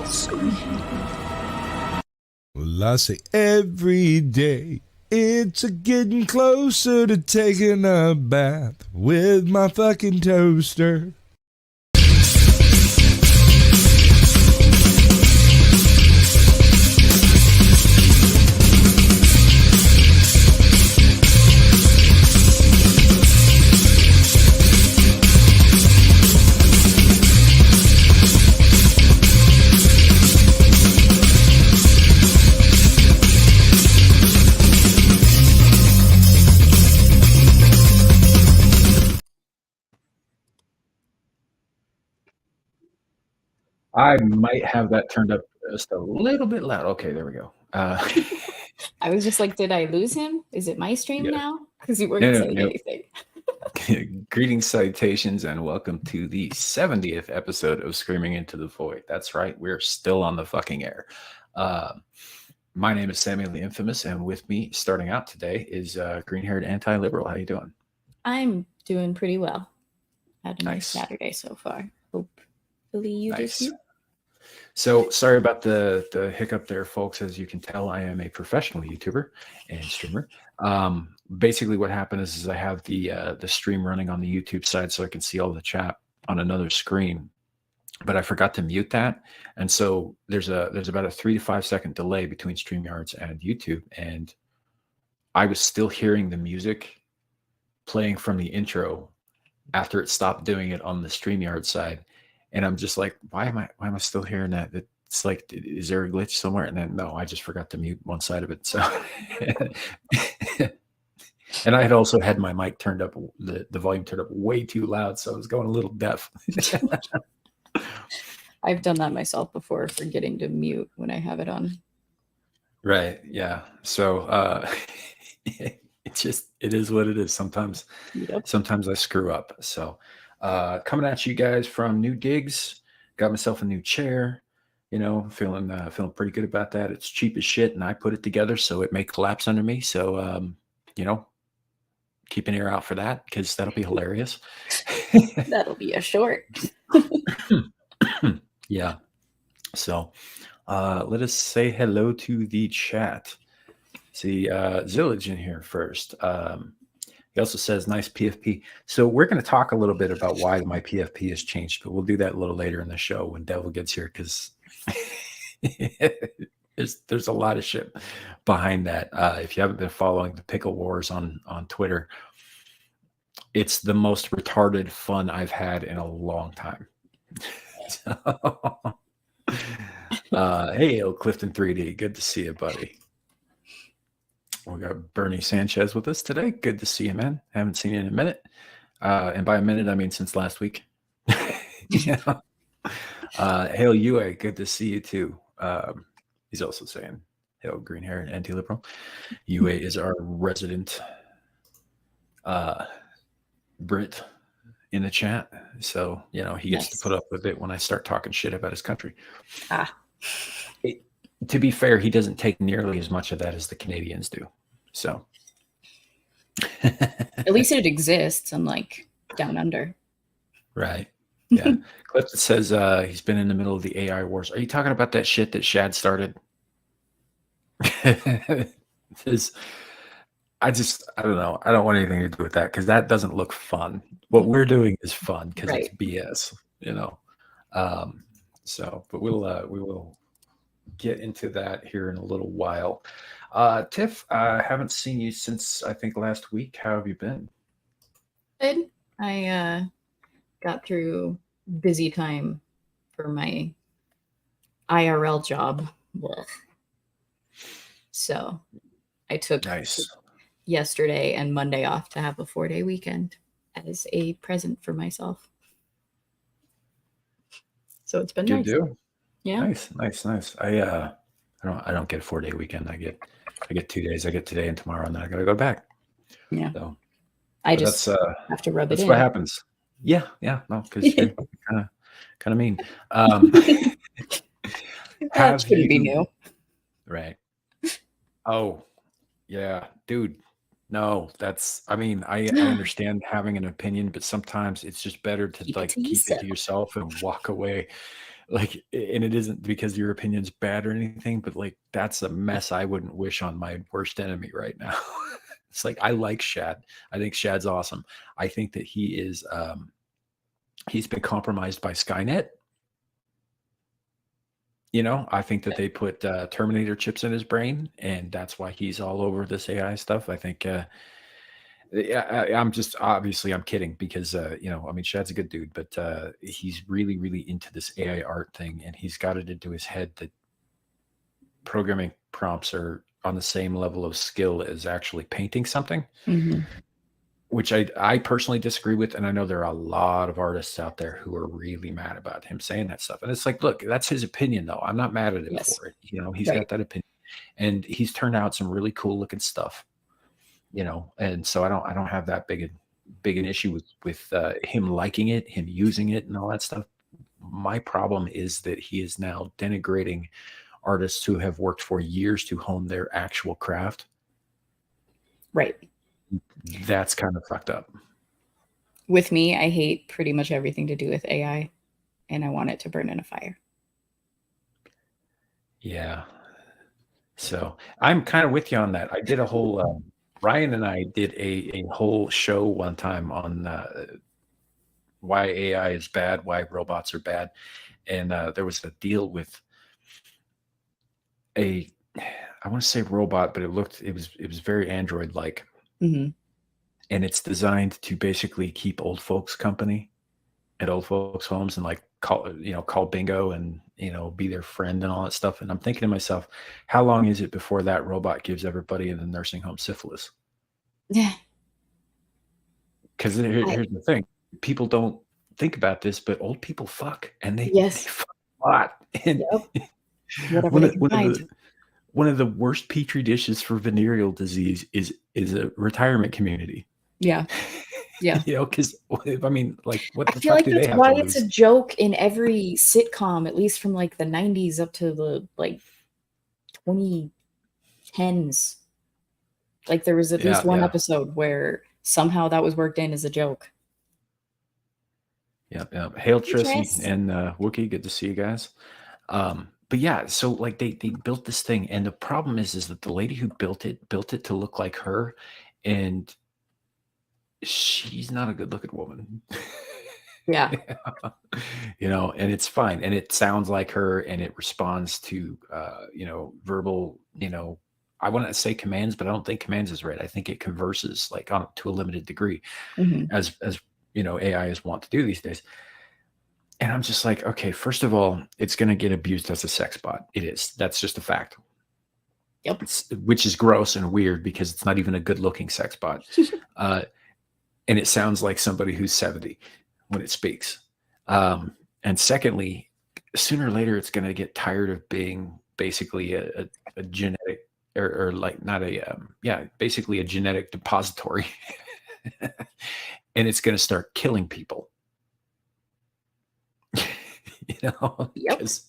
Well, I say every day it's a getting closer to taking a bath with my fucking toaster. I might have that turned up just a little bit loud. Okay, there we go. I was just like, did I lose him? Is it my stream Yeah. now? Because you weren't saying anything. Greetings, salutations, and welcome to the 70th episode of Screaming into the Void. That's right, we're still on the fucking air. My name is Samuel the Infamous, and with me starting out today is green-haired anti-liberal. How you doing? I'm doing pretty well. Had a nice Saturday so far. Hopefully you did too. So sorry about the hiccup there, folks. As you can tell, I am a professional YouTuber and streamer. Basically what happened is I have the stream running on the YouTube side so I can see all the chat on another screen, but I forgot to mute that. And so there's about a 3 to 5 second delay between StreamYards and YouTube. And I was still hearing the music playing from the intro after it stopped doing it on the StreamYard side. And I'm just like, why am I still hearing that? It's like, is there a glitch somewhere? And then no, I just forgot to mute one side of it. So, and I had also had my mic turned up, the volume turned up way too loud, so I was going a little deaf. I've done that myself before, forgetting to mute when I have it on. Right. Yeah. So it is what it is. Sometimes I screw up. So coming at you guys from new digs, got myself a new chair, feeling pretty good about that. It's cheap as shit and I put it together so it may collapse under me. So keep an ear out for that because that'll be hilarious. That'll be a short. Yeah. So let us say hello to the chat. See Zillage in here first. He also says, nice PFP. So we're going to talk a little bit about why my PFP has changed, but we'll do that a little later in the show when Devil gets here because there's a lot of shit behind that. If you haven't been following the Pickle Wars on Twitter, it's the most retarded fun I've had in a long time. Hey, Clifton 3D, good to see you, buddy. We got Bernie Sanchez with us today. Good to see you, man. Haven't seen you in a minute. And by a minute, I mean since last week. Hail Yue, good to see you too. He's also saying, hail green hair and anti-liberal. Yue is our resident Brit in the chat. So, he gets to put up with it when I start talking shit about his country. To be fair, he doesn't take nearly as much of that as the Canadians do. So at least it exists, unlike down under. Right. Yeah. Clifton says he's been in the middle of the AI wars. Are you talking about that shit that Shad started? I don't know. I don't want anything to do with that because that doesn't look fun. What we're doing is fun because it's BS, but we will get into that here in a little while. Tiff, I haven't seen you since I think last week. How have you been? Good. I got through busy time for my IRL job. Ugh. So I took yesterday and Monday off to have a 4-day weekend as a present for myself. So it's been nice. Good deal. Yeah. Nice. I don't get a 4-day weekend. I get 2 days. I get today and tomorrow, and then I gotta go back. Yeah. So I just have to rub it in. That's what happens. Yeah. No, because you're kind of mean. That shouldn't be new. Right. Oh, yeah, dude. No, I understand having an opinion, but sometimes it's just better to keep it to yourself and walk away. Like, and it isn't because your opinion's bad or anything, but like that's a mess I wouldn't wish on my worst enemy right now. It's like I like Shad. I think Shad's awesome. I think that he is he's been compromised by Skynet. You know, I think that they put Terminator chips in his brain, and that's why he's all over this AI stuff. I think I'm just obviously I'm kidding because you know, I mean, Shad's a good dude, but he's really, really into this AI art thing, and he's got it into his head that programming prompts are on the same level of skill as actually painting something, which I personally disagree with. And I know there are a lot of artists out there who are really mad about him saying that stuff. And it's like, look, that's his opinion, though. I'm not mad at him for it. You know, he's got that opinion, and he's turned out some really cool looking stuff. You know, and so I don't have that big an issue with him liking it, him using it, and all that stuff. My problem is that he is now denigrating artists who have worked for years to hone their actual craft. Right. That's kind of fucked up. With me, I hate pretty much everything to do with AI, and I want it to burn in a fire. Yeah. So I'm kind of with you on that. I did a whole Ryan and I did a whole show one time on why AI is bad, why robots are bad. And there was a deal with I want to say robot, but it was very Android-like. And it's designed to basically keep old folks company at old folks' homes and like call bingo and, you know, be their friend and all that stuff. And I'm thinking to myself, how long is it before that robot gives everybody in the nursing home syphilis? Yeah. Because here's the thing. People don't think about this, but old people fuck, and they fuck a lot. And one of the worst petri dishes for venereal disease is a retirement community. Yeah. Yeah. You know, because I mean, like, what the I feel fuck like do they that's have why to it's lose? a joke in every sitcom, at least from like the 90s up to the like 2010s. Like there was at least one episode where somehow that was worked in as a joke. Yep. Hail Tristan and Wookie, good to see you guys. But yeah, so like they built this thing, and the problem is that the lady who built it to look like her, and she's not a good looking woman. Yeah. You know, and it's fine, and it sounds like her, and it responds to you know, verbal, you know, I want to say commands, but I don't think commands is right. I think it converses like to a limited degree, as you know, AI is wont to do these days. And I'm just like, okay, first of all, it's going to get abused as a sex bot. It is. That's just a fact. Yep. Which is gross and weird because it's not even a good looking sex bot. And it sounds like somebody who's 70 when it speaks. And secondly, sooner or later, it's going to get tired of being basically a genetic or like not basically a genetic depository. And it's going to start killing people. You know, because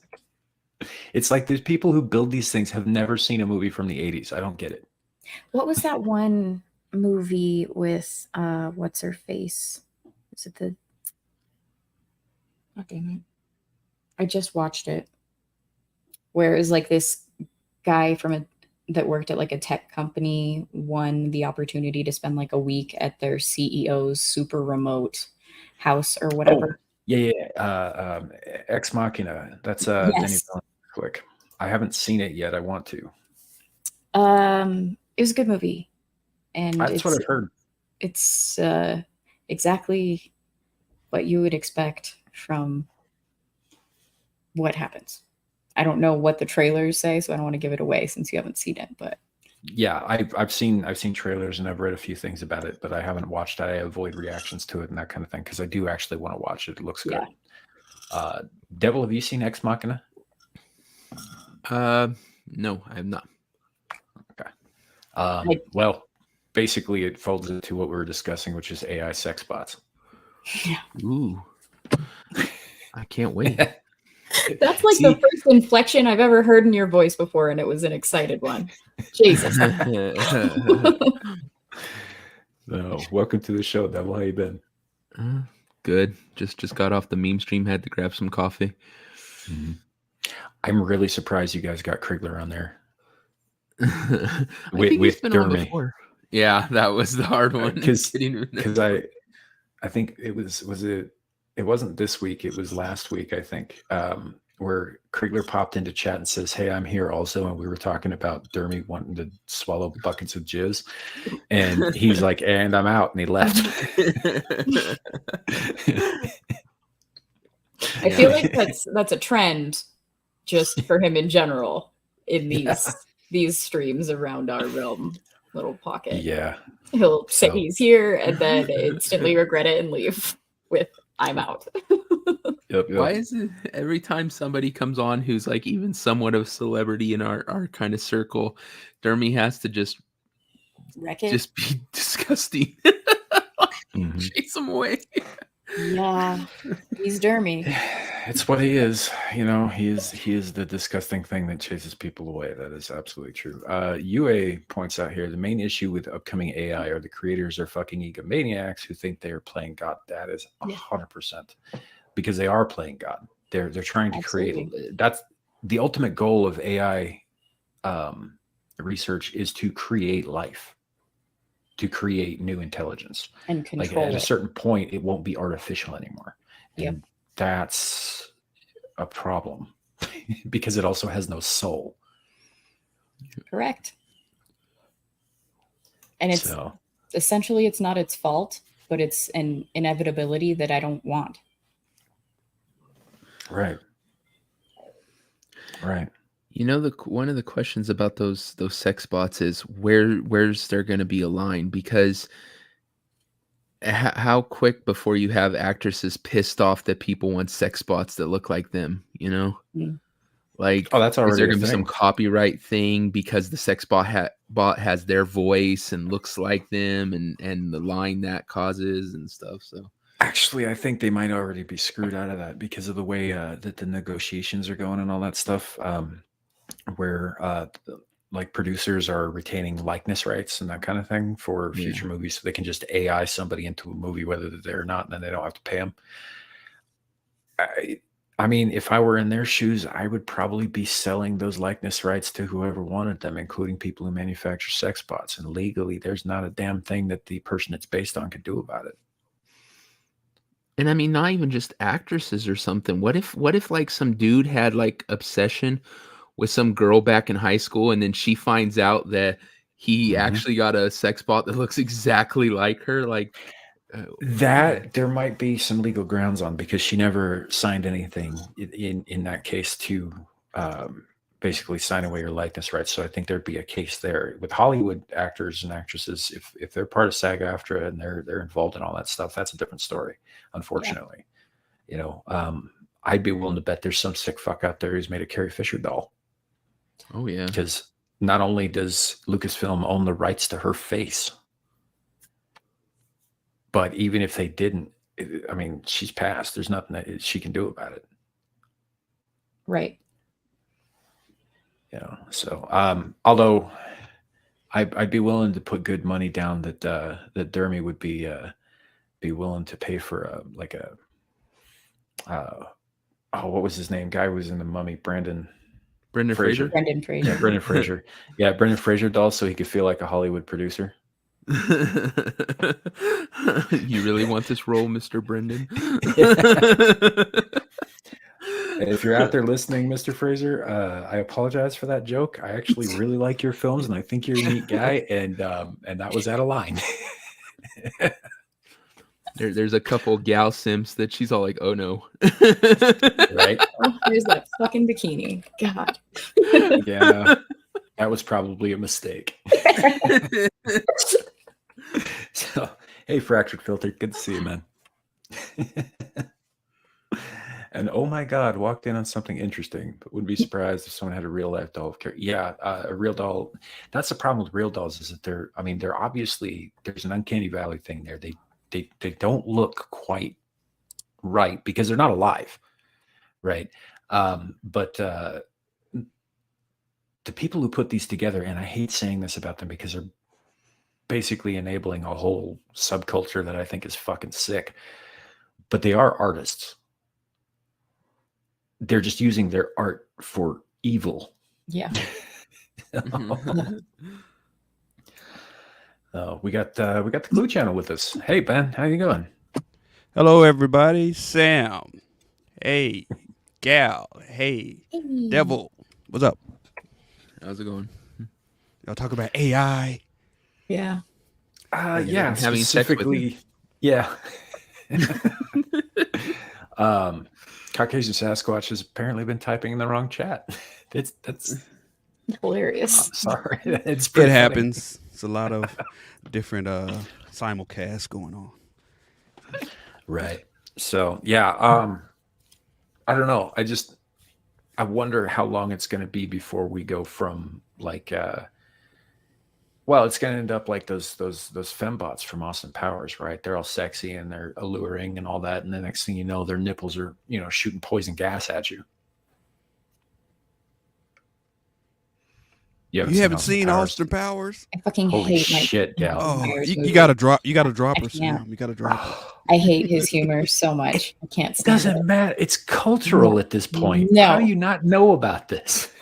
it's like these people who build these things have never seen a movie from the 80s. I don't get it. What was that one movie with what's her face? Is it the damn it. I just watched it. Where it was like this guy that worked at like a tech company won the opportunity to spend like a week at their CEO's super remote house or whatever. Ex Machina. That's Denis Villeneuve. I haven't seen it yet. I want to. It was a good movie, and that's what I've heard. It's exactly what you would expect from what happens. I don't know what the trailers say, so I don't want to give it away since you haven't seen it. But yeah, I've seen trailers and I've read a few things about it, but I haven't watched it. I avoid reactions to it and that kind of thing because I do actually want to watch it. It looks good. Devil, have you seen Ex Machina? No, I have not. Okay. Well, basically, it folds into what we were discussing, which is AI sex bots. Yeah. Ooh, I can't wait. That's like the first inflection I've ever heard in your voice before, and it was an excited one. Jesus. So, welcome to the show, Devil. How you been? Good. Just got off the meme stream. Had to grab some coffee. Mhm. I'm really surprised you guys got Krigler on there I with, think he's with been on Dermy before. Yeah, that was the hard one. because Getting I think it it wasn't this week, it was last week, I think, where Krigler popped into chat and says, "Hey, I'm here also," and we were talking about Dermy wanting to swallow buckets of jizz, and he's like, "And I'm out," and he left. I feel like that's a trend just for him in general in these streams around our realm little pocket. Yeah. He'll say So- he's here and then instantly regret it and leave with "I'm out." Yep, Why is it every time somebody comes on who's like even somewhat of a celebrity in our kind of circle, Dermy has to just Wreck it. be disgusting. Mhm. Chase him away. Yeah, he's Dermy. It's what he is, you know. He is the disgusting thing that chases people away. That is absolutely true. UA points out here the main issue with upcoming AI are the creators are fucking egomaniacs who think they are playing God. That is 100% because they are playing God. They're trying to Absolutely. create. That's the ultimate goal of AI research is to create life, to create new intelligence. And Like control at a it. certain point, it won't be artificial anymore. Yep. And that's a problem because it also has no soul. Correct. And it's So essentially it's not its fault, but it's an inevitability that I don't want. right. You know, one of the questions about those sex bots is where's there going to be a line? Because how quick before you have actresses pissed off that people want sex bots that look like them? You know, like Oh, that's is already there a going to be some thing. copyright thing because the sex bot has their voice and looks like them and the line that causes and stuff? So Actually, I think they might already be screwed out of that because of the way that the negotiations are going and all that stuff. Where like producers are retaining likeness rights and that kind of thing for Yeah. future movies, so they can just AI somebody into a movie whether they're there or not, and then they don't have to pay them. I mean, if I were in their shoes, I would probably be selling those likeness rights to whoever wanted them, including people who manufacture sex bots. And legally, there's not a damn thing that the person it's based on could do about it. And I mean, not even just actresses or something. What if like some dude had like obsession with some girl back in high school, and then she finds out that he actually got a sex bot that looks exactly like her? Like That there might be some legal grounds on because she never signed anything in that case to basically sign away her likeness rights. So I think there'd be a case there with Hollywood actors and actresses. If they're part of SAG-AFTRA and they're involved in all that stuff, that's a different story. Unfortunately, you know, I'd be willing to bet there's some sick fuck out there who's made a Carrie Fisher doll. oh yeah, Because not only does Lucasfilm own the rights to her face, but even if they didn't, I mean, she's passed. There's nothing that she can do about it. Right. You know, so although I'd be willing to put good money down that that Dermy would be willing to pay for like a what was his name? Guy who was in the Mummy, Brendan Fraser. Brendan Fraser. Yeah, Brendan Fraser. Yeah, Brendan Fraser doll, so he could feel like a Hollywood producer. You really want this role, Mr. Brendan? If you're out there listening, Mr. Fraser, I apologize for that joke. I actually really like your films, and I think you're a neat guy, and that was out of line. There's a couple gal simps that she's all like, "Oh no!" Right? Oh, there's that fucking bikini. God. Yeah, that was probably a mistake. So, hey, Fractured Filter, good to see you, man. And oh my God, walked in on something interesting, but wouldn't be surprised if someone had a real life doll of Carrie. Yeah, a real doll. That's the problem with real dolls is that they're obviously there's an uncanny valley thing there. They don't look quite right because they're not alive, right? But the people who put these together, and I hate saying this about them because they're basically enabling a whole subculture that I think is fucking sick, but they are artists. they're just using their art for evil. Yeah. We got the Clue Channel with us. Hey Ben, how you going? Hello, everybody. Sam. Hey, Gal. Hey, Devil. What's up? How's it going? Y'all talk about AI. Yeah. Yeah, having sex with specifically. Yeah. Caucasian Sasquatch has apparently been typing in the wrong chat. That's Hilarious. sorry. It's It pretty funny. happens. It's a lot of different simulcasts going on. Right. So yeah, I don't know. I wonder how long it's going to be before we go from like well, it's going to end up like those fembots from Austin Powers, right? They're all sexy and they're alluring and all that, and the next thing you know, their nipples are, shooting poison gas at you. You haven't seen Austin Powers? I fucking Holy hate Mike shit, Gal. Oh, Myers you movies. gotta drop. You gotta drop I her, can't. Sam. You gotta drop her. I hate his humor so much. I can't It stand doesn't it. matter. It's cultural at this point. No. How do you not know about this?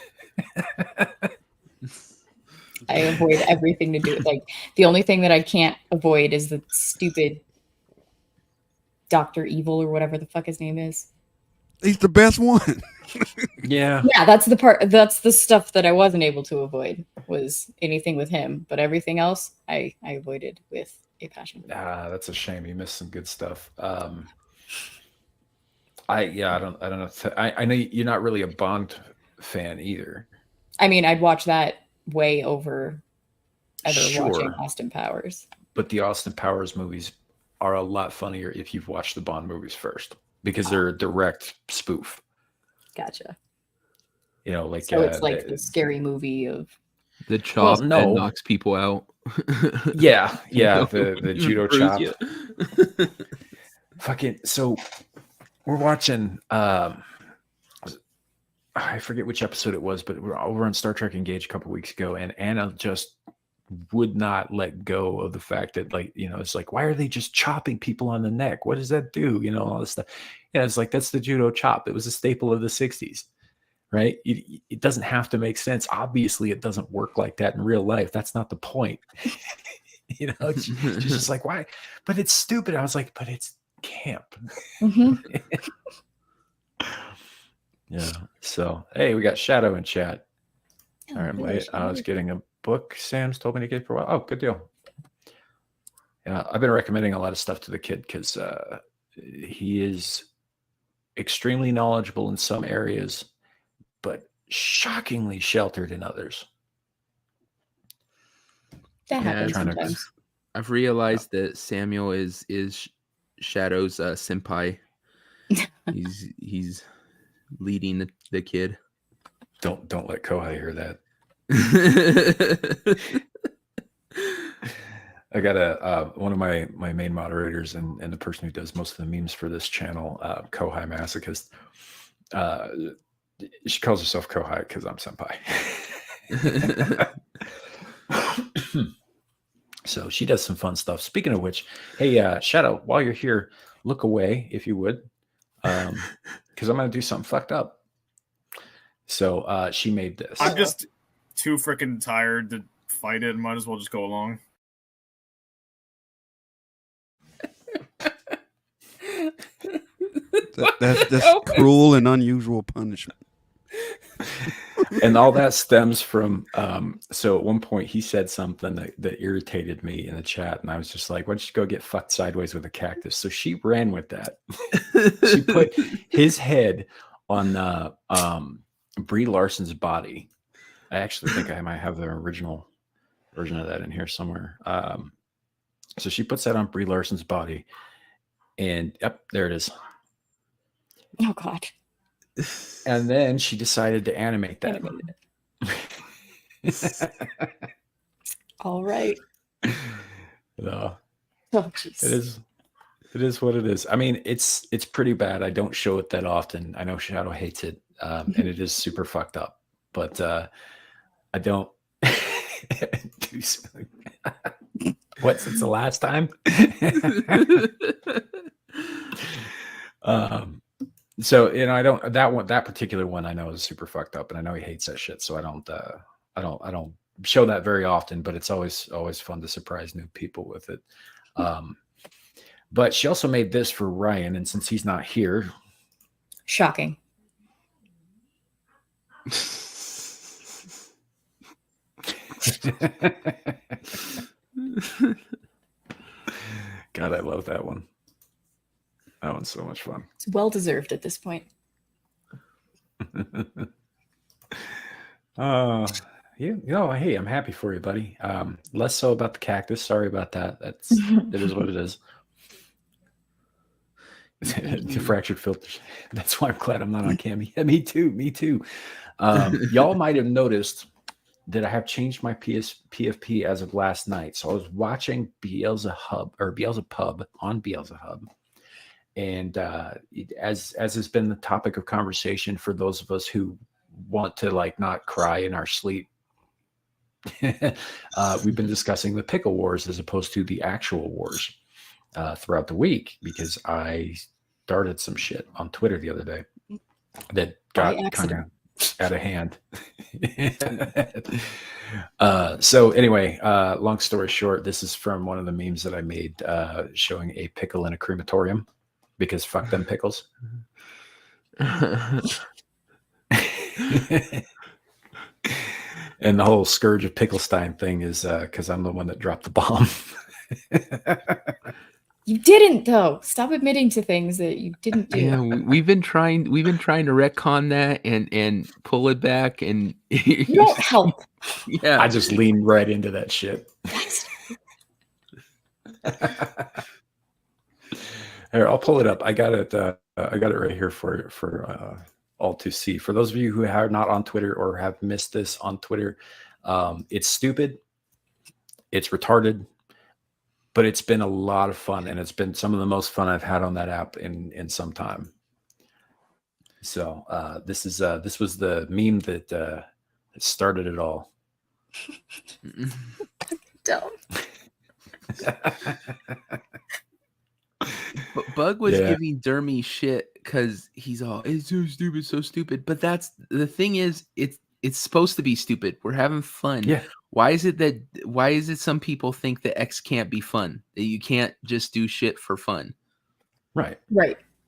I avoid everything to do with like the only thing that I can't avoid is the stupid Dr. Evil or whatever the fuck his name is. He's the best one. Yeah. Yeah, that's the stuff that I wasn't able to avoid was anything with him, but everything else I avoided with a passion. That's a shame. You missed some good stuff. I don't know. I know you're not really a Bond fan either. I mean, I'd watch that way over ever Sure. watching Austin Powers. But the Austin Powers movies are a lot funnier if you've watched the Bond movies first, because they're a direct spoof. Gotcha. Like So it's like the scary movie of The chop no. that knocks people out. yeah, the judo Bruise chop. you. Fucking so we're watching I forget which episode it was, but we're over on Star Trek Engage a couple weeks ago, and Anna just would not let go of the fact that, like, it's like, why are they just chopping people on the neck? What does that do? All this stuff. Yeah, it's like, that's the judo chop. It was a staple of the 60s, right? It doesn't have to make sense. Obviously, it doesn't work like that in real life. That's not the point. It's just like, why? But it's stupid. I was like, but it's camp. Mhm. Yeah. So, hey, we got Shadow in chat. Oh, All right, hello, wait. I was Shadow. getting a book Sam's told me to get for a while. Oh, good deal. Yeah, I've been recommending a lot of stuff to the kid because he is extremely knowledgeable in some areas, but shockingly sheltered in others. That happens trying to- sometimes. I've realized that Samuel is Shadow's senpai. He's leading the kid. Don't let Kohai hear that. I got one of my main moderators and the person who does most of the memes for this channel, Kohai Masochist. She calls herself Kohai because I'm senpai. So she does some fun stuff. Speaking of which, hey, Shadow, while you're here, look away if you would, because I'm gonna do something fucked up. So she made this. I'm just too freaking tired to fight it. Might as well just go along. That's cruel and unusual punishment. And all that stems from so at one point he said something that irritated me in the chat, and I was just like, why don't you go get fucked sideways with a cactus? So she ran with that. She put his head on Brie Larson's body. I actually think I might have the original version of that in here somewhere. So she puts that on Brie Larson's body, and yep, there it is. Oh God. And then she decided to animate that. All right. No, Oh jeez. it is what it is. I mean, it's pretty bad. I don't show it that often. I know Shadow hates it, and it is super fucked up. But I don't do something. What, since the last time? So, I don't that particular one I know is super fucked up, and I know he hates that shit. So I don't show that very often, but it's always fun to surprise new people with it. But she also made this for Ryan, and since he's not here, Shocking. God, I love that one. That one's so much fun. It's well deserved at this point. Hey, I'm happy for you, buddy. Less so about the cactus. Sorry about that. It is what it is. The fractured filters. That's why I'm glad I'm not on cam. Yeah, me too. Y'all might have noticed that I have changed my PFP as of last night. So I was watching Beelzebub on Beelzebub. And as has been the topic of conversation for those of us who want to like not cry in our sleep, we've been discussing the pickle wars as opposed to the actual wars throughout the week, because I started some shit on Twitter the other day that got kind of out of hand. So anyway, long story short, this is from one of the memes that I made showing a pickle in a crematorium, because fuck them pickles. And the whole Scourge of Picklestein thing is because I'm the one that dropped the bomb. You didn't, though. Stop admitting to things that you didn't do. Yeah, we've been trying to retcon that and pull it back, and You don't help. Yeah, I just leaned right into that shit. Here, I'll pull it up. I got it right here for all to see. For those of you who are not on Twitter or have missed this on Twitter, it's stupid, it's retarded, but it's been a lot of fun, and it's been some of the most fun I've had on that app in some time. So this was the meme that started it all. Dumb. Bug was giving Dermy shit because he's all, it's so stupid. But that's the thing is, it's supposed to be stupid. We're having fun. Yeah. Why is it some people think that X can't be fun? That you can't just do shit for fun? Right.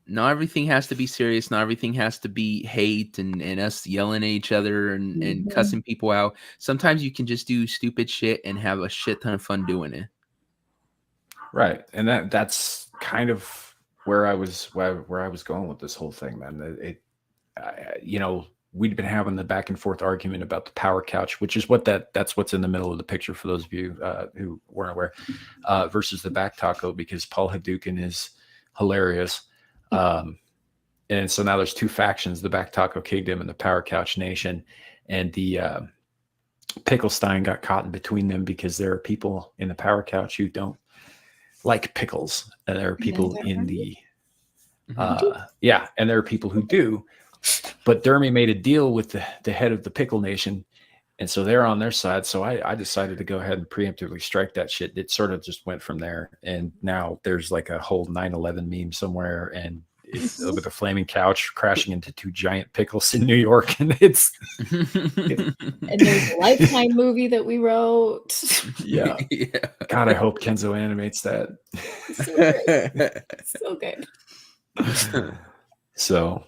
Not everything has to be serious. Not everything has to be hate and us yelling at each other and cussing people out. Sometimes you can just do stupid shit and have a shit ton of fun doing it. Right. And that's kind of where I was going with this whole thing, man. We'd been having the back and forth argument about the power couch, which is that's what's in the middle of the picture for those of you who weren't aware, versus the back taco, because Paul Hadouken is hilarious. And so now there's two factions, the Back Taco Kingdom and the Power Couch Nation. And the Picklestein got caught in between them, because there are people in the Power Couch who don't like pickles. And there are people in the and there are people who do. But Dermy made a deal with the head of the Pickle Nation, and so they're on their side. So I decided to go ahead and preemptively strike that shit. It sort of just went from there. And now there's like a whole 9/11 meme somewhere, and it's with a flaming couch crashing into two giant pickles in New York. And it's and there's a Lifetime movie that we wrote. Yeah. God, I hope Kenzo animates that. So good. So,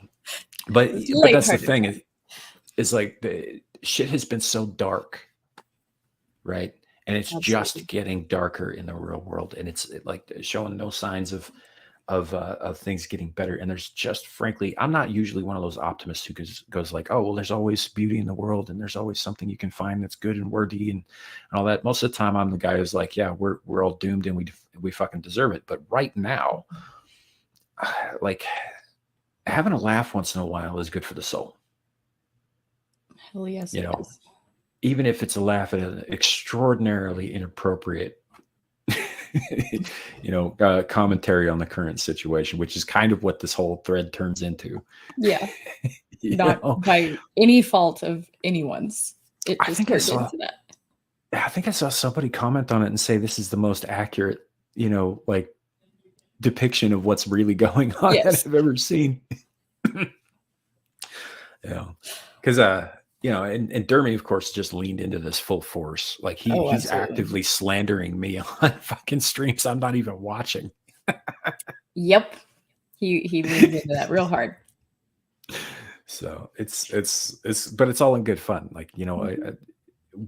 but that's the thing is like the shit has been so dark, right? And it's just getting darker in the real world, and it's like showing no signs of things getting better. And there's just, frankly, I'm not usually one of those optimists who goes like, oh well, there's always beauty in the world, and there's always something you can find that's good and worthy and all that. Most of the time, I'm the guy who's like, yeah, we're all doomed and we fucking deserve it. But right now, like, having a laugh once in a while is good for the soul. Hell yes, you know, even if it's a laugh at an extraordinarily inappropriate commentary on the current situation, which is kind of what this whole thread turns into. Yeah. Not by any fault of anyone's. It just turns into that. I think I saw somebody comment on it and say this is the most accurate, like, depiction of what's really going on that I've ever seen. You know, because and Dermy, of course, just leaned into this full force. Like he's absolutely. actively slandering me on fucking streams I'm not even watching. Yep. He leaned into that real hard. So but it's all in good fun. Like,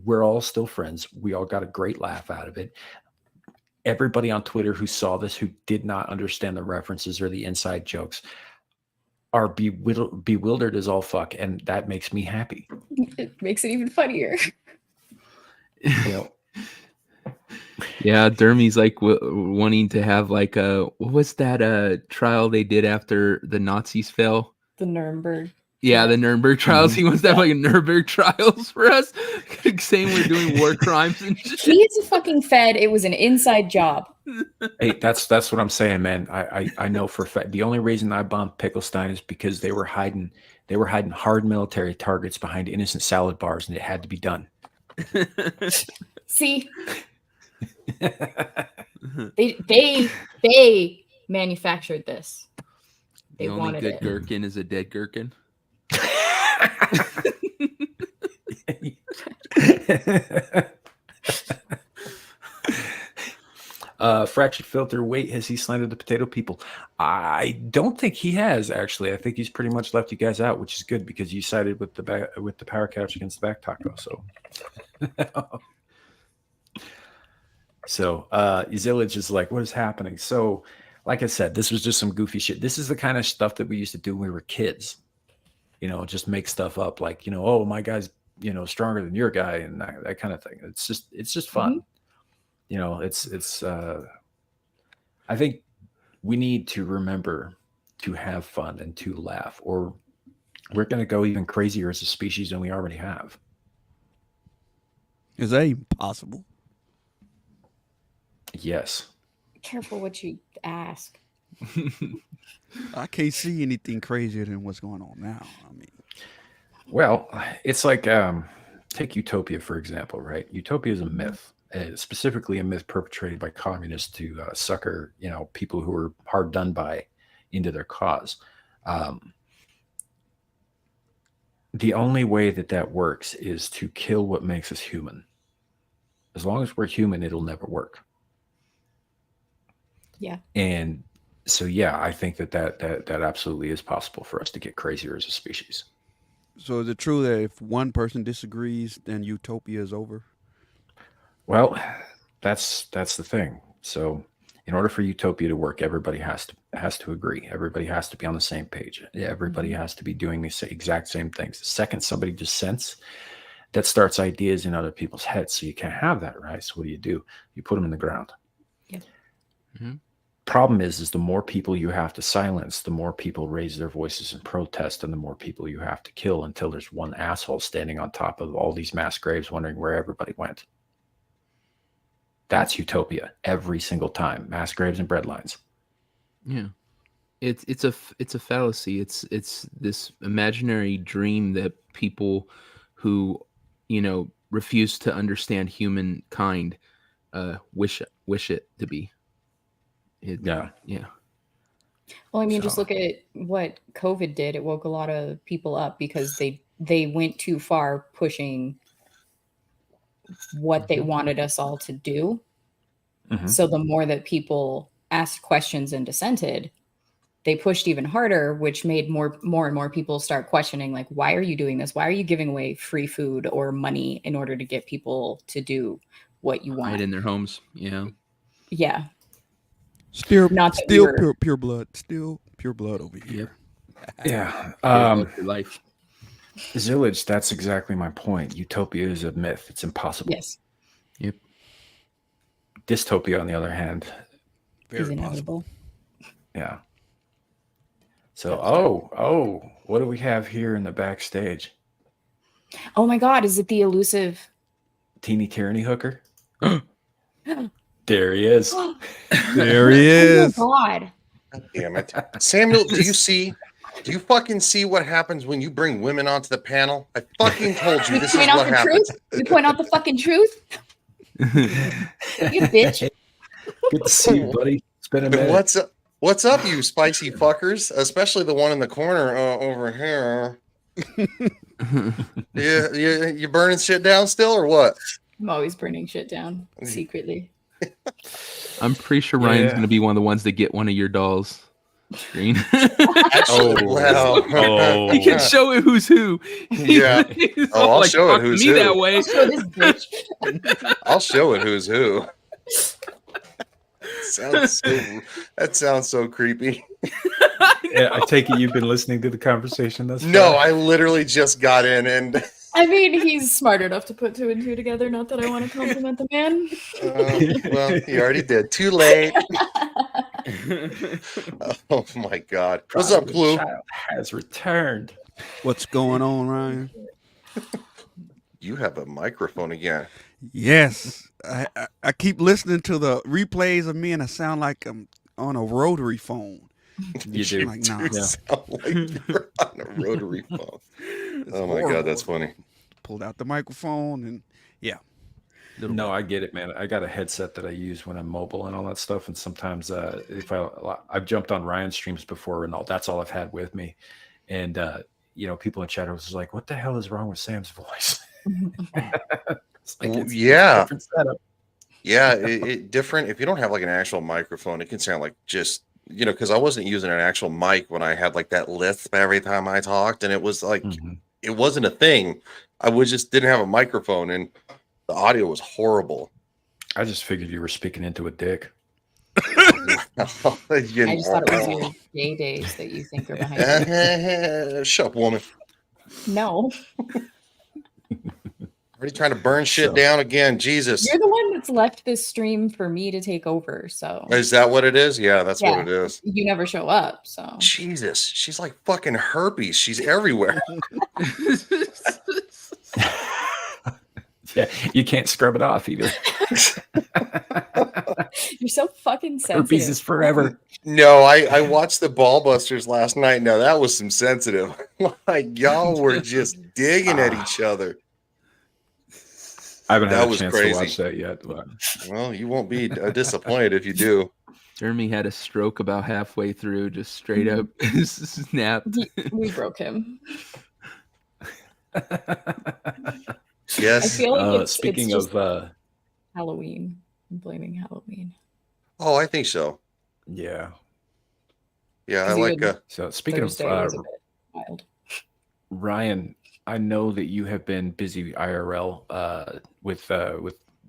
we're all still friends. We all got a great laugh out of it. Everybody on Twitter who saw this, who did not understand the references or the inside jokes, are bewildered as all fuck, and that makes me happy. It makes it even funnier. Yeah, Dermy's like wanting to have like what was that trial they did after the Nazis fell? The Nuremberg. Yeah, the Nuremberg trials. He wants to have like Nuremberg trials for us, saying we're doing war crimes and shit. He's a fucking Fed. It was an inside job. Hey, that's what I'm saying, man. I know for a fact. The only reason I bombed Picklestein is because they were hiding hard military targets behind innocent salad bars, and it had to be done. See, they manufactured this. They The only wanted good it. gherkin is a dead gherkin. Fractured Filter, wait, has he slandered the potato people? I don't think he has, actually. I think he's pretty much left you guys out, which is good because you sided with the power couch against the back taco. So Zillage is like, what is happening? So like I said, this was just some goofy shit. This is the kind of stuff that we used to do when we were kids. Just make stuff up like, oh, my guy's, stronger than your guy and that kind of thing. It's just fun. Mm-hmm. I think we need to remember to have fun and to laugh, or we're going to go even crazier as a species than we already have. Is that even possible? Yes. Careful what you ask. I can't see anything crazier than what's going on now. I mean, well, it's like take Utopia, for example, right? Utopia is a myth. Specifically a myth perpetrated by communists to sucker, people who are hard done by into their cause. The only way that works is to kill what makes us human. As long as we're human, it'll never work. Yeah. And so, yeah, I think that absolutely is possible for us to get crazier as a species. so is it true that if one person disagrees, then utopia is over? Well, that's the thing. So in order for utopia to work, everybody has to agree. Everybody has to be on the same page. Everybody has to be doing the exact same things. The second somebody dissents, that starts ideas in other people's heads. So you can't have that, right? So what do? You put them in the ground. Yeah. Mm-hmm. Problem is the more people you have to silence, the more people raise their voices in protest, and the more people you have to kill until there's one asshole standing on top of all these mass graves wondering where everybody went. That's utopia every single time. Mass graves and breadlines. Yeah, it's a fallacy. It's this imaginary dream that people who refuse to understand humankind wish it to be. Yeah. Well, I mean, just So- look at what COVID did. It woke a lot of people up because they went too far pushing what they wanted us all to do. Mhm. So the more that people asked questions and dissented, they pushed even harder, which made more and more people start questioning, like, why are you doing this? Why are you giving away free food or money in order to get people to do what you want? Right in their homes. Yeah. Yeah. Still Not that we were- pure blood. Still pure blood over here. Yeah. Your life. Zillage, that's exactly my point. Utopia is a myth. It's impossible. Yes. Yep. Dystopia, on the other hand, Is Very inevitable. possible. yeah. So, what do we have here in the backstage? Oh my God. Is it the elusive? Teeny tyranny hooker? There he is. There he is. Oh my God. Damn it. Samuel, do you fucking see what happens when you bring women onto the panel? I fucking told you We this is point out what the happens. truth. We point out the fucking truth. You bitch. Good to see you, buddy. It's been a minute. What's up, you spicy fuckers? Especially the one in the corner over here. You burning shit down still or what? I'm always burning shit down secretly. I'm pretty sure Ryan's Yeah. going to be one of the ones that get one of your dolls. Screen. Actually, well, Oh. You can show it who's who. Yeah. He's Oh, all I'll show it "Talk to who's me who." that way. So this bitch. I'll show it who's who. That sounds so creepy. Yeah, I take it you've been listening to the conversation thus far. No, I literally just got in and I mean, he's smart enough to put two and two together. Not that I want to compliment the man. well, you already did. Too late. Oh my God. What's up, Clue? Child has returned. What's going on, Ryan? You have a microphone again. Yes, I keep listening to the replays of me, and I sound like I'm on a rotary phone. You do. Like, nah. You sound like you're on a rotary phone. Oh my God, that's funny. Pulled out the microphone, and yeah. No, I get it, man. I got a headset that I use when I'm mobile and all that stuff. And sometimes if I've jumped on Ryan's streams before and that's all I've had with me. And, people in chat was like, what the hell is wrong with Sam's voice? It's like, it's a different setup. Yeah, it different. If you don't have like an actual microphone, it can sound like just, because I wasn't using an actual mic when I had like that lisp every time I talked. And it was like, it wasn't a thing. I just didn't have a microphone and the audio was horrible. I just figured you were speaking into a dick. I just thought it was your gay days that you think are behind you. Shut up, woman. No, Already trying to burn shit down again. Jesus. you're the one that's left this stream for me to take over. So Is that what it is? Yeah, that's Yeah. what it is. you never show up. So Jesus. She's like fucking herpes. She's everywhere. Yeah, you can't scrub it off either. you're so fucking sensitive. Herpes is forever. No, I watched the Ballbusters last night. No, that was some sensitive. Like y'all were just digging at each other. I haven't That had a was chance crazy. to watch that yet. But Well, you won't be disappointed if you do. Jeremy had a stroke about halfway through, just straight up snapped. We broke him. I Yes. feel like it's speaking just of, Halloween. I'm blaming Halloween. Oh, I think so. yeah. Yeah, I 'Cause like even So speaking Thursday of was a bit wild. Ryan, I know that you have been busy IRL with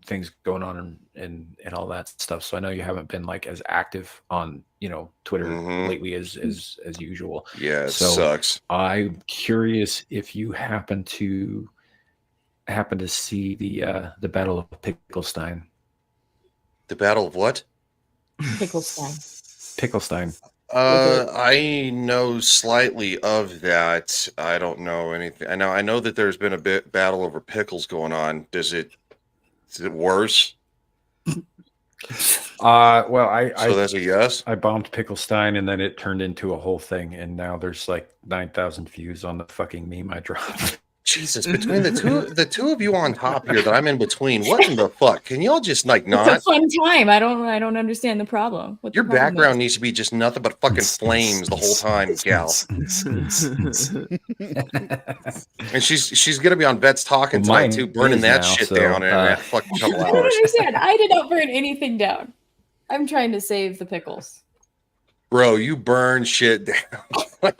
things going on and all that stuff. So I know you haven't been like as active on Twitter Mhm. lately as usual. Yeah, it So- sucks. I'm curious if you happen to see the Battle of Picklestein. The Battle of what? Picklestein. Picklestein. I know slightly of that. I don't know anything. I know that there's been a bit battle over pickles going on. Is it worse? Well, So that's a yes. I bombed Picklestein and then it turned into a whole thing, and now there's like 9,000 views on the fucking meme I dropped. Jesus, between the two of you on top here that I'm in between, what in the fuck? Can y'all just like It's a not? fun time. I don't understand the problem. What the Your problem background is. needs to be just nothing but fucking flames the whole time, gal. And she's gonna be on Vets Talking Well, tonight mine too, burning is that now, shit so, down in that fucking I couple don't hours. understand. I did not burn anything down. I'm trying to save the pickles. Bro, you burn shit down.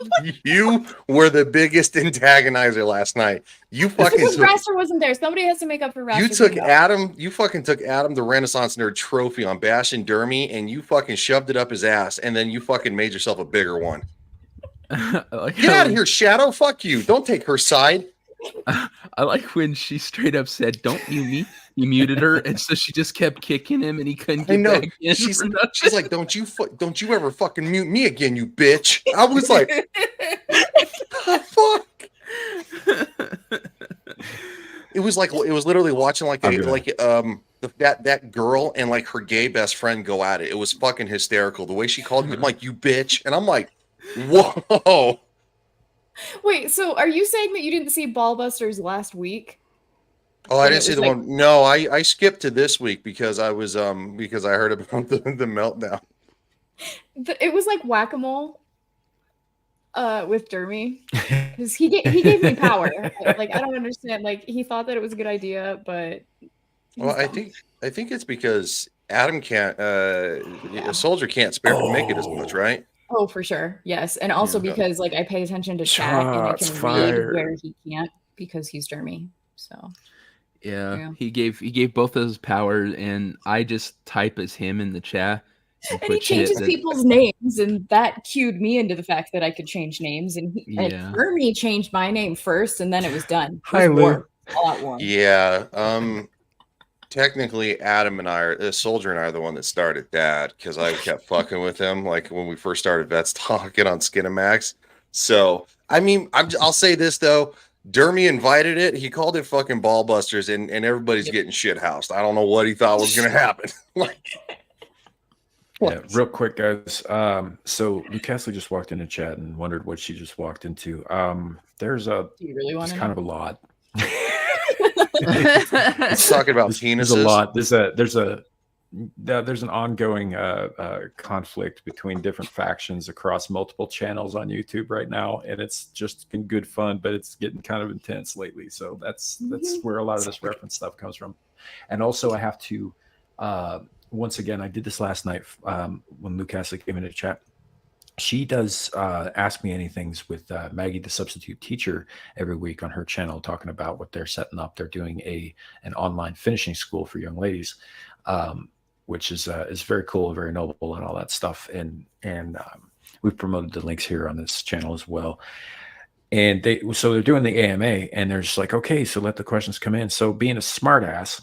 You were the biggest antagonizer last night. You fucking Because took, Raster wasn't there. Somebody has to make up for Raster. you took being gone. Adam, you fucking took Adam the Renaissance Nerd trophy on Bash and Dermy, and you fucking shoved it up his ass, and then you fucking made yourself a bigger one. I like Get how- out of here, Shadow. Fuck you. Don't take her side. I like when she straight up said, "Don't mute me." You muted her, and so she just kept kicking him, and he couldn't I get know. back in. She's, for nothing. she's like, don't you ever fucking mute me again, you bitch. I was like, fuck. It was literally watching like I'm gonna- that girl and like her gay best friend go at it. It was fucking hysterical. The way she called him like you bitch, and I'm like, whoa. Wait, so are you saying that you didn't see Ballbusters last week? Oh, I When didn't it see was the like- one. No, I skipped to this week because I was because I heard about the meltdown. It was like whack-a-mole. with Dermy, because he gave me power. Like I don't understand. Like he thought that it was a good idea, but Well, I think it's because Adam can't. A soldier can't spare from making as much, right? Oh, for sure. Yes. And also Yeah. because like I pay attention to chat and I Shots can fired. read where he can't because he's Dermy. So Yeah, he gave both of those powers, and I just type as him in the chat. and he put shit changes that- people's names, and that cued me into the fact that I could change names. And Yeah. Dermy changed my name first, and then it was done. It Hi, was Lou. war, all at once. Yeah. Technically, Adam and I are the soldier and I are the one that started that because I kept fucking with him like when we first started Vets Talking on Skinamax. So I mean, I'll say this though. Dermy invited it. He called it fucking Ballbusters, and everybody's getting shit housed. I don't know what he thought was going to happen. Like, Yeah, real quick, guys. So Lou Castley just walked into chat and wondered what she just walked into. There's Do you really want it's to kind know? of a lot. it's talking about There's penises. a lot. There's an ongoing conflict between different factions across multiple channels on YouTube right now, and it's just been good fun, but it's getting kind of intense lately. So that's where a lot of this reference stuff comes from. And also, I have to once again, I did this last night when Lou Castley came into chat. She does Ask Me Anythings with Maggie, the substitute teacher, every week on her channel, talking about what they're setting up. They're doing an online finishing school for young ladies, which is very cool, very noble, and all that stuff. And we've promoted the links here on this channel as well. And so they're doing the AMA, and they're just like, okay, so let the questions come in. So being a smartass,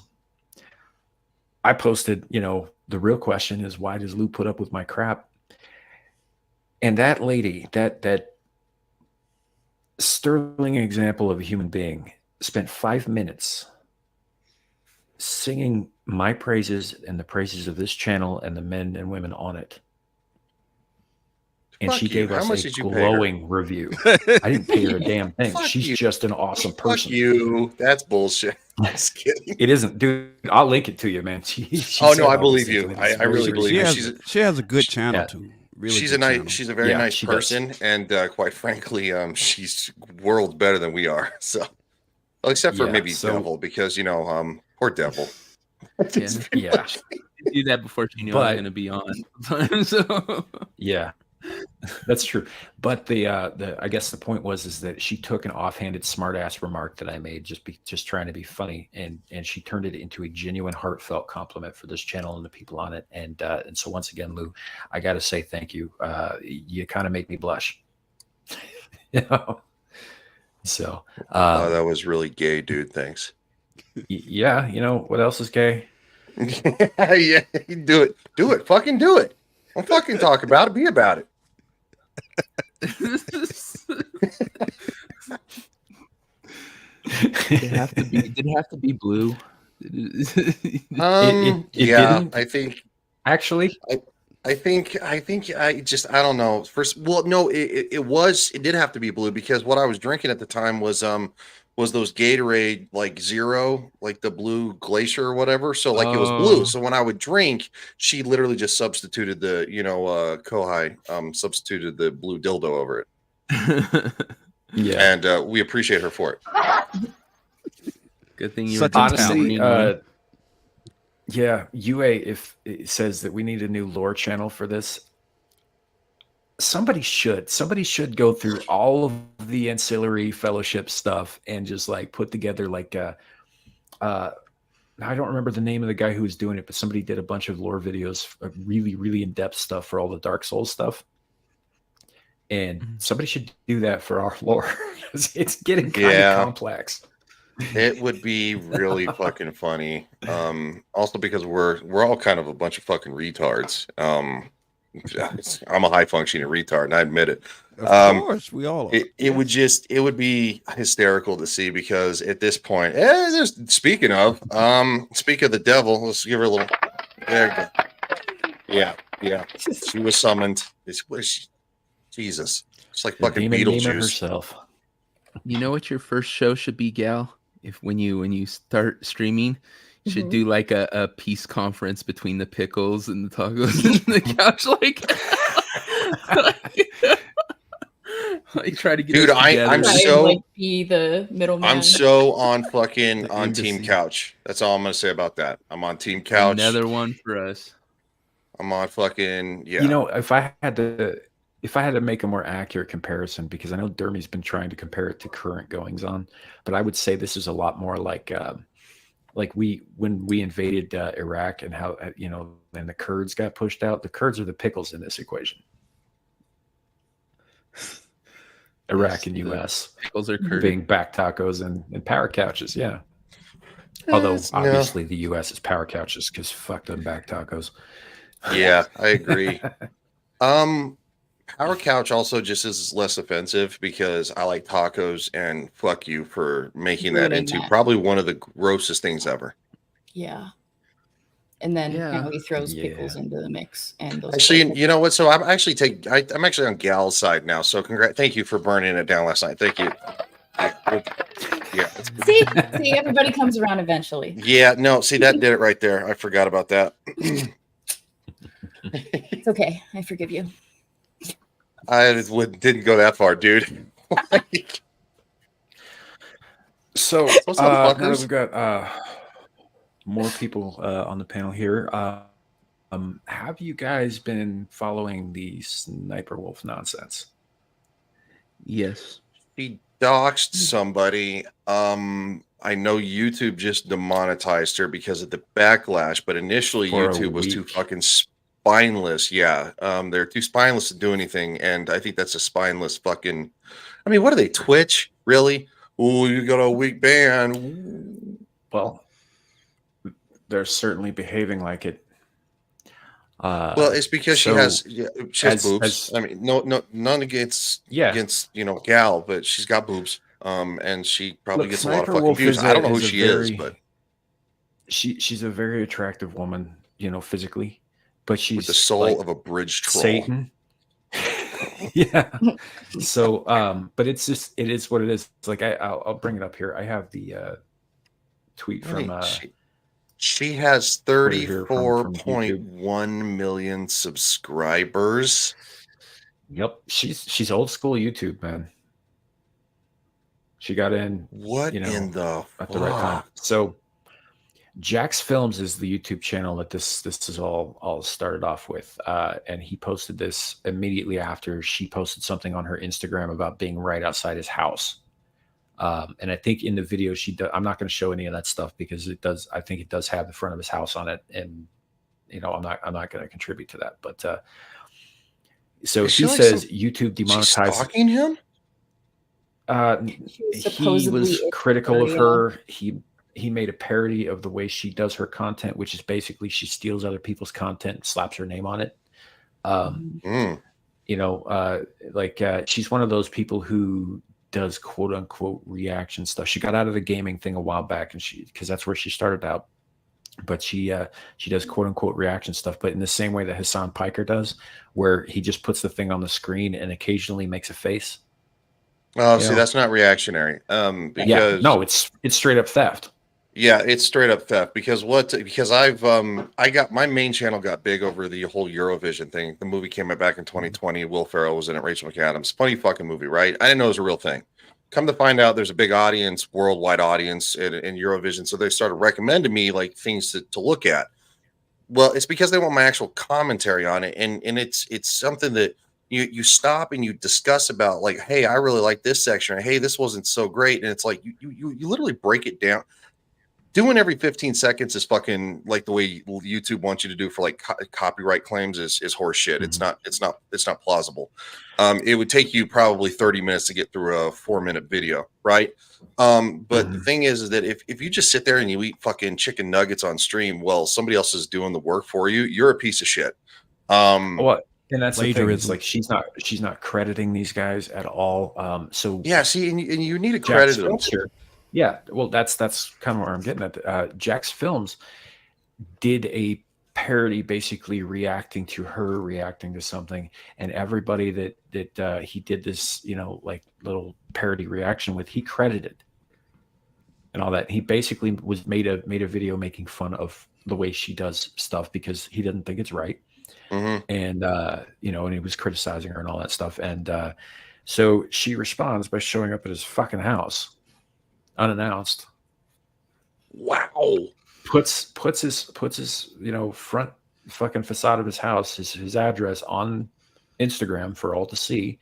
I posted, the real question is, why does Lou put up with my crap? And that lady, that sterling example of a human being, spent 5 minutes singing my praises and the praises of this channel and the men and women on it. And Fuck she you. gave How us much a did you pay her? glowing review. I didn't pay her a damn thing. Fuck She's you. just an awesome Fuck person. you. That's bullshit. Just kidding. It isn't, dude. I'll link it to you, man. She Oh, said no, I all believe these things. you. mean, it's I really very believe serious. you. She has a good channel yeah. too. Really, She's good a channel. nice. She's a very Yeah, nice she does. person, and quite frankly, she's worlds better than we are. So, well, except for Yeah, maybe so- Devil, because poor Devil. Yeah. Do that before she knew I was But- going to be on. So Yeah, that's true. But the I guess the point is that she took an offhanded smartass remark that I made, just trying to be funny, and she turned it into a genuine, heartfelt compliment for this channel and the people on it. And so once again, Lou, I got to say thank you. You kind of make me blush. So Oh, that was really gay, dude. Thanks. yeah, what else is gay? Yeah, do it. Do it. Fucking do it. Don't fucking talk about it. Be about it. did it have to be blue? It Yeah, didn't. I think. Actually, I think I don't know. First, well, no, it did have to be blue because what I was drinking at the time was those Gatorade like Zero, like the blue glacier or whatever. So like it was blue. Oh. So when I would drink, she literally just substituted the Kohai substituted the blue dildo over it, yeah. and we appreciate her for it. Good thing you Such were a Honestly, talent. yeah, UA, if it says that we need a new lore channel for this, somebody should go through all of the ancillary fellowship stuff and just like put together like I don't remember the name of the guy who was doing it, but somebody did a bunch of lore videos, really, really in-depth stuff for all the Dark Souls stuff. And somebody should do that for our lore. It's getting kind Yeah. of complex. It would be really fucking funny. Also because we're all kind of a bunch of fucking retards. I'm a high functioning retard, and I admit it. Of course, we all are. It would be hysterical to see because at this point, speaking of the devil, let's give her a little. There you go. Yeah. She was summoned. Jesus, it's like The fucking demon namer Beetlejuice. herself. You know what your first show should be, Gal? When you start streaming, you should Mhm. do like a peace conference between the pickles and the tacos and the couch, like He tried to get Dude, us I'm together. Try and, so- like, be the middleman. I'm so on fucking The on Team embassy. Couch. That's all I'm gonna say about that. I'm on Team Couch. Another one for us. I'm on fucking You know, if I had to make a more accurate comparison, because I know Dermy's been trying to compare it to current goings on, but I would say this is a lot more like when we invaded Iraq and how and the Kurds got pushed out. The Kurds are the pickles in this equation. Iraq Yes, and the U.S. Pickles are curd. being back tacos and power couches, yeah. Although no. obviously the U.S. is power couches because fuck them back tacos. Yeah, I agree. Power Couch also just is less offensive because I like tacos, and fuck you for making that Ruining into that. probably one of the grossest things ever. Yeah. And then Yeah. he throws Yeah. pickles into the mix. And those Actually, pickles- you know what? So I'm actually I'm actually on Gal's side now. So thank you for burning it down last night. Thank you. Yeah. See, everybody comes around eventually. Yeah, no, see that did it right there. I forgot about that. It's okay. I forgive you. Didn't go that far, dude. So What's up, now that fuckers? we've got more people on the panel here. Have you guys been following the Sniper Wolf nonsense? Yes. She doxed somebody. I know YouTube just demonetized her because of the backlash, but initially For a YouTube was too week. fucking spineless. Yeah, they're too spineless to do anything, and I think that's a spineless fucking. I mean, what are they? Twitch, really? Oh, you got a weak ban. Well, they're certainly behaving like it. Well, it's because she so has boobs. as- I mean, none against Gal, but she's got boobs. And she probably Look, gets a lot of Sniper fucking Wolf views. is I don't a- know who is a she is, very- but she's a very attractive woman, physically, but she's with the soul like of a bridge troll. Satan. Yeah. So, but it is what it is. It's like I'll bring it up here. I have the tweet from She has Twitter here from 34.1 million subscribers. Yep, she's old school YouTube, man. She got in What in the at the right time. fuck? So Jax Films is the YouTube channel that this is all started off with, and he posted this immediately after she posted something on her Instagram about being right outside his house. And I think in the video I'm not going to show any of that stuff because I think it does have the front of his house on it, and I'm not going to contribute to that. But so Is she he like says some- YouTube She's demonetized. stalking him? He Supposedly was it's critical of Ariel. her. He made a parody of the way she does her content, which is basically she steals other people's content and slaps her name on it. Mm. She's one of those people who does quote unquote reaction stuff. She got out of the gaming thing a while back, and because that's where she started out. But she does quote unquote reaction stuff, but in the same way that Hassan Piker does, where he just puts the thing on the screen and occasionally makes a face. Oh, You see, know? that's not reactionary. Because Yeah, no, it's straight up theft. Yeah, it's straight up theft because I've I got my main channel got big over the whole Eurovision thing. The movie came out back in 2020. Will Ferrell was in it, Rachel McAdams. Funny fucking movie, right? I didn't know it was a real thing. Come to find out there's a big audience, worldwide audience in Eurovision. So they started recommending me like things to look at. Well, it's because they want my actual commentary on it. And it's something that you stop and you discuss about like, hey, I really like this section, or hey, this wasn't so great. And it's like you literally break it down. Doing every 15 seconds is fucking like the way YouTube wants you to do for like copyright claims is horse shit. Mm-hmm. It's not plausible. It would take you probably 30 minutes to get through a 4-minute video, right? But the thing is that if you just sit there and you eat fucking chicken nuggets on stream, well, somebody else is doing the work for you. You're a piece of shit. Well, and that's the thing. It's Plagiarism. like she's not crediting these guys at all. So Yeah, see, and you need to Jax credit them. Films here. Yeah, well, that's kind of where I'm getting at. Jax Films did a parody, basically reacting to her reacting to something, and everybody that he did this, like little parody reaction with, he credited and all that. He basically was made a video making fun of the way she does stuff because he didn't think it's right. Mhm. And and he was criticizing her and all that stuff. And So she responds by showing up at his fucking house, unannounced. Wow. Puts his front fucking facade of his house, his address on Instagram for all to see,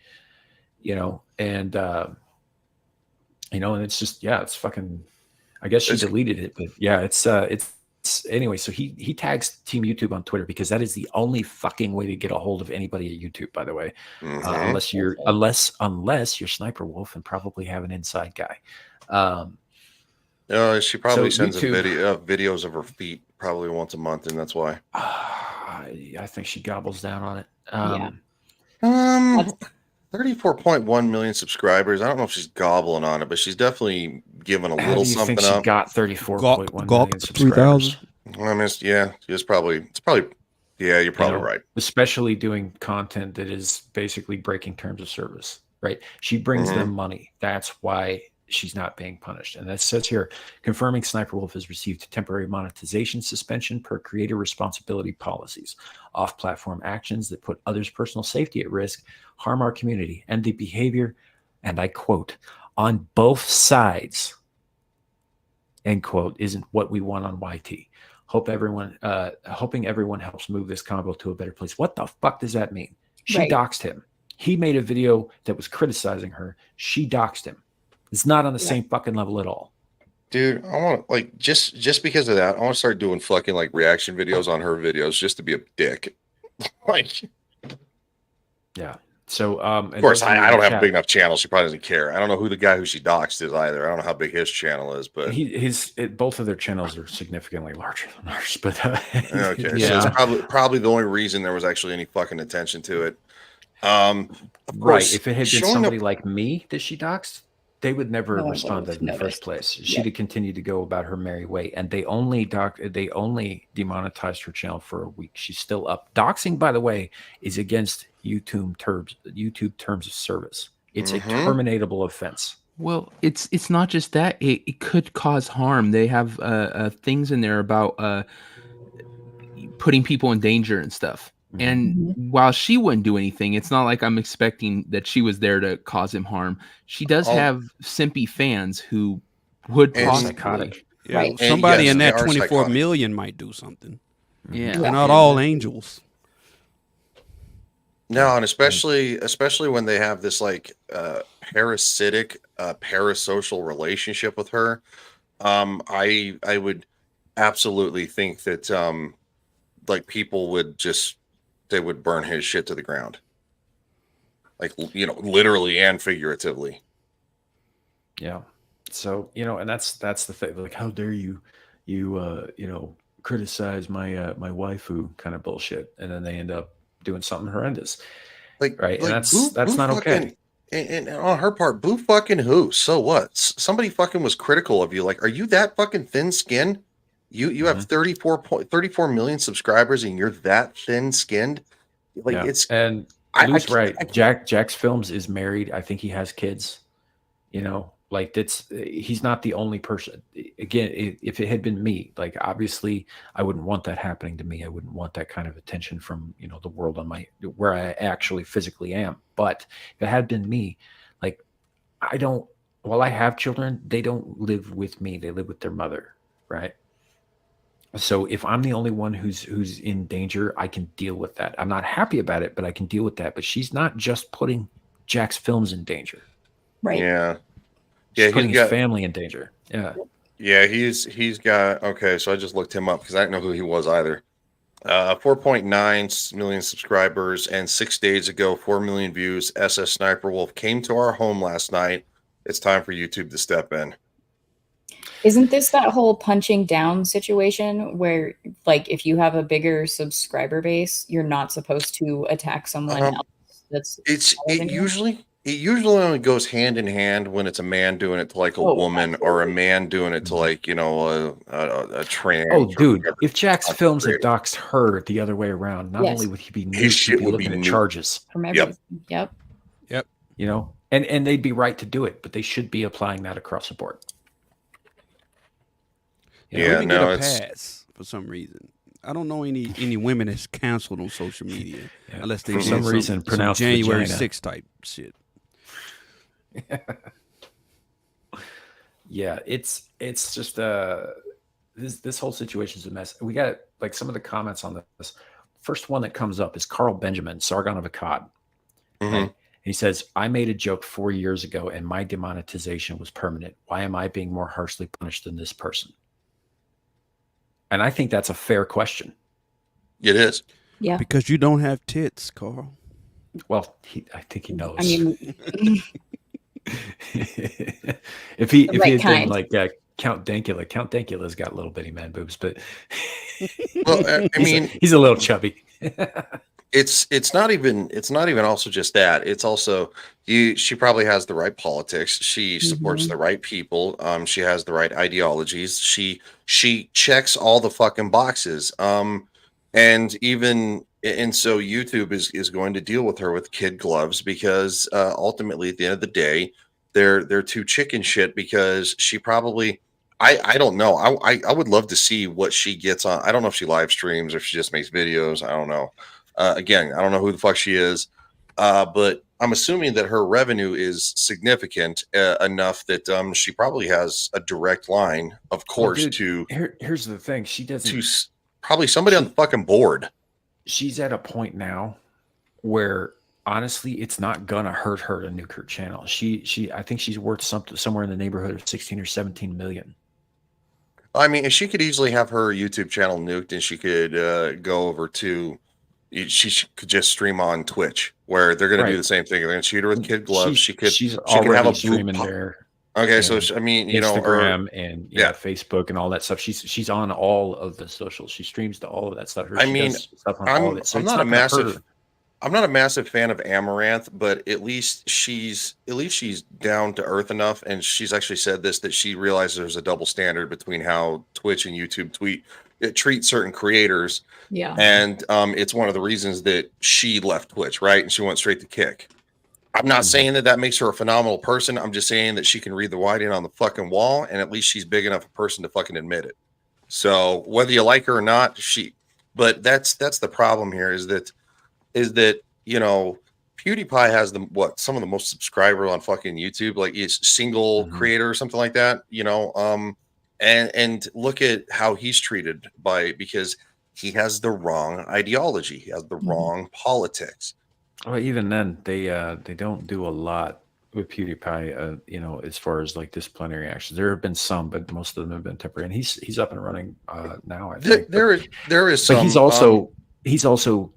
and and it's just, it's fucking, I guess she deleted it, but yeah, it's anyway. So he tags Team YouTube on Twitter because that is the only fucking way to get a hold of anybody at YouTube, by the way. Unless you're Sniper Wolf and probably have an inside guy. She probably sends YouTube, videos of her feet probably once a month, and that's why. I think she gobbles down on it. 34.1 million subscribers. I don't know if she's gobbling on it, but she's definitely giving a How little do you something think she up. got 34.1 million subscribers? 3,000. I mean, it's probably. Yeah, you're probably right. Especially doing content that is basically breaking terms of service, right? She brings them money. That's why she's not being punished. And that says here, confirming Sniper Wolf has received temporary monetization suspension per creator responsibility policies. Off-platform actions that put others' personal safety at risk harm our community, and the behavior, and I quote, on both sides, end quote, isn't what we want on YT. Hoping everyone helps move this combo to a better place. What the fuck does that mean? She doxed him. He made a video that was criticizing her. She doxed him. It's not on the same fucking level at all. Dude, I want just because of that, I want to start doing fucking reaction videos on her videos just to be a dick. Yeah. So of course I don't have a big enough channel. She probably doesn't care. I don't know who the guy who she doxed is either. I don't know how big his channel is, but both of their channels are significantly larger than ours. But okay, so it's probably the only reason there was actually any fucking attention to it. Of course, if it had been somebody like me that she doxed, they would never have responded in the first place. She'd have continued to go about her merry way, and they only demonetized her channel for a week. She's still up. Doxing, by the way, is against YouTube terms of service. It's a terminatable offense. Well, it's not just that. It could cause harm. They have things in there about putting people in danger and stuff. And while she wouldn't do anything, it's not like I'm expecting that she was there to cause him harm. She does have simpy fans who would psychotic. Yeah, right. Somebody in that 24 million might do something. Yeah. They're not all angels. No, and especially when they have this parasitic, parasocial relationship with her. I would absolutely think that people would they would burn his shit to the ground. Literally and figuratively. Yeah. So, and that's the thing. How dare you criticize my waifu kind of bullshit. And then they end up doing something horrendous. Right. And that's not okay. And on her part, boo fucking who? So what? Somebody fucking was critical of you. Are you that fucking thin skinned? You have 34 million subscribers and you're that thin skinned. It's and Lou's right. Jack's Films is married. I think he has kids. He's not the only person. Again, if it had been me, obviously I wouldn't want that happening to me. I wouldn't want that kind of attention from the world where I actually physically am. But if it had been me, while I have children, they don't live with me. They live with their mother, right? So if I'm the only one who's in danger, I can deal with that. I'm not happy about it, but I can deal with that. But she's not just putting Jack's Films in danger. Right. Yeah. She's putting his family in danger. Yeah. Yeah, he's got, okay, so I just looked him up because I didn't know who he was either. 4.9 million subscribers, and 6 days ago, 4 million views. SS Sniper Wolf came to our home last night. It's time for YouTube to step in. Isn't this that whole punching down situation where, if you have a bigger subscriber base, you're not supposed to attack someone else? It usually only goes hand in hand when it's a man doing it to a woman, or a man doing it to a trans. Oh, dude! If Jack's Films had doxed her the other way around, not only would he be new, he'd be looking at charges from everything. Yep. And they'd be right to do it, but they should be applying that across the board. Get a pass for some reason. I don't know any women that's canceled on social media unless they for some reason pronounced January vagina. 6th type shit. Yeah, it's just this whole situation is a mess. We got like some of the comments on this. First one that comes up is Carl Benjamin, Sargon of Akkad. Mhm. Right? He says, I made a joke 4 years ago and my demonetization was permanent. Why am I being more harshly punished than this person? And I think that's a fair question. It is. Yeah. Because you don't have tits, Carl. Well, I think he knows. I mean, if he The right had been kind. like Count Dankula's got little bitty man boobs, but Well, I mean, he's a little chubby. it's not even also just that. It's also she probably has the right politics. She supports the right people. She has the right ideologies. She checks all the fucking boxes. And so YouTube is going to deal with her with kid gloves because ultimately at the end of the day, they're too chicken shit because she probably I don't know. I would love to see what she gets on. I don't know if she live streams or if she just makes videos. I don't know. Again, I don't know who the fuck she is, but I'm assuming that her revenue is significant enough that she probably has a direct line, of course, dude, here's the thing. She doesn't. to probably somebody on the fucking board. She's at a point now where honestly, it's not gonna hurt her to nuke her channel. I think she's worth somewhere in the neighborhood of 16 or 17 million. I mean, she could easily have her YouTube channel nuked, and she could go over to. She could just stream on Twitch, where they're going to do the same thing. They're going to shoot her with kid gloves. She could have a streaming there. Okay, so I mean, Instagram and Facebook and all that stuff. She's on all of the socials. She streams to all of that stuff. I mean, I'm not a massive fan of Amaranth, but at least she's down to earth enough, and she's actually said this, that she realizes there's a double standard between how Twitch and YouTube treat certain creators. Yeah. And it's one of the reasons that she left Twitch, right? And she went straight to Kick. I'm not saying that makes her a phenomenal person. I'm just saying that she can read the writing on the fucking wall, and at least she's big enough a person to fucking admit it. So whether you like her or not, but that's the problem here is that PewDiePie has some of the most subscribers on fucking YouTube, like he's single creator or something like that, and look at how he's treated because he has the wrong ideology, he has the wrong politics. Well, even then, they don't do a lot with PewDiePie, as far as like disciplinary actions. There have been some, but most of them have been temporary. And he's up and running now. I think there is some. But he's also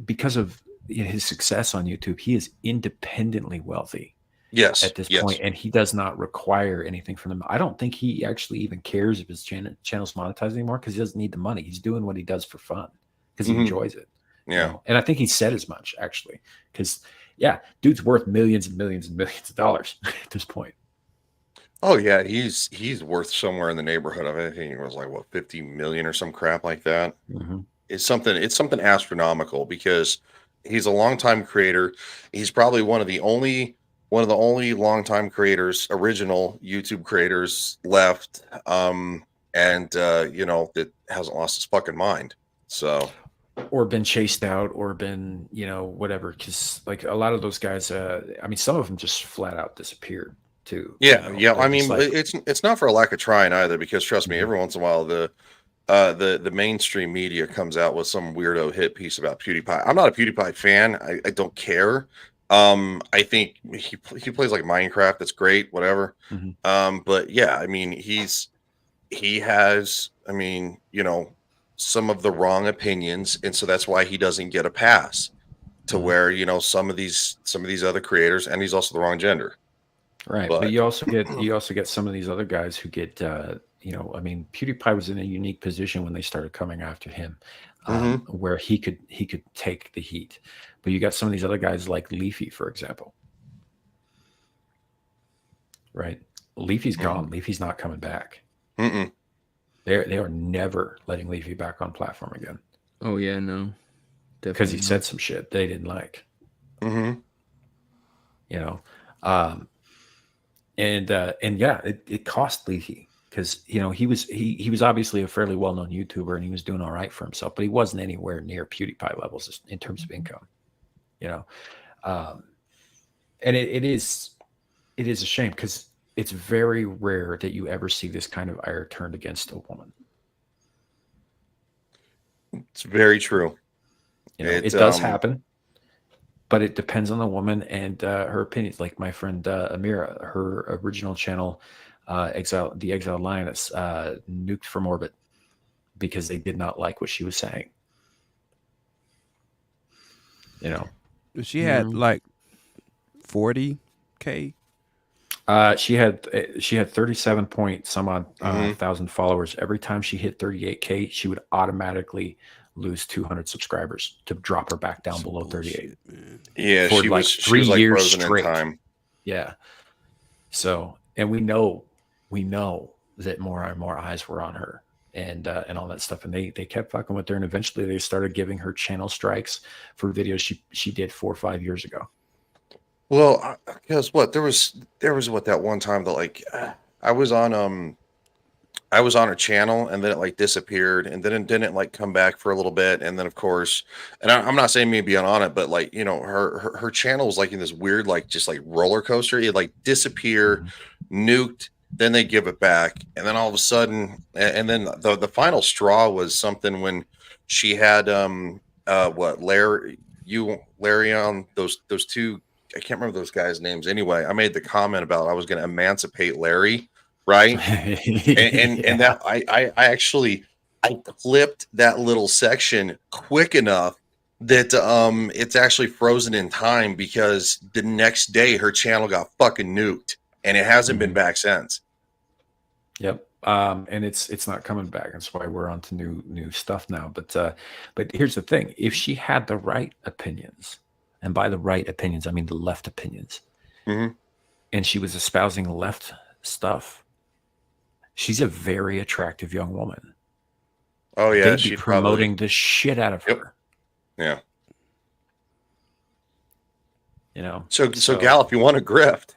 because of his success on YouTube, he is independently wealthy. Yes, at this point, and he does not require anything from them. I don't think he actually even cares if his channel's monetized anymore because he doesn't need the money. He's doing what he does for fun because he enjoys it. Yeah. And I think he said as much actually, because dude's worth millions and millions and millions of dollars at this point. Oh yeah, he's worth somewhere in the neighborhood of, I think it was like 50 million or some crap like that. It's something astronomical because he's a longtime creator. He's probably one of the only longtime creators, original YouTube creators left, that hasn't lost his fucking mind. So, or been chased out, or been whatever. Because like a lot of those guys, some of them just flat out disappeared too. Yeah. I mean, it's not for a lack of trying either, because trust me, every once in a while the mainstream media comes out with some weirdo hit piece about PewDiePie. I'm not a PewDiePie fan. I don't care. I think he plays like Minecraft. That's great, whatever. But yeah, I mean, he has, some of the wrong opinions, and so that's why he doesn't get a pass to where, some of these other creators, and he's also the wrong gender. Right. But you also get some of these other guys who get, PewDiePie was in a unique position when they started coming after him, where he could take the heat. But you got some of these other guys like Leafy, for example. Right. Leafy's gone. Leafy's not coming back. They are never letting Leafy back on platform again. Oh yeah, no. Because he said some shit they didn't like. It cost Leafy because he was obviously a fairly well-known YouTuber and he was doing all right for himself, but he wasn't anywhere near PewDiePie levels in terms of income. And it is it is a shame because it's very rare that you ever see this kind of ire turned against a woman. It's very true. You know, It, it does happen, but it depends on the woman and her opinions. Like my friend Amira, her original channel, the Exiled Lioness, nuked from orbit because they did not like what she was saying. You know, She had like 40K. she had 37 point some odd thousand followers. Every time she hit 38K, she would automatically lose 200 subscribers to drop her back down below 38. Yeah, for she like was 3 like years frozen straight. in time. Yeah. So, and we know that more and more eyes were on her and all that stuff. And they kept fucking with her. And eventually they started giving her channel strikes for videos she did 4 or 5 years ago. Well, because what there was what that one time that like I was on her channel and then it like disappeared and then it didn't like come back for a little bit and then of course and I'm not saying me being on it but like you know her channel was like in this weird like just like roller coaster. It like disappear, nuked, then they give it back and then all of a sudden and then the final straw was something when she had Larry on those two. I can't remember those guys' names. Anyway, I made the comment about I was going to emancipate Larry, right? and that I actually clipped that little section quick enough that it's actually frozen in time because the next day her channel got fucking nuked and it hasn't been back since. Yep. And it's not coming back. That's why we're on to new stuff now. But here's the thing: if she had the right opinions. And by the right opinions, I mean the left opinions. Mm-hmm. And she was espousing left stuff. She's a very attractive young woman. Oh yeah, they'd be promoting the shit out of her. Yeah. You know. So Gal, if you want to grift,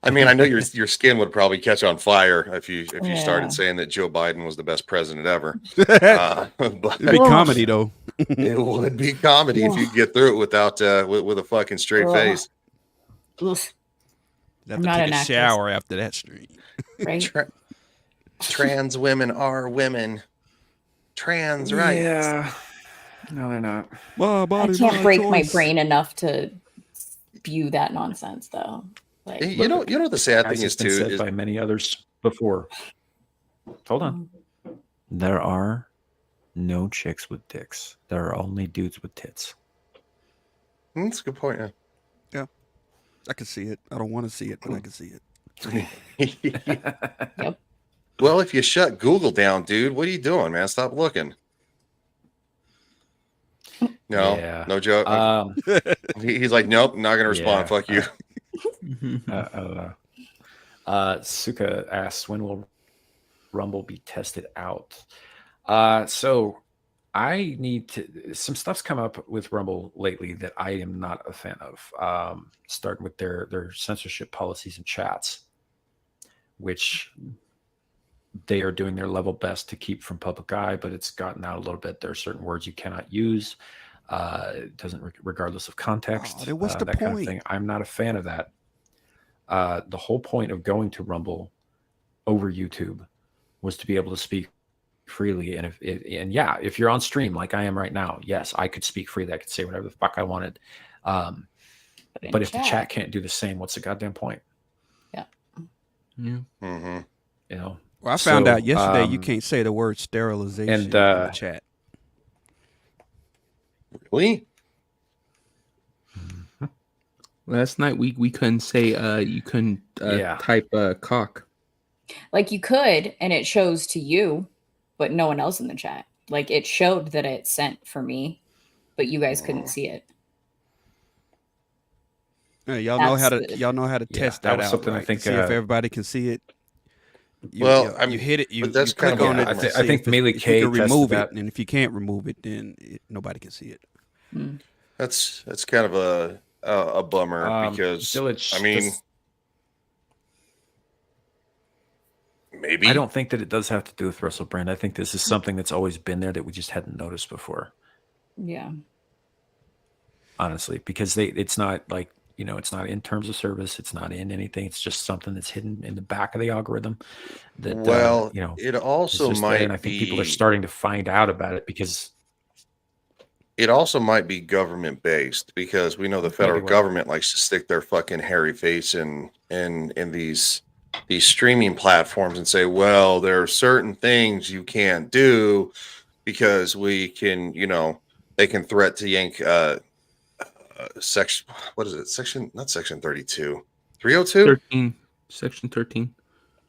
I mean, I know your skin would probably catch on fire if you started saying that Joe Biden was the best president ever. But it'd be comedy though. It would be comedy if you could get through it without with a fucking straight face. Have to take a shower after that stream. Right? Trans women are women. Trans rights. Yeah. No, they're not. I can't break my brain enough to spew that nonsense, though. Like, you know what the sad thing is too is by many others before. Hold on. There are no chicks with dicks. There are only dudes with tits. That's a good point. Yeah, I can see it. I don't want to see it, but I can see it. Yep. Well, if you shut Google down, dude, what are you doing, man? Stop looking. No, no joke. He's like, nope, not gonna respond. Fuck you. I don't know. Suka asks, when will Rumble be tested out? So I need to. Some stuff's come up with Rumble lately that I am not a fan of. Starting with their censorship policies and chats, which they are doing their level best to keep from public eye, but it's gotten out a little bit. There are certain words you cannot use. It doesn't, regardless of context. What's the that point? kind of thing. I'm not a fan of that. The whole point of going to Rumble over YouTube was to be able to speak freely. And if you're on stream like I am right now, yes, I could speak freely. I could say whatever the fuck I wanted. But if the chat can't do the same, what's the goddamn point? Yeah. Yeah. Mm-hmm. You know. Well, I found out yesterday you can't say the word sterilization in the chat. Really? Last night we couldn't say you couldn't type cock. Like you could, and it shows to you, but no one else in the chat. Like it showed that it sent for me, but you guys couldn't see it. Yeah, y'all know how to test that out. Something right? I think see if everybody can see it. You hit it. but that's click kind of on it. I think Melee K you can remove that. it, and if you can't remove it, then nobody can see it. That's kind of a bummer because I mean, maybe I don't think that it does have to do with Russell Brand. I think this is something that's always been there that we just hadn't noticed before. Yeah. Honestly, because it's not like It's not in terms of service. It's not in anything. It's just something that's hidden in the back of the algorithm. That Well, it it's also just there, and I might think people are be. starting to find out about it because It also might be government based because we know the maybe federal what government likes to stick their fucking hairy face in these streaming platforms and say, well, there are certain things you can't do because we can, they can threat to yank section, what is it? Section, not section 32, 302, 13, section 13.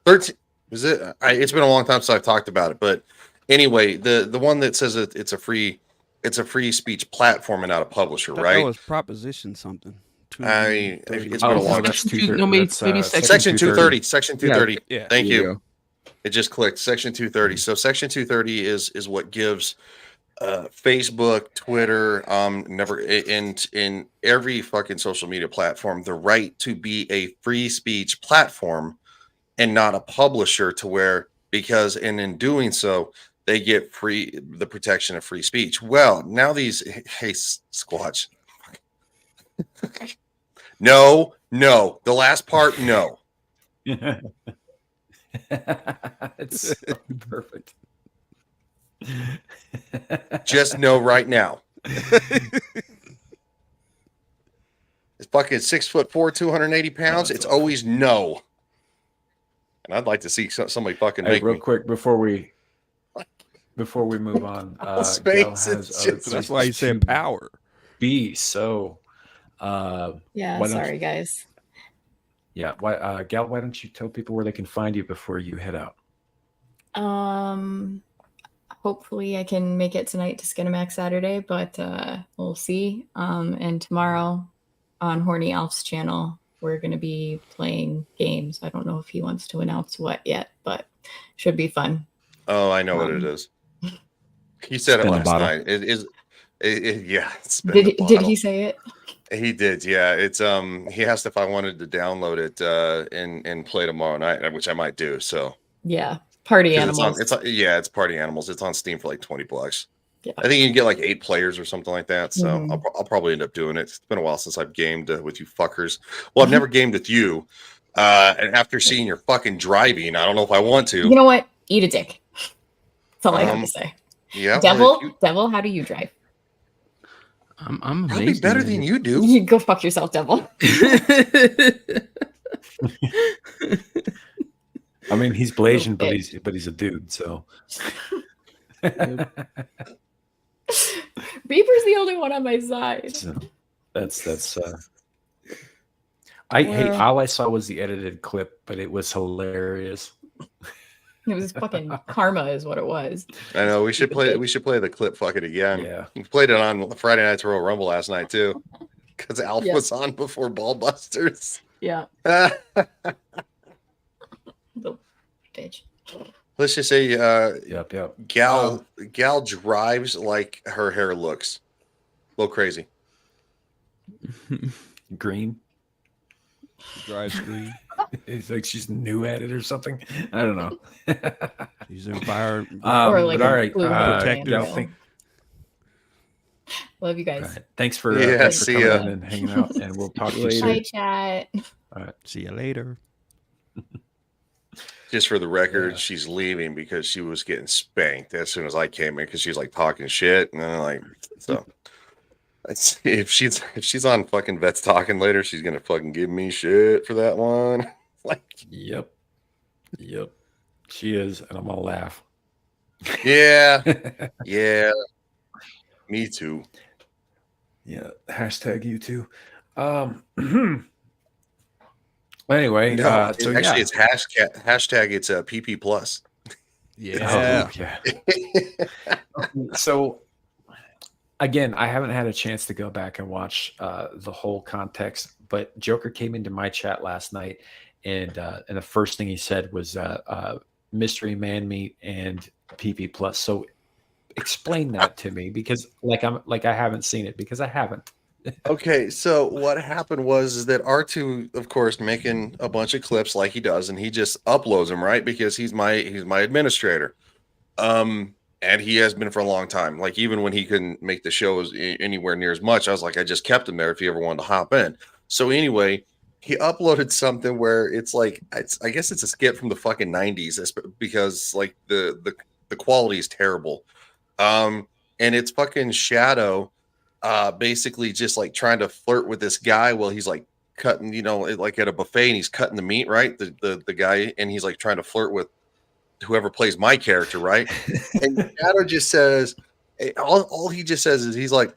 13. Is it? It's been a long time since I've talked about it, but anyway, the one that says it's a free speech platform and not a publisher, Thought that right? was proposition something. I mean, it's Oh, been a no, long that's Section 230. no, maybe, That's, maybe section 230. Section 230. Yeah. Thank There you. go. It just clicked. Section 230. So section 230 is what gives Facebook, Twitter, never in every fucking social media platform the right to be a free speech platform and not a publisher, to where because in doing so they get the protection of free speech. Well, now these Squatch. No, the last part, no. It's so perfect. Just no right now. It's fucking 6'4", 280 pounds. It's always no. And I'd like to see somebody fucking Hey, make real me. quick before we move on. Space Gal is has just- other That's why you places said to power. be. So, Yeah, Why don't sorry guys. yeah. Gal, why don't you tell people where they can find you before you head out? Hopefully I can make it tonight to Skinamax Saturday, but we'll see. And tomorrow on Horny Alf's channel, we're going to be playing games. I don't know if he wants to announce what yet, but should be fun. Oh, I know what it is. He said it Spin a last bottle. night. It is. Yeah. Spin Did the did bottle. he say it? He did. Yeah. It's he asked if I wanted to download it and play tomorrow night, which I might do. So. Yeah, party 'Cause animals. It's Party Animals. It's on Steam for like $20. Yeah. I think you can get like 8 players or something like that. So Mhm. I'll probably end up doing it. It's been a while since I've gamed with you fuckers. Well, I've never gamed with you. And after seeing your fucking driving, I don't know if I want to. You know what? Eat a dick. That's all I have to say. Yeah. Devil, how do you drive? I'm I'll be amazed. better than you do. You go fuck yourself, Devil. I mean, he's Blasian, bitch. but he's a dude. So Reaper's the only one on my side. So that's hey, all I saw was the edited clip, but it was hilarious. It was fucking karma, is what it was. I know we should play the clip fucking again. Yeah. We played it on Friday Night's Royal Rumble last night too. Because Alf Yeah. was on before Ballbusters. Yeah. Little bitch. Let's just say Yep. Gal drives like her hair looks. A little crazy. Green. Dry screen. It's like she's new at it or something. I don't know. She's fire. Or like but all a right. blue protective. Gal, handle. Love you all guys. right. Thanks for Yeah, thanks for see coming ya. in and hanging out, and we'll talk to you Hi, soon. chat. See you later. Just for the record, Yeah. she's leaving because she was getting spanked as soon as I came in because she's like talking shit, and then like so. If she's on fucking Vets Talking later, she's gonna fucking give me shit for that one. Like, Yep. She is, and I'm gonna laugh. yeah, yeah, me too. Yeah. Hashtag you too. Anyway, No, so actually, yeah. it's hashtag. It's a PP plus. Yeah. Oh, yeah. So again, I haven't had a chance to go back and watch the whole context, but Joker came into my chat last night, and the first thing he said was mystery man meat and PP plus. So explain that to me, because I haven't seen it, because I haven't. Okay, so what happened was that R2, of course, making a bunch of clips like he does, and he just uploads them, right? Because he's my administrator. And he has been for a long time. Like, even when he couldn't make the shows anywhere near as much, I was like, I just kept him there if he ever wanted to hop in. So anyway, he uploaded something where it's like I guess it's a skit from the fucking 90s because like the quality is terrible. And it's fucking Shadow basically just like trying to flirt with this guy while he's like cutting, like at a buffet, and he's cutting the meat, right? The guy, and he's like trying to flirt with whoever plays my character, right? And Shadow just says, all he just says is he's like,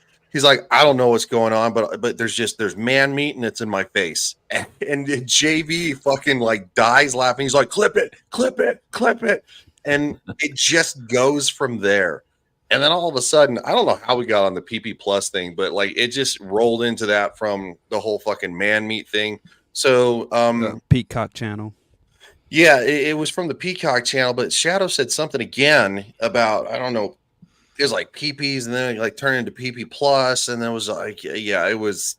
I don't know what's going on, but there's man meat and it's in my face. And JV fucking like dies laughing. He's like, clip it. And it just goes from there. And then all of a sudden, I don't know how we got on the PP Plus thing, but like it just rolled into that from the whole fucking man meat thing. So Peacock channel. Yeah, it was from the Peacock channel, but Shadow said something again about, I don't know, it was like PPs, and then like turned into PP Plus, and then it was like, yeah, it was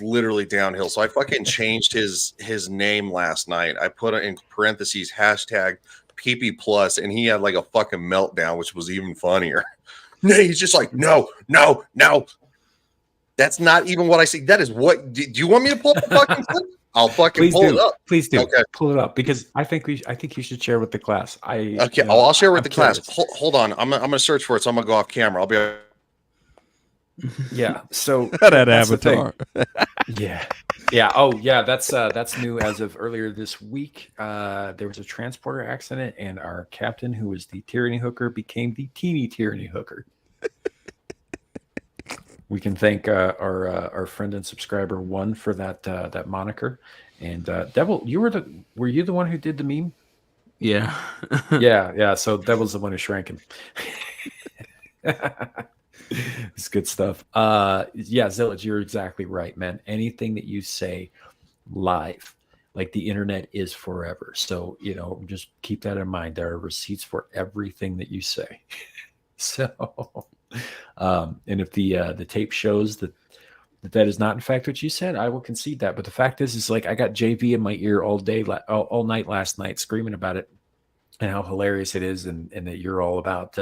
literally downhill. So I fucking changed his name last night. I put it in parentheses hashtag PP Plus, and he had like a fucking meltdown, which was even funnier. He's just like, no. That's not even what I say. That is what. Do you want me to pull up the fucking clip? I'll fucking pull it up. Please do. Okay. Pull it up, because I think you should share with the class. Okay. I'll share with the class. Hold on. I'm gonna search for it, so I'm gonna go off camera. I'll be. Yeah. So That avatar. Yeah. Oh, yeah. That's new as of earlier this week. There was a transporter accident, and our captain, who was the tyranny hooker, became the teeny tyranny hooker. We can thank our friend and subscriber One for that moniker. And Devil, were you the one who did the meme? Yeah. Yeah. So Devil's the one who shrank him. It's good stuff. Yeah, Zillage, you're exactly right, man. Anything that you say live, like the internet is forever. So, just keep that in mind. There are receipts for everything that you say. So, and if the tape shows that is not in fact what you said, I will concede that. But the fact is like I got JV in my ear all night last night screaming about it and how hilarious it is, and that you're all about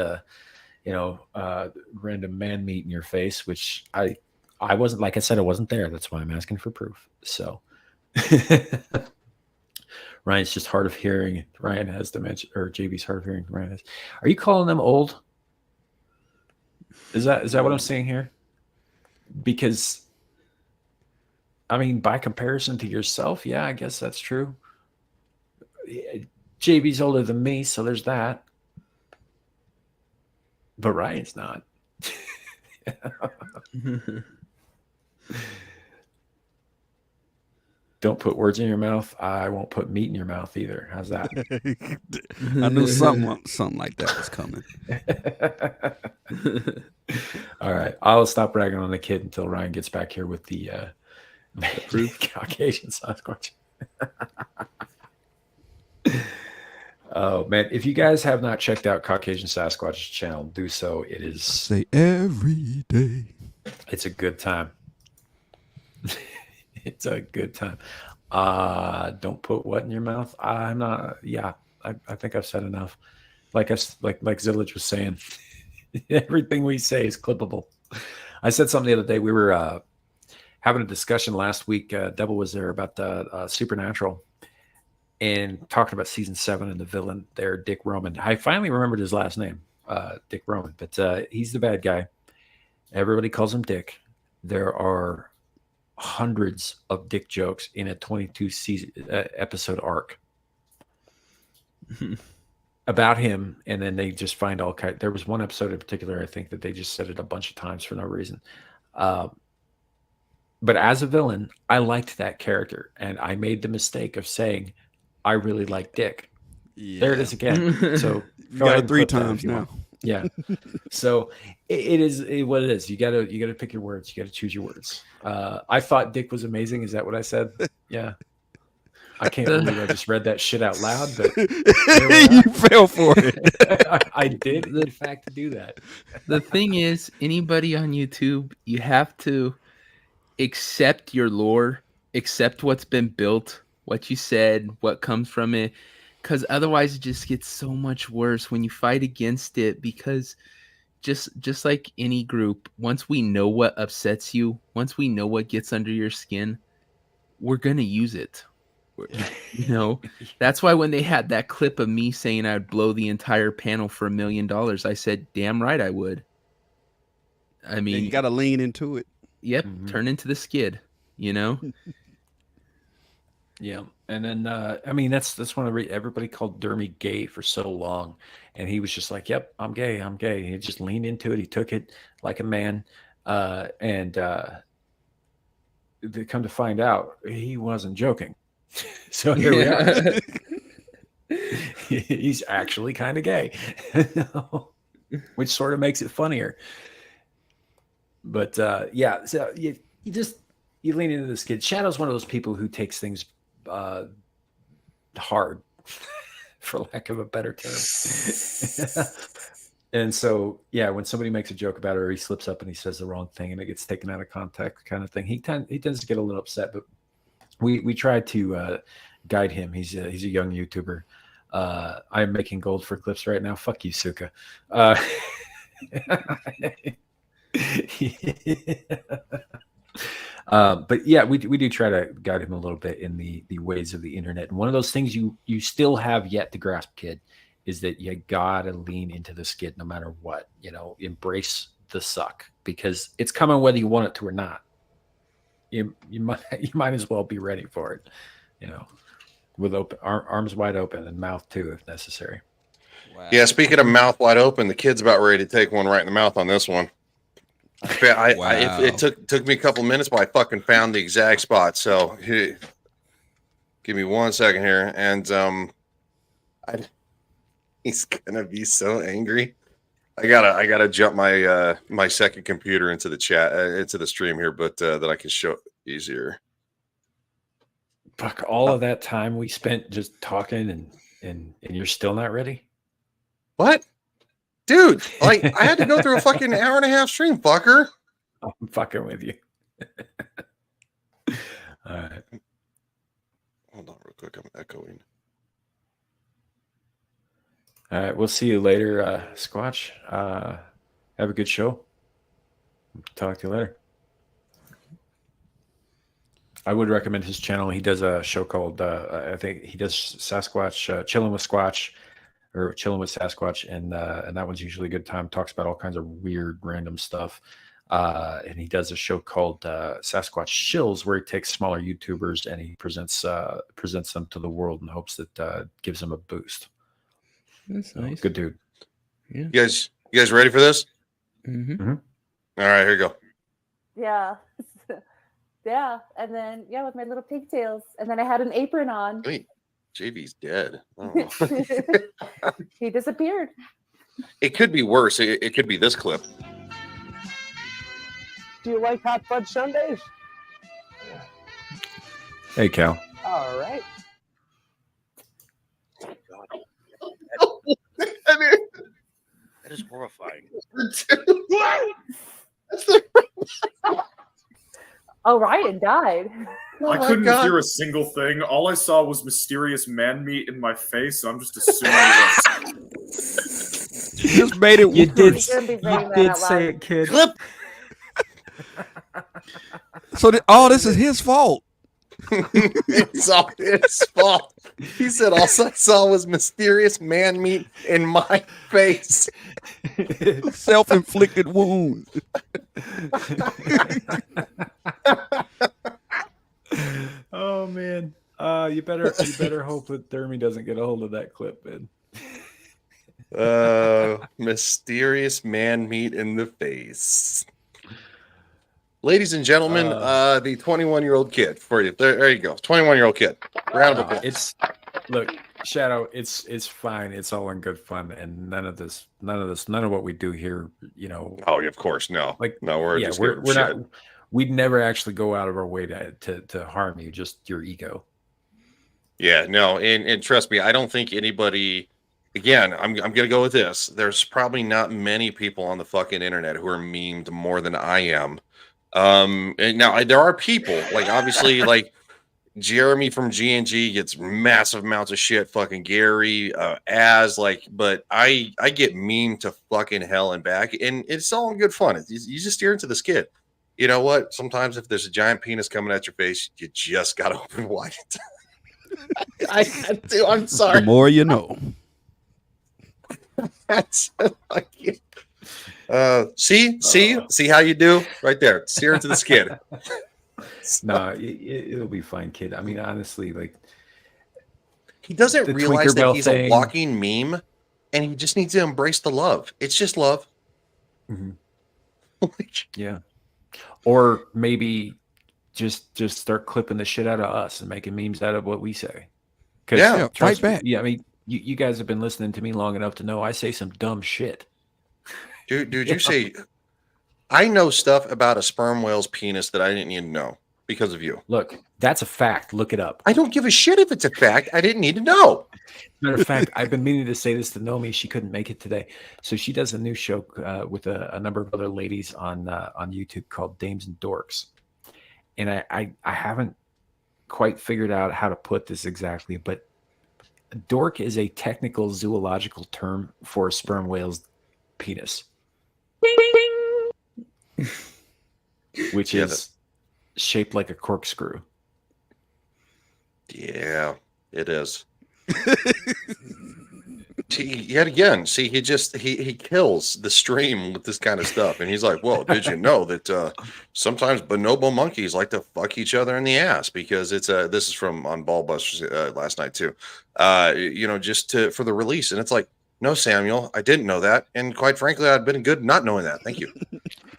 random man meat in your face, which I wasn't. Like I said, I wasn't there. That's why I'm asking for proof. So Ryan's just hard of hearing. Ryan has dementia, or JB's hard of hearing. Ryan has. Are you calling them old? Is that what I'm saying here? Because I mean, by comparison to yourself, yeah, I guess that's true. JB's older than me, so there's that. But Ryan's not. Don't put words in your mouth. I won't put meat in your mouth either. How's that? I knew something like that was coming. All right. I'll stop ragging on the kid until Ryan gets back here with the Caucasian Sasquatch. Oh man, if you guys have not checked out Caucasian Sasquatch's channel, do so. It is say every day. It's a good time. It's a good time. Don't put what in your mouth. I'm not. Yeah, I think I've said enough. Like Zillage was saying, everything we say is clippable. I said something the other day. We were having a discussion last week. Devil was there about the Supernatural. And talking about season 7 and the villain there, Dick Roman. I finally remembered his last name, Dick Roman, but he's the bad guy. Everybody calls him Dick. There are hundreds of Dick jokes in a 22 episode arc about him, and then they just find all kinds. There was one episode in particular, I think, that they just said it a bunch of times for no reason. But as a villain, I liked that character, and I made the mistake of saying, I really like Dick. Yeah. There it is again. So you got it 3 times now. Yeah. So it is what it is. You gotta pick your words. You gotta choose your words. I thought Dick was amazing. Is that what I said? Yeah. I can't believe I just read that shit out loud, but you fell for it. I did in fact do that. The thing is, anybody on YouTube, you have to accept your lore, accept what's been built, what you said, what comes from it, because otherwise it just gets so much worse when you fight against it. Because just like any group, once we know what upsets you, once we know what gets under your skin, we're gonna use it. You know, that's why when they had that clip of me saying I'd blow the entire panel for $1 million, I said, damn right I would. I Yeah, mean, you got to lean into it. yep, Mhm. turn into the skid, you know? Yeah, and then I mean that's one of everybody called Dermy gay for so long, and he was just like, "Yep, I'm gay, I'm gay." He just leaned into it. He took it like a man, and they come to find out he wasn't joking. So here we are. He's actually kind of gay, which sort of makes it funnier. But yeah, so you lean into this kid. Shadow's one of those people who takes things hard, for lack of a better term. And so, yeah, when somebody makes a joke about it, or he slips up and he says the wrong thing and it gets taken out of context, kind of thing, he tends to get a little upset. But we try to guide him. He's a young YouTuber. I'm making gold for clips right now. Fuck you, Suka. But yeah, we do try to guide him a little bit in the ways of the internet. And one of those things you still have yet to grasp, kid, is that you gotta lean into the skid no matter what. You know, embrace the suck, because it's coming whether you want it to or not. You might as well be ready for it. You know, with open arms wide open and mouth too, if necessary. Wow. Yeah, speaking of mouth wide open, the kid's about ready to take one right in the mouth on this one. Wow. It took me a couple minutes, but I fucking found the exact spot. So give me 1 second here, and he's gonna be so angry. I gotta jump my my second computer into the chat into the stream here, but that I can show easier. Fuck, all of that time we spent just talking and you're still not ready? What? Dude, like I had to go through a fucking hour and a half stream, fucker. I'm fucking with you. All right. Hold on real quick, I'm echoing. All right, we'll see you later, Squatch. Have a good show. Talk to you later. I would recommend his channel. He does a show called, I think he does Sasquatch, Chilling with Squatch, or Chilling with Sasquatch, and that one's usually a good time. Talks about all kinds of weird, random stuff. And he does a show called Sasquatch Chills, where he takes smaller YouTubers and he presents them to the world in hopes that gives them a boost. That's So, nice. good dude. Yeah. You guys ready for this? Mm-hmm. All right, here you go. Yeah. Yeah. And then, yeah, with my little pigtails. And then I had an apron on. Wait, JV's dead. I don't know. He disappeared. It could be worse. It could be this clip. Do you like hot fudge sundaes? Hey, Cal. All right. That is horrifying. Oh, Ryan died. Oh I my couldn't God. hear a single thing. All I saw was mysterious man meat in my face. So I'm just assuming it was. You just made it You did. worse. You're gonna be saying that out loud. it, kid. Clip. So all this is his fault. It's all his fault. He said all I saw was mysterious man meat in my face. Self-inflicted wound. Oh man. You better hope that Dermy doesn't get a hold of that clip, man. Mysterious man meat in the face. Ladies and gentlemen, the 21-year-old kid for you. There you go. 21-year-old kid. Round of applause. It's look, Shadow, it's fine. It's all in good fun, and none of what we do here, you know. Oh, of course, no. Like, No, we're yeah, just we're giving not. shit. We'd never actually go out of our way to harm you. Just your ego. Yeah, no, and trust me, I don't think anybody. Again, I'm gonna go with this. There's probably not many people on the fucking internet who are memed more than I am. And now there are people like obviously like Jeremy from GNG gets massive amounts of shit. Fucking Gary, but I get memed to fucking hell and back, and it's all in good fun. You just steer into the skid. you know what? Sometimes if there's a giant penis coming at your face, you just gotta open wide. I had to. I'm The sorry. more you know. That's like, see how you do right there. Steer into the skid. No, it'll be fine, kid. I mean, honestly, like He doesn't The realize that Tinkerbell he's thing. a walking meme, and he just needs to embrace the love. It's just love. Mhm. Yeah. Or maybe just start clipping the shit out of us and making memes out of what we say. 'Cause Yeah, trust fight me, back. Yeah, I mean, you guys have been listening to me long enough to know I say some dumb shit. Dude, you say I know stuff about a sperm whale's penis that I didn't even know because of you. Look, that's a fact. Look it up. I don't give a shit if it's a fact. I didn't need to know. Matter of fact, I've been meaning to say this to Nomi. She couldn't make it today, so she does a new show with a number of other ladies on YouTube called Dames and Dorks, and I haven't quite figured out how to put this exactly, but dork is a technical zoological term for a sperm whale's penis, which Yeah, is shaped like a corkscrew. Yeah, it is. Yet again, see, he kills the stream with this kind of stuff, and he's like, "Well, did you know that sometimes bonobo monkeys like to fuck each other in the ass because it's this is from on Ballbusters last night too, you know, just for the release." And it's like, no, Samuel, I didn't know that, and quite frankly, I've been good not knowing that. Thank you.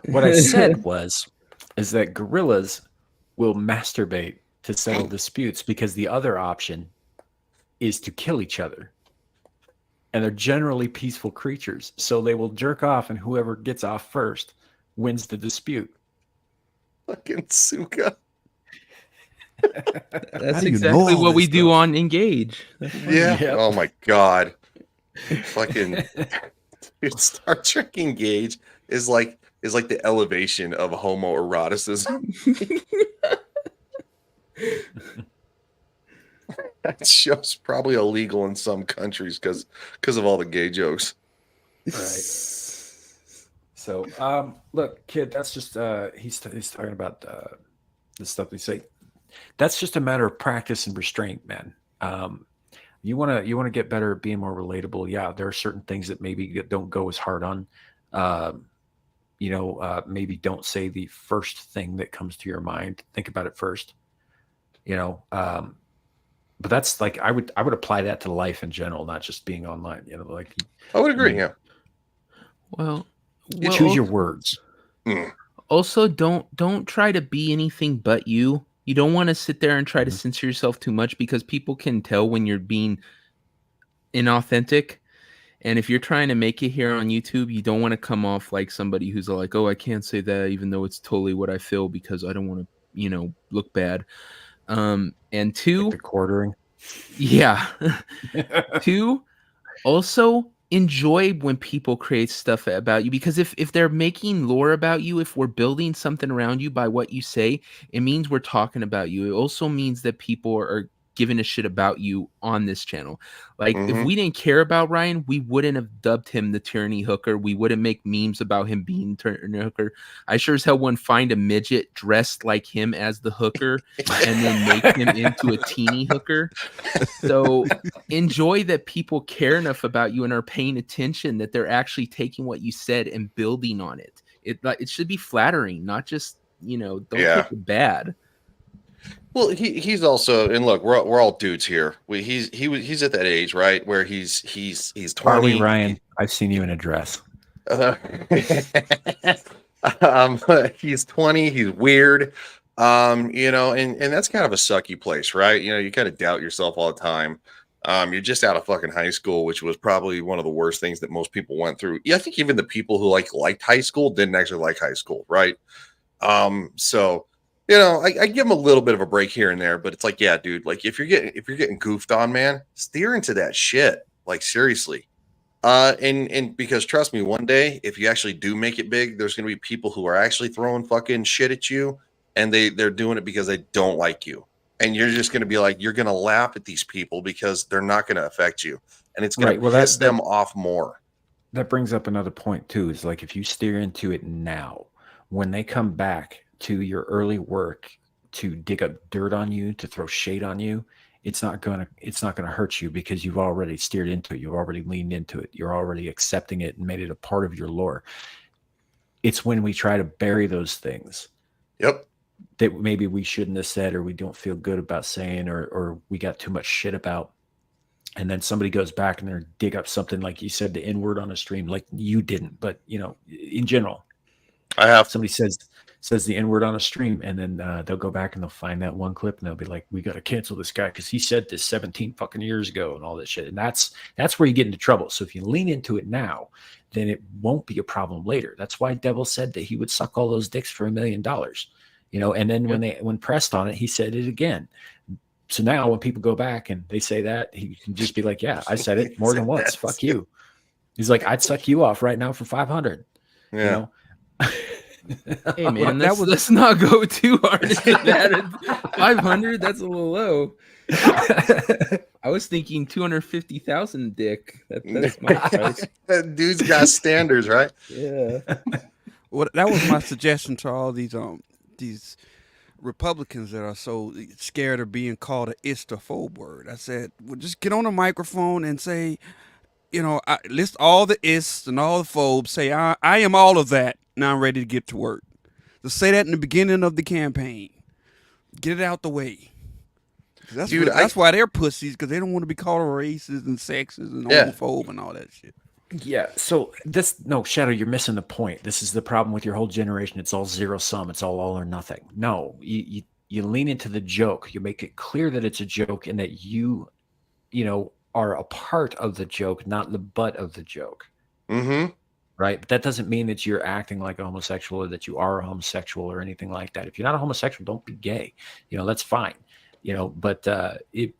What I said is that gorillas will masturbate to settle disputes because the other option is to kill each other. And they're generally peaceful creatures. So they will jerk off, and whoever gets off first wins the dispute. Fucking Suka. That's How do you know exactly all what we this do stuff? on Engage. Yeah. Yep. Oh my god. Fucking dude, Star Trek Engage is like the elevation of homoeroticism. That show's probably illegal in some countries because of all the gay jokes. Right. So, look, kid, that's just he's talking about the stuff they say. That's just a matter of practice and restraint, man. You want to get better at being more relatable. Yeah, there are certain things that maybe don't go as hard on. Maybe don't say the first thing that comes to your mind. Think about it first. But that's like I would apply that to life in general, not just being online. Like I would agree. Yeah. Well, choose your words. Also, don't try to be anything but you. You don't want to sit there and try to censor yourself too much because people can tell when you're being inauthentic. And if you're trying to make it here on YouTube, you don't want to come off like somebody who's like, "Oh, I can't say that," even though it's totally what I feel because I don't want to, look bad. And two, Like the quartering. yeah. Two, also enjoy when people create stuff about you because if they're making lore about you, if we're building something around you by what you say, it means we're talking about you. It also means that people are giving a shit about you on this channel. Like if we didn't care about Ryan, we wouldn't have dubbed him the tyranny hooker. We wouldn't make memes about him being tyranny hooker. I sure as hell wouldn't find a midget dressed like him as the hooker and then make him into a teeny hooker. So enjoy that people care enough about you and are paying attention that they're actually taking what you said and building on it. It should be flattering, not just don't take it bad. Well, he's also, and look, we're all dudes here. He's at that age, right, where he's 20. Are we, Ryan? I've seen you in a dress. He's 20. He's weird. And that's kind of a sucky place, right? You kind of doubt yourself all the time. You're just out of fucking high school, which was probably one of the worst things that most people went through. Yeah, I think even the people who liked high school didn't actually like high school, right? So. I give him a little bit of a break here and there, but it's like, yeah, dude, like if you're getting goofed on, man, steer into that shit. Like seriously. And because trust me, one day, if you actually do make it big, there's gonna be people who are actually throwing fucking shit at you, and they're doing it because they don't like you. And you're just gonna be like, you're gonna laugh at these people because they're not gonna affect you. And it's gonna piss them off more. That brings up another point too, is like if you steer into it now, when they come back to your early work to dig up dirt on you, to throw shade on you, it's not gonna hurt you because you've already steered into it. You've already leaned into it. You're already accepting it and made it a part of your lore. It's when we try to bury those things Yep. that maybe we shouldn't have said, or we don't feel good about saying, or we got too much shit about. And then somebody goes back and they dig up something like you said, the N-word on a stream, like you didn't, but you know, in general, I have. somebody says the N-word on a stream, and then they'll go back and they'll find that one clip and they'll be like, we got to cancel this guy because he said this 17 fucking years ago and all that shit. And that's where you get into trouble. So if you lean into it now, then it won't be a problem later. That's why Devil said that he would suck all those dicks for $1 million, you know. And then when pressed on it, he said it again. So now when people go back and they say that, he can just be like, yeah, I said it more than once. Fuck you. He's like, I'd suck you off right now for 500. Yeah. You know? Hey man, let's not go too hard into that. 500, that's a little low. I was thinking 250,000 dick. That's my price. That dude's got standards, right? Yeah. Well, that was my suggestion to all these Republicans that are so scared of being called an istophobe word. I said, well, just get on a microphone and say, you know, list all the ists and all the phobes. Say, I am all of that. Now I'm ready to get to work. Just say that in the beginning of the campaign. Get it out the way. That's why they're pussies, because they don't want to be called racist and sexist and homophobe and all that shit. Yeah. So Shadow, you're missing the point. This is the problem with your whole generation. It's all zero sum. It's all or nothing. No, you lean into the joke. You make it clear that it's a joke and that you know, are a part of the joke, not the butt of the joke. Mm-hmm. Right. But that doesn't mean that you're acting like a homosexual or that you are a homosexual or anything like that. If you're not a homosexual, don't be gay. You know, that's fine. You know, but if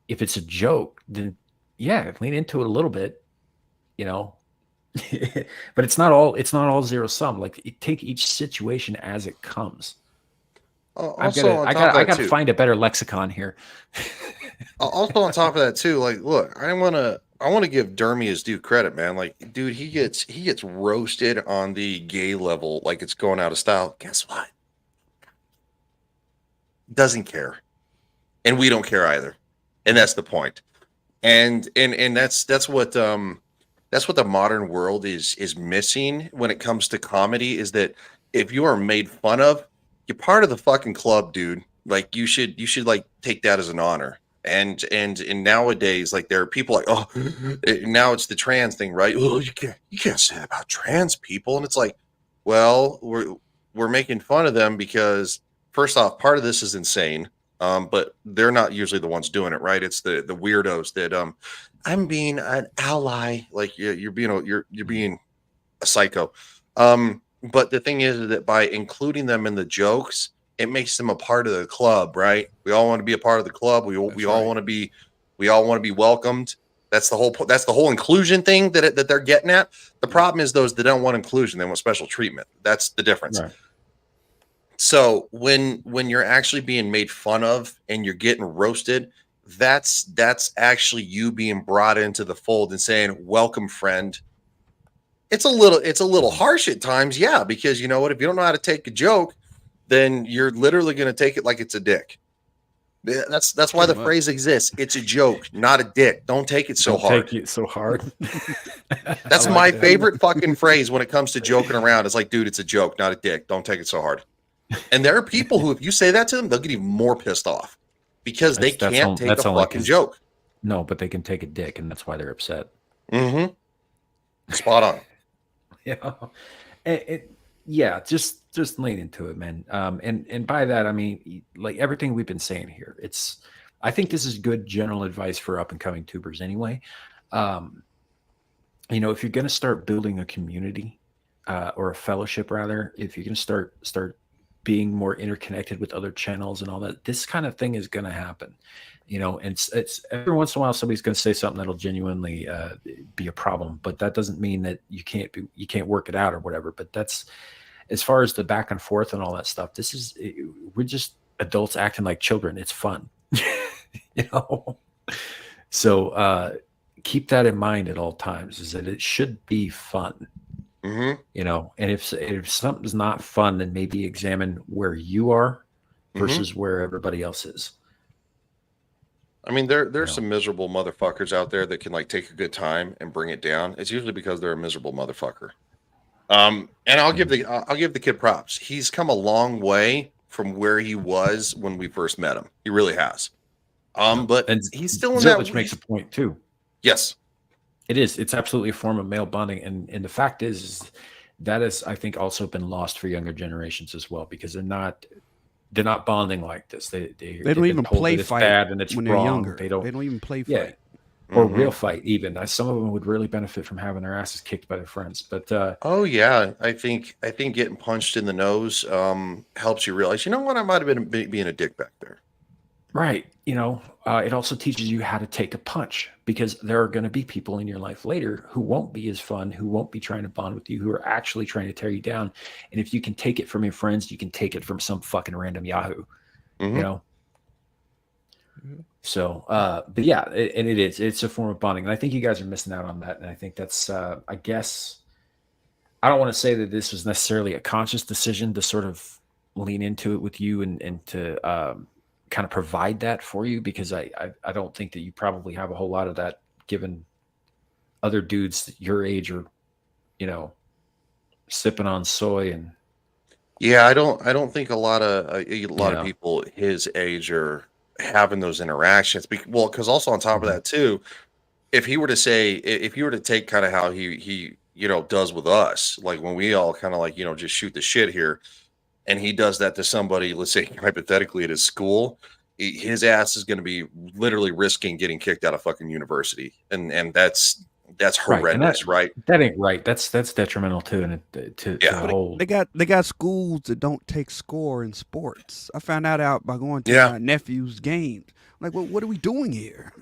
it's a joke, then yeah, lean into it a little bit. You know, but it's not all zero sum. Like, take each situation as it comes. I gotta find a better lexicon here. Also, on top of that too, like, look, I want to give Dermy his due credit, man. Like, dude, he gets roasted on the gay level, like it's going out of style. Guess what? Doesn't care, and we don't care either, and that's the point. And that's what the modern world is missing when it comes to comedy, is that if you are made fun of, you're part of the fucking club, dude. Like, you should like take that as an honor. And nowadays, like, there are people like, oh, now it's the trans thing, right? Oh, you can't say that about trans people. And it's like, well, we're making fun of them because, first off, part of this is insane. But they're not usually the ones doing it, right? It's the weirdos that I'm being an ally, like you're being a psycho. But the thing is that by including them in the jokes, it makes them a part of the club, right? We all want to be a part of the club. We all want to be welcomed. That's the whole inclusion thing that they're getting at. The problem is those that don't want inclusion, they want special treatment. That's the difference. Right. So when you're actually being made fun of and you're getting roasted, that's actually you being brought into the fold and saying, "Welcome, friend." It's a little harsh at times, yeah, because you know what? If you don't know how to take a joke, then you're literally going to take it like it's a dick. That's why the phrase exists. It's a joke, not a dick. Don't take it so hard. Take it so hard. That's my favorite fucking phrase when it comes to joking around. It's like, dude, it's a joke, not a dick. Don't take it so hard. And there are people who, if you say that to them, they'll get even more pissed off because they can't take a fucking joke. No, but they can take a dick, and that's why they're upset. Mm-hmm. Spot on. Yeah, just lean into it, man. And by that I mean, like, everything we've been saying here. I think this is good general advice for up and coming tubers anyway. You know, if you're going to start building a community or a fellowship, rather, if you're going to start being more interconnected with other channels and all that, this kind of thing is going to happen. You know, and it's every once in a while somebody's going to say something that'll genuinely be a problem, but that doesn't mean that you can't work it out or whatever. But that's, as far as the back and forth and all that stuff, we're just adults acting like children. It's fun, you know. So keep that in mind at all times, is that it should be fun. Mm-hmm. You know, and if something's not fun, then maybe examine where you are versus where everybody else is. I mean, there's Yeah. some miserable motherfuckers out there that can like take a good time and bring it down. It's usually because they're a miserable motherfucker. And I'll give the kid props. He's come a long way from where he was when we first met him. He really has. But And he's still in that. Zillich makes a point too. Yes. It is. It's absolutely a form of male bonding, and the fact is that is, I think, also been lost for younger generations as well, because they're not bonding like this. They don't even play it's fight bad and it's when wrong. they're younger. They They don't don't even play Yeah. fight. or real fight even. Some of them would really benefit from having their asses kicked by their friends. But Oh yeah, I think getting punched in the nose helps you realize, you know what, I might have been being a dick back there. right, you know, it also teaches you how to take a punch, because there are going to be people in your life later who won't be as fun, who won't be trying to bond with you, who are actually trying to tear you down. And if you can take it from your friends, you can take it from some fucking random Yahoo, you know? So, but yeah, it's a form of bonding. And I think you guys are missing out on that. And I think that's, I guess, I don't want to say that this was necessarily a conscious decision to sort of lean into it with you and to kind of provide that for you, because I don't think that you probably have a whole lot of that, given other dudes your age are, you know, sipping on soy and. Yeah, I don't think a lot of Yeah. people his age are having those interactions. Because also on top of that too, if you were to take kind of how he does with us, like when we all kind of like just shoot the shit here, and he does that to somebody, let's say hypothetically at his school, his ass is going to be literally risking getting kicked out of fucking university, and that's horrendous, right? That ain't right. That's detrimental too, and to the whole. They got schools that don't take score in sports. I found that out by going to my nephew's games. I'm like, well, what are we doing here?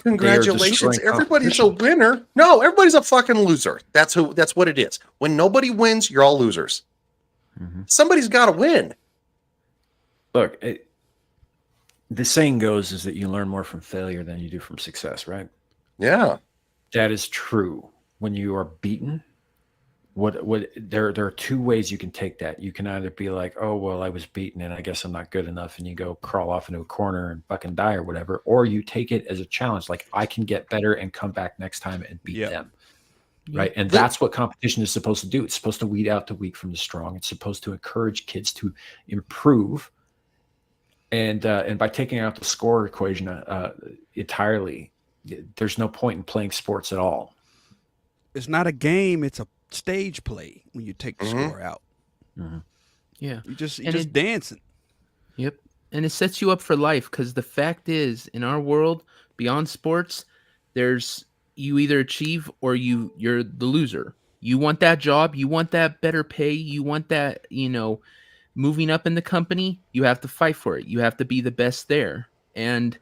Congratulations, everybody's a winner. No, everybody's a fucking loser. That's what it is. When nobody wins, you're all losers. Somebody's got to win. Look, the saying goes is that you learn more from failure than you do from success, right? Yeah. That is true. When you are beaten, there are two ways you can take that. You can either be like, oh, well, I was beaten and I guess I'm not good enough, and you go crawl off into a corner and fucking die or whatever, or you take it as a challenge, like I can get better and come back next time and beat them. Right. And that's what competition is supposed to do. It's supposed to weed out the weak from the strong. It's supposed to encourage kids to improve. And by taking out the score equation entirely, there's no point in playing sports at all. It's not a game. It's a stage play when you take the score out. Yeah. You're just dancing. Yep. And it sets you up for life, because the fact is, in our world, beyond sports, there's you either achieve or you're the loser. You want that job, you want that better pay, you want that, moving up in the company, you have to fight for it. You have to be the best there. And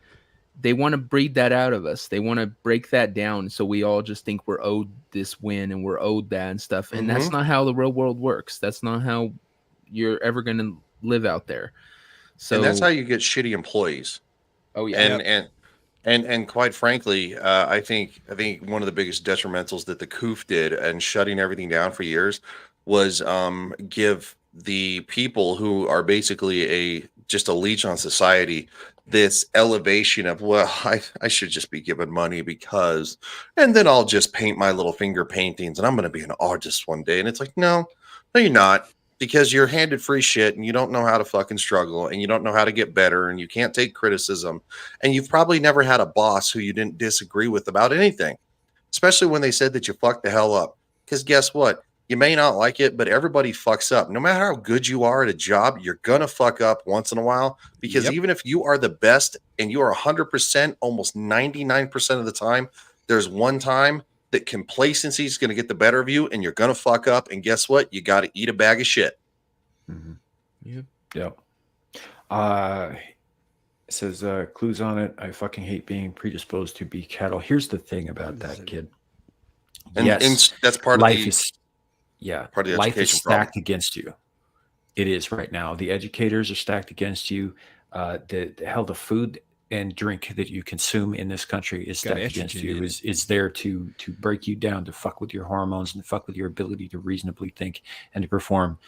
they want to breed that out of us. They want to break that down, so we all just think we're owed this win and we're owed that and stuff. And that's not how the real world works. That's not how you're ever going to live out there. So and that's how you get shitty employees. Oh yeah. And quite frankly, I think one of the biggest detrimentals that the COOF did and shutting everything down for years was give the people who are basically just a leech on society this elevation of, well, I should just be given money because, and then I'll just paint my little finger paintings and I'm going to be an artist one day. And it's like, no, you're not. Because you're handed free shit and you don't know how to fucking struggle and you don't know how to get better and you can't take criticism. And you've probably never had a boss who you didn't disagree with about anything, especially when they said that you fucked the hell up. Because guess what? You may not like it, but everybody fucks up. No matter how good you are at a job, you're going to fuck up once in a while, because even if you are the best and you are 100%, almost 99% of the time, there's one time that complacency is going to get the better of you and you're going to fuck up. And guess what? You got to eat a bag of shit. Yep. It says, clues on it. I fucking hate being predisposed to be cattle. Here's the thing about that, kid. And that's part life of the is, part of the life is education stacked problem. against you. It is right now. The educators are stacked against you. The food and drink that you consume in this country is Got stacked against estrogen you, in is there to break you down, to fuck with your hormones and fuck with your ability to reasonably think and to perform.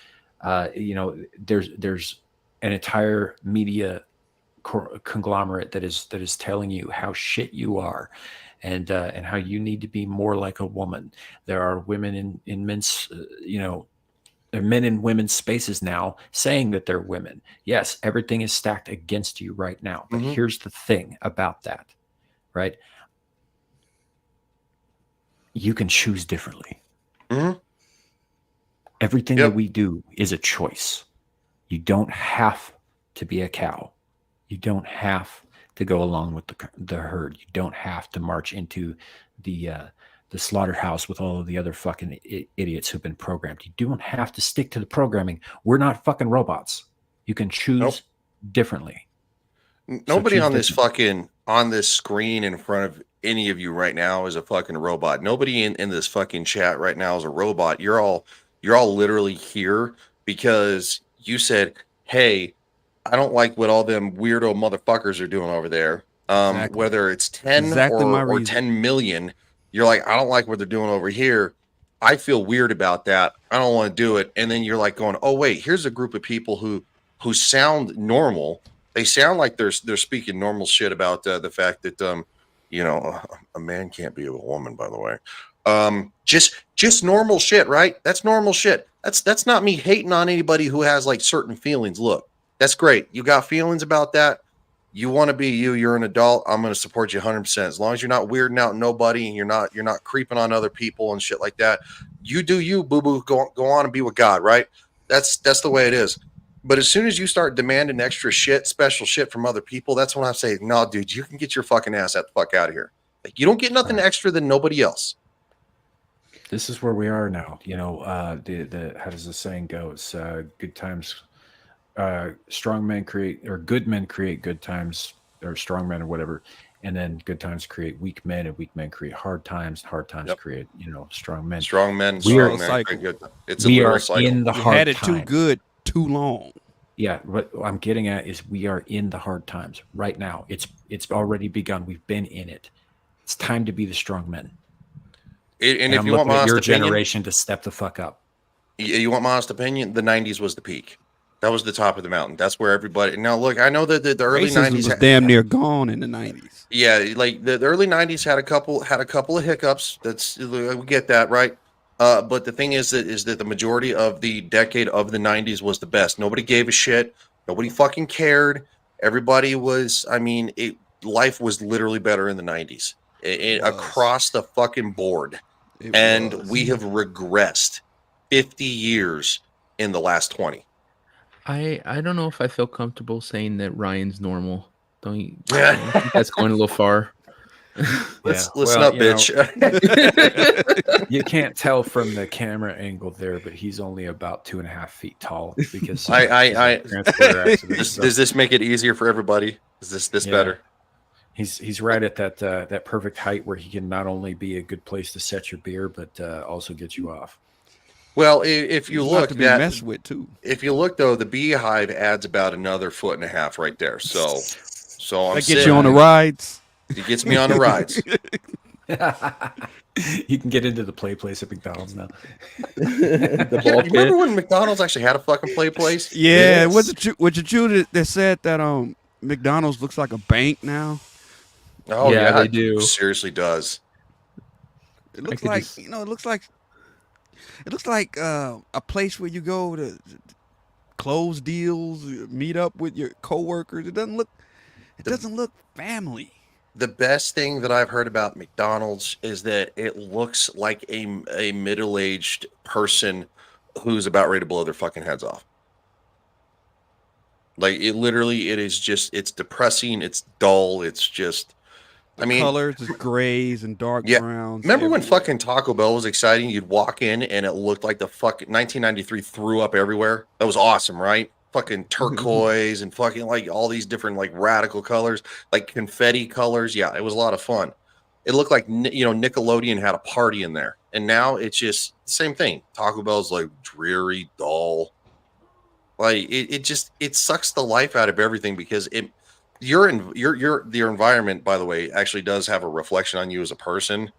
There's an entire media conglomerate that is telling you how shit you are, and how you need to be more like a woman. There are women in men's there are men in women's spaces now saying that they're women. Yes, everything is stacked against you right now. But Mhm. here's the thing about that, right? You can choose differently. Mhm. Everything Yep. that we do is a choice. You don't have to be a cow. You don't have to go along with the herd. You don't have to march into the slaughterhouse with all of the other fucking idiots who've been programmed. You don't have to stick to the programming. We're not fucking robots. You can choose Nope. differently. Nobody choose on this differently. on this screen in front of any of you right now is a fucking robot. Nobody in this fucking chat right now is a robot. You're all literally here because you said, "Hey, I don't like what all them weirdo motherfuckers are doing over there." Exactly. Whether it's 10 Exactly my or reason. 10 million, you're like, "I don't like what they're doing over here. I feel weird about that. I don't want to do it." And then you're like going, "Oh wait, here's a group of people who sound normal. They sound like they're speaking normal shit about the fact that a man can't be a woman, by the way. Just normal shit, right? That's normal shit. That's not me hating on anybody who has like certain feelings. Look, that's great. You got feelings about that. You want to be you. You're an adult. I'm going to support you 100%. As long as you're not weirding out nobody and you're not creeping on other people and shit like that. You do you, boo boo. Go on and be with God, right? That's the way it is. But as soon as you start demanding extra shit, special shit from other people, that's when I say, no, dude, you can get your fucking ass the fuck out of here. Like, you don't get nothing extra than nobody else. This is where we are now. The how does the saying go? It's good times, strong men create, or good men create good times, or strong men, or whatever. And then good times create weak men, and weak men create hard times. Hard times create, strong men. Strong men, We are- strong men. create good. It's a We literal are cycle. in the You hard had it too times. good too long. Yeah, what I'm getting at is we are in the hard times right now. It's already begun. We've been in it. It's time to be the strong men. And if I'm you want looking my at your honest opinion, generation to step the fuck up. you want my honest opinion, the 90s was the peak. That was the top of the mountain. That's where everybody. Now, look, I know that the early Racism 90s was damn near gone in the 90s. Yeah, like the early 90s had a couple of hiccups. We get that, right? But the thing is that the majority of the decade of the 90s was the best. Nobody gave a shit. Nobody fucking cared. Everybody was, life was literally better in the 90s. Across the fucking board. We have regressed 50 years in the last 20. I don't know if I feel comfortable saying that Ryan's normal. Don't you? Yeah. I think that's going a little far. Listen up, bitch. You can't tell from the camera angle there, but he's only about 2.5 feet tall because Does this make it easier for everybody? Is this better? He's right at that perfect height where he can not only be a good place to set your beer, but also get you off. Well, if you He's not look, to be messed with too. If you look though, the beehive adds about another 1.5 feet right there. So I'm That gets you on the rides. It gets me on the rides. You can get into the play place at McDonald's now. You remember when McDonald's actually had a fucking play place? Yeah, was it true that said that McDonald's looks like a bank now? Oh Yeah, they it do. Seriously does. It looks like it looks like a place where you go to close deals, meet up with your coworkers. It doesn't look family. The best thing that I've heard about McDonald's is that it looks like a middle-aged person who's about ready to blow their fucking heads off. Like it is it's depressing, it's dull, it's just Colors is grays and dark browns. Remember when fucking Taco Bell was exciting? You'd walk in and it looked like the fucking 1993 threw up everywhere. That was awesome, right? Fucking turquoise and fucking like all these different like radical colors, like confetti colors. Yeah, it was a lot of fun. It looked like Nickelodeon had a party in there, and now it's just the same thing. Taco Bell's like dreary, dull. Like it sucks the life out of everything because your environment, by the way, actually does have a reflection on you as a person.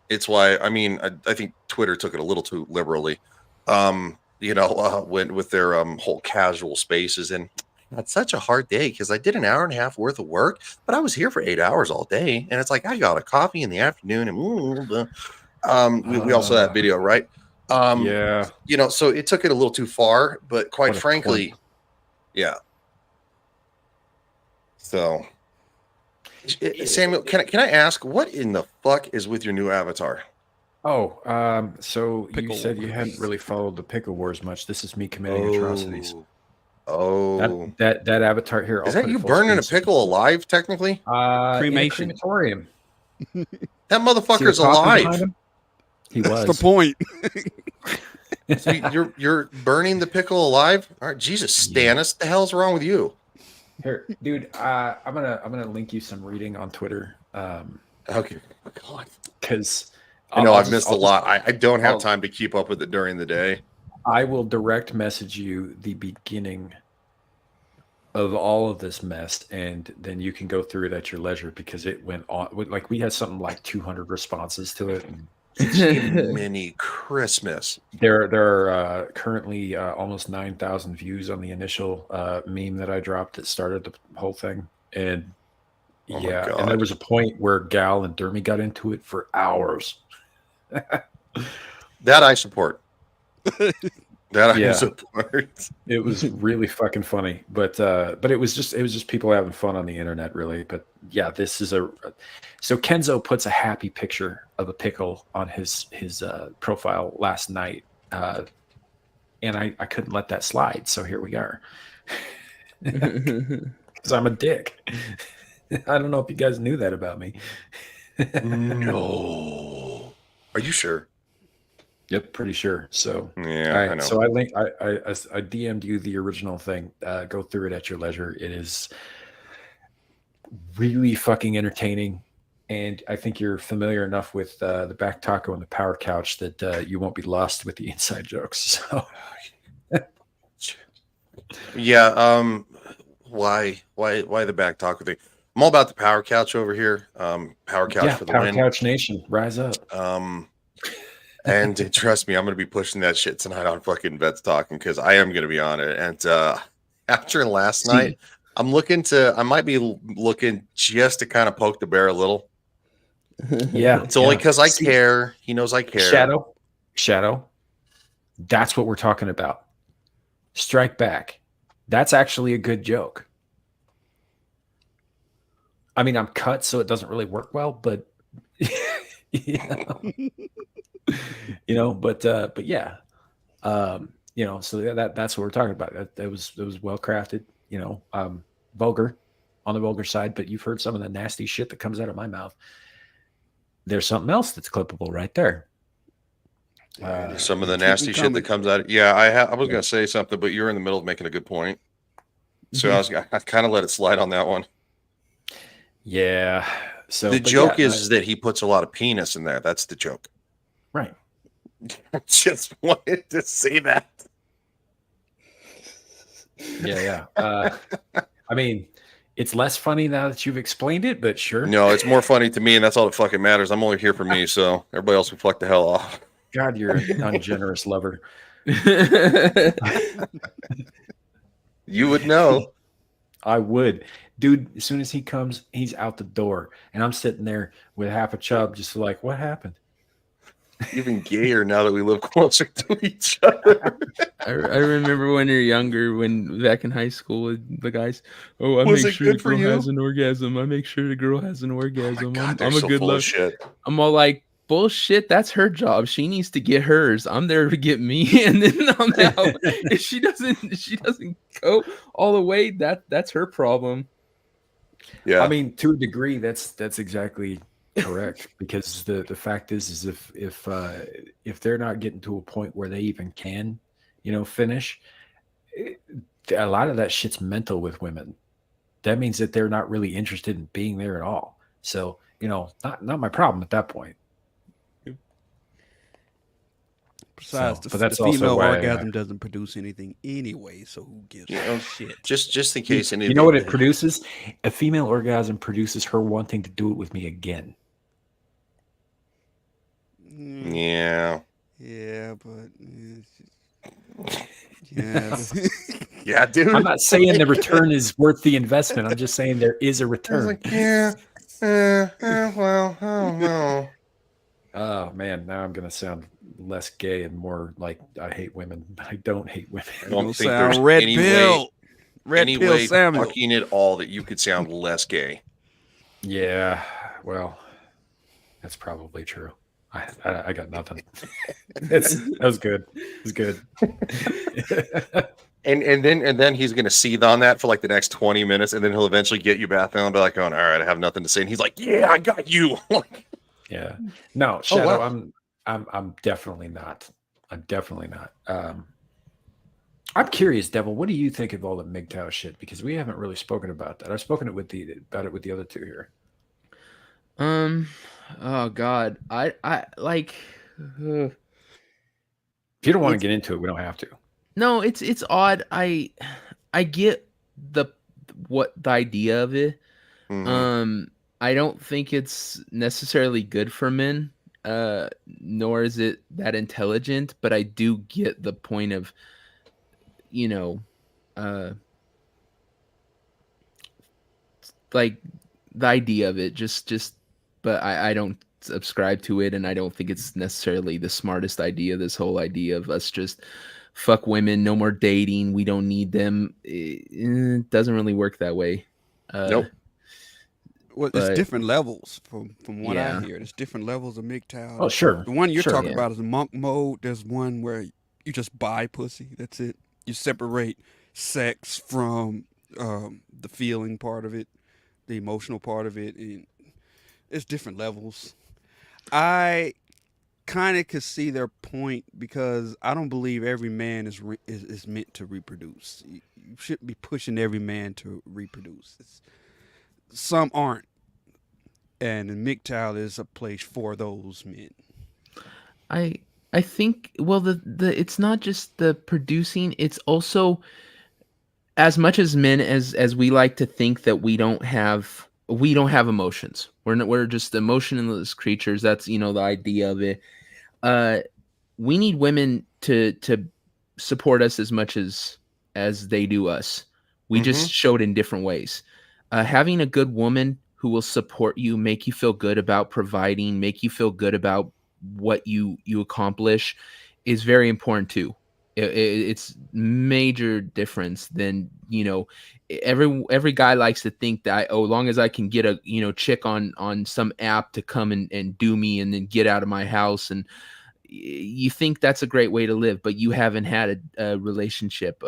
It's why, I mean, I think Twitter took it a little too liberally. When with their whole casual spaces, and that's such a hard day because I did an hour and a half worth of work, but I was here for 8 hours all day, and it's like I got a coffee in the afternoon, and we also had video, right? Yeah. So it took it a little too far, but quite What a frankly, point. yeah. So, Samuel, can I ask what in the fuck is with your new avatar? Oh, so Pickle you said you Wars. hadn't really followed the Pickle Wars much. This is me committing atrocities. Oh, That avatar here. is I'll that put it you full burning a screen. pickle alive? Technically, In a Cremation. crematorium. that See the motherfucker's coffin behind alive. him? He That's was. the point. So you're burning the pickle alive? All right, Jesus, Stannis, the hell's wrong with you? Here, dude. I'm gonna link you some reading on Twitter. Okay, God. Because I know I've missed a lot. I don't have time to keep up with it during the day. I will direct message you the beginning of all of this mess, and then you can go through it at your leisure because it went on. Like we had something like 200 responses to it. And Mini Christmas. there are currently almost 9,000 views on the initial meme that I dropped that started the whole thing, and Oh my yeah, God. and there was a point where Gal and Dermy got into it for hours. That I support. That I Yeah. support. It was really fucking funny, but it was just people having fun on the internet, really. But yeah, this is so Kenzo puts a happy picture of a pickle on his profile last night, and I couldn't let that slide, so here we are. Because I'm a dick. I don't know if you guys knew that about me. No. Are you sure? Yep, pretty sure. So Yeah, all right, I know. so I DM'd you the original thing. Go through it at your leisure. It is really fucking entertaining, and I think you're familiar enough with the back taco and the power couch that you won't be lost with the inside jokes. So Yeah. Why the back taco thing? I'm all about the power couch over here. Power couch yeah, for the Power win. Couch Nation, rise up. And trust me, I'm going to be pushing that shit tonight on fucking Vets Talking because I am going to be on it. And after last night, I might be looking just to kind of poke the bear a little. Yeah, It's only because I care. He knows I care. Shadow. That's what we're talking about. Strike back. That's actually a good joke. I mean, I'm cut, so it doesn't really work well, but but yeah, so that's what we're talking about. That was well crafted, vulgar on the vulgar side, but you've heard some of the nasty shit that comes out of my mouth. There's something else that's clippable right there. Some of the keep 'em nasty shit that coming. comes out. Yeah, I was going to say something, but you're in the middle of making a good point. So I kind of let it slide on that one. Yeah. So The but joke yeah, is that he puts a lot of penis in there. That's the joke. right. I just wanted to say that. Yeah. I mean, it's less funny now that you've explained it, but sure. No, it's more funny to me, and that's all that fucking matters. I'm only here for me, so everybody else can fuck the hell off. God, you're an ungenerous lover. You would know. I would. Dude, as soon as he comes, he's out the door. And I'm sitting there with half a chub, just like, what happened? Even gayer now that we live closer to each other. I remember when you're younger, when back in high school, with the guys, I Was make it sure the good for girl you? has an orgasm. I make sure the girl has an Oh my orgasm. God, I'm they're a so good full of luck. shit. I'm all like, bullshit. That's her job. She needs to get hers. I'm there to get me, and then I'm out. If she doesn't go all the way, that's her problem. Yeah. I mean, to a degree, that's exactly correct. Because the fact is if they're not getting to a point where they even can, finish, a lot of that shit's mental with women. That means that they're not really interested in being there at all. So, not my problem at that point. Besides, but the that's also female why orgasm doesn't produce anything anyway, so who gives You know, a shit? just in case any you of know what it produces? A female orgasm produces her wanting to do it with me again. Yeah. Yeah, but yeah, Yeah, dude. I'm not saying the return is worth the investment. I'm just saying there is a I was return. like, yeah. Well, I don't know. Oh man, now I'm gonna sound less gay and more like I hate women, but I don't hate women. I don't You'll think sound there's red any pill. way, Red any pill way Samuel. talking it all that you could sound less gay. Yeah, well, that's probably true. I got nothing. That was good. It was good. And then he's gonna seethe on that for like the next 20 minutes, and then he'll eventually get you back down and be like, "Oh, all right, I have nothing to say." And he's like, "Yeah, I got you." Yeah. No, Shadow, wow. I'm definitely not. I'm definitely not. I'm curious, Devil. What do you think of all the MGTOW shit? Because we haven't really spoken about that. I've spoken about it with the other two here. Oh God, I like. If you don't want to It's- get into it, we don't have to. No, it's odd. I get what the idea of it. Mhm. I don't think it's necessarily good for men. Nor is it that intelligent, but I do get the point of, like the idea of it. But I don't subscribe to it, and I don't think it's necessarily the smartest idea. This whole idea of us just fuck women, no more dating, we don't need them. It doesn't really work that way. Nope. Well, but- it's different levels from what I Yeah. hear. There's different levels of MGTOW. Oh, sure. The one you're Sure, talking yeah. about is monk mode. There's one where you just buy pussy. That's it. You separate sex from the feeling part of it, the emotional part of it, and it's different levels. I kind of could see their point because I don't believe every man is meant to reproduce. You shouldn't be pushing every man to reproduce. Some aren't, and MGTOW is a place for those men. I think, well, the it's not just the producing, it's also, as much as men as we like to think that we don't have emotions. We're just emotionless creatures. That's the idea of it. We need women to support us as much as they do us. We just show it in different ways. Having a good woman who will support you, make you feel good about providing, make you feel good about what you accomplish, is very important too. It's major difference than every guy likes to think that as long as I can get a chick on some app to come and do me and then get out of my house, and you think that's a great way to live, but you haven't had a relationship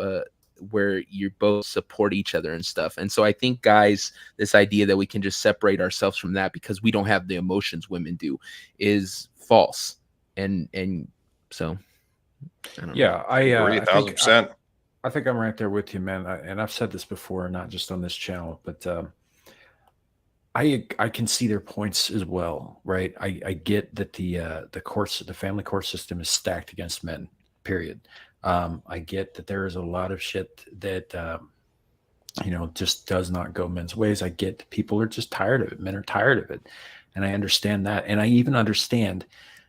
where you both support each other and stuff. And so I think, guys, this idea that we can just separate ourselves from that because we don't have the emotions women do is false. And so I don't know. Yeah, I Agree, I think 1,000%. I think I'm right there with you, man. And I've said this before, not just on this channel, but I can see their points as well, right? I get that the family court system is stacked against men. Period. I get that there is a lot of shit that just does not go men's ways. I get that people are just tired of it. Men are tired of it, and I understand that. And I even understand,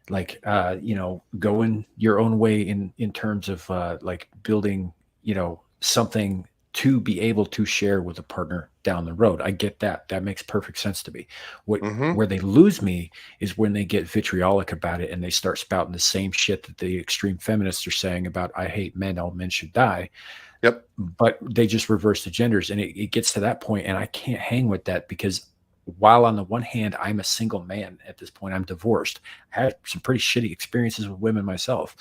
going your own way in terms of like building, something to be able to share with a partner down the road. I get that. That makes perfect sense to me. Where they lose me is when they get vitriolic about it and they start spouting the same shit that the extreme feminists are saying about I hate men, all men should die. Yep. But they just reverse the genders, and it gets to that point, and I can't hang with that because while on the one hand, I'm a single man at this point, I'm divorced. I had some pretty shitty experiences with women myself.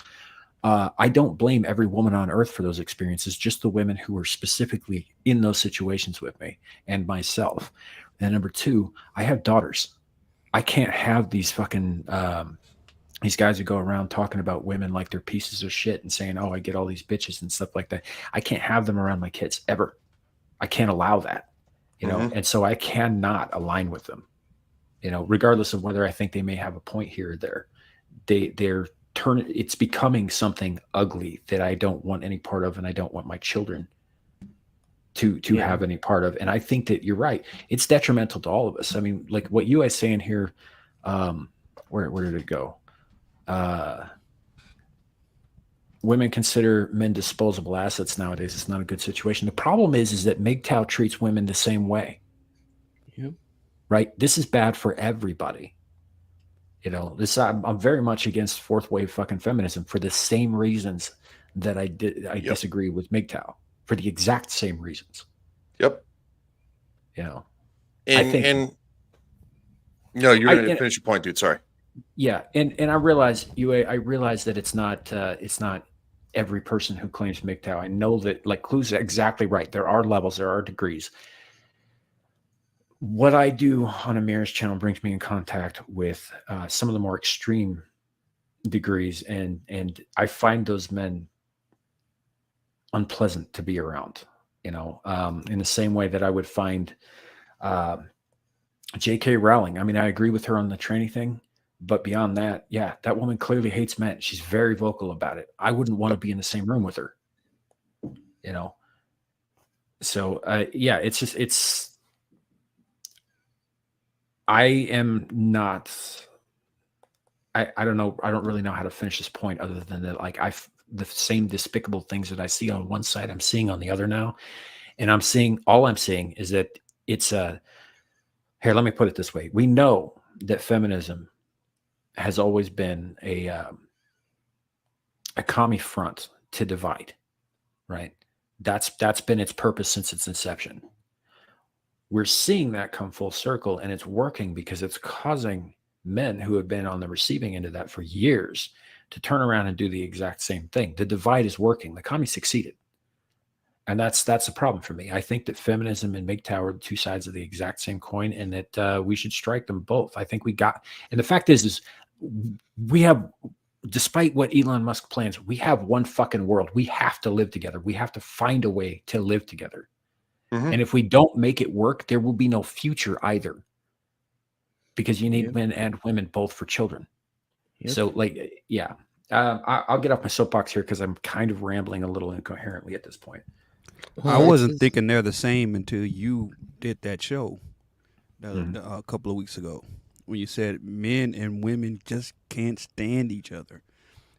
I don't blame every woman on earth for those experiences, just the women who are specifically in those situations with me and myself. And number two, I have daughters. I can't have these fucking these guys who go around talking about women like they're pieces of shit and saying, oh, I get all these bitches and stuff like that. I can't have them around my kids ever. I can't allow that, and so I cannot align with them, regardless of whether I think they may have a point here or there. They're it's becoming something ugly that I don't want any part of, and I don't want my children to have any part of. And I think that you're right. It's detrimental to all of us. I mean, like what you guys saying here, where did it go? Women consider men disposable assets nowadays. It's not a good situation. The problem is that MGTOW treats women the same way. Yep. Right? This is bad for everybody. You know, I'm very much against fourth wave fucking feminism for the same reasons that I disagree with MGTOW, for the exact same reasons. Yep. You know, and no, you're going to finish your point, dude. Sorry. Yeah, and I realize that it's not every person who claims MGTOW. I know that, like Clue's exactly right. There are levels, there are degrees. What I do on Amir's channel brings me in contact with some of the more extreme degrees, and I find those men unpleasant to be around. You know, in the same way that I would find J.K. Rowling. I mean, I agree with her on the tranny thing, but beyond that, yeah, that woman clearly hates men. She's very vocal about it. I wouldn't want to be in the same room with her. You know, so yeah, it's. I am not. I don't know. I don't really know how to finish this point other than that, like the same despicable things that I see on one side, I'm seeing on the other now, and all I'm seeing is that it's here. Let me put it this way: we know that feminism has always been a commie front to divide, right? That's been its purpose since its inception. We're seeing that come full circle, and it's working because it's causing men who have been on the receiving end of that for years to turn around and do the exact same thing. The divide is working. The commies succeeded. And that's a problem for me. I think that feminism and MGTOW are the two sides of the exact same coin, and that we should strike them both. I think and the fact is we have, despite what Elon Musk plans, we have one fucking world. We have to live together. We have to find a way to live together. And if we don't make it work, there will be no future either, because you need men and women both for children. So like, yeah, I'll get off my soapbox here because I'm kind of rambling a little incoherently at this point. I wasn't thinking they're the same until you did that show a couple of weeks ago, when you said men and women just can't stand each other.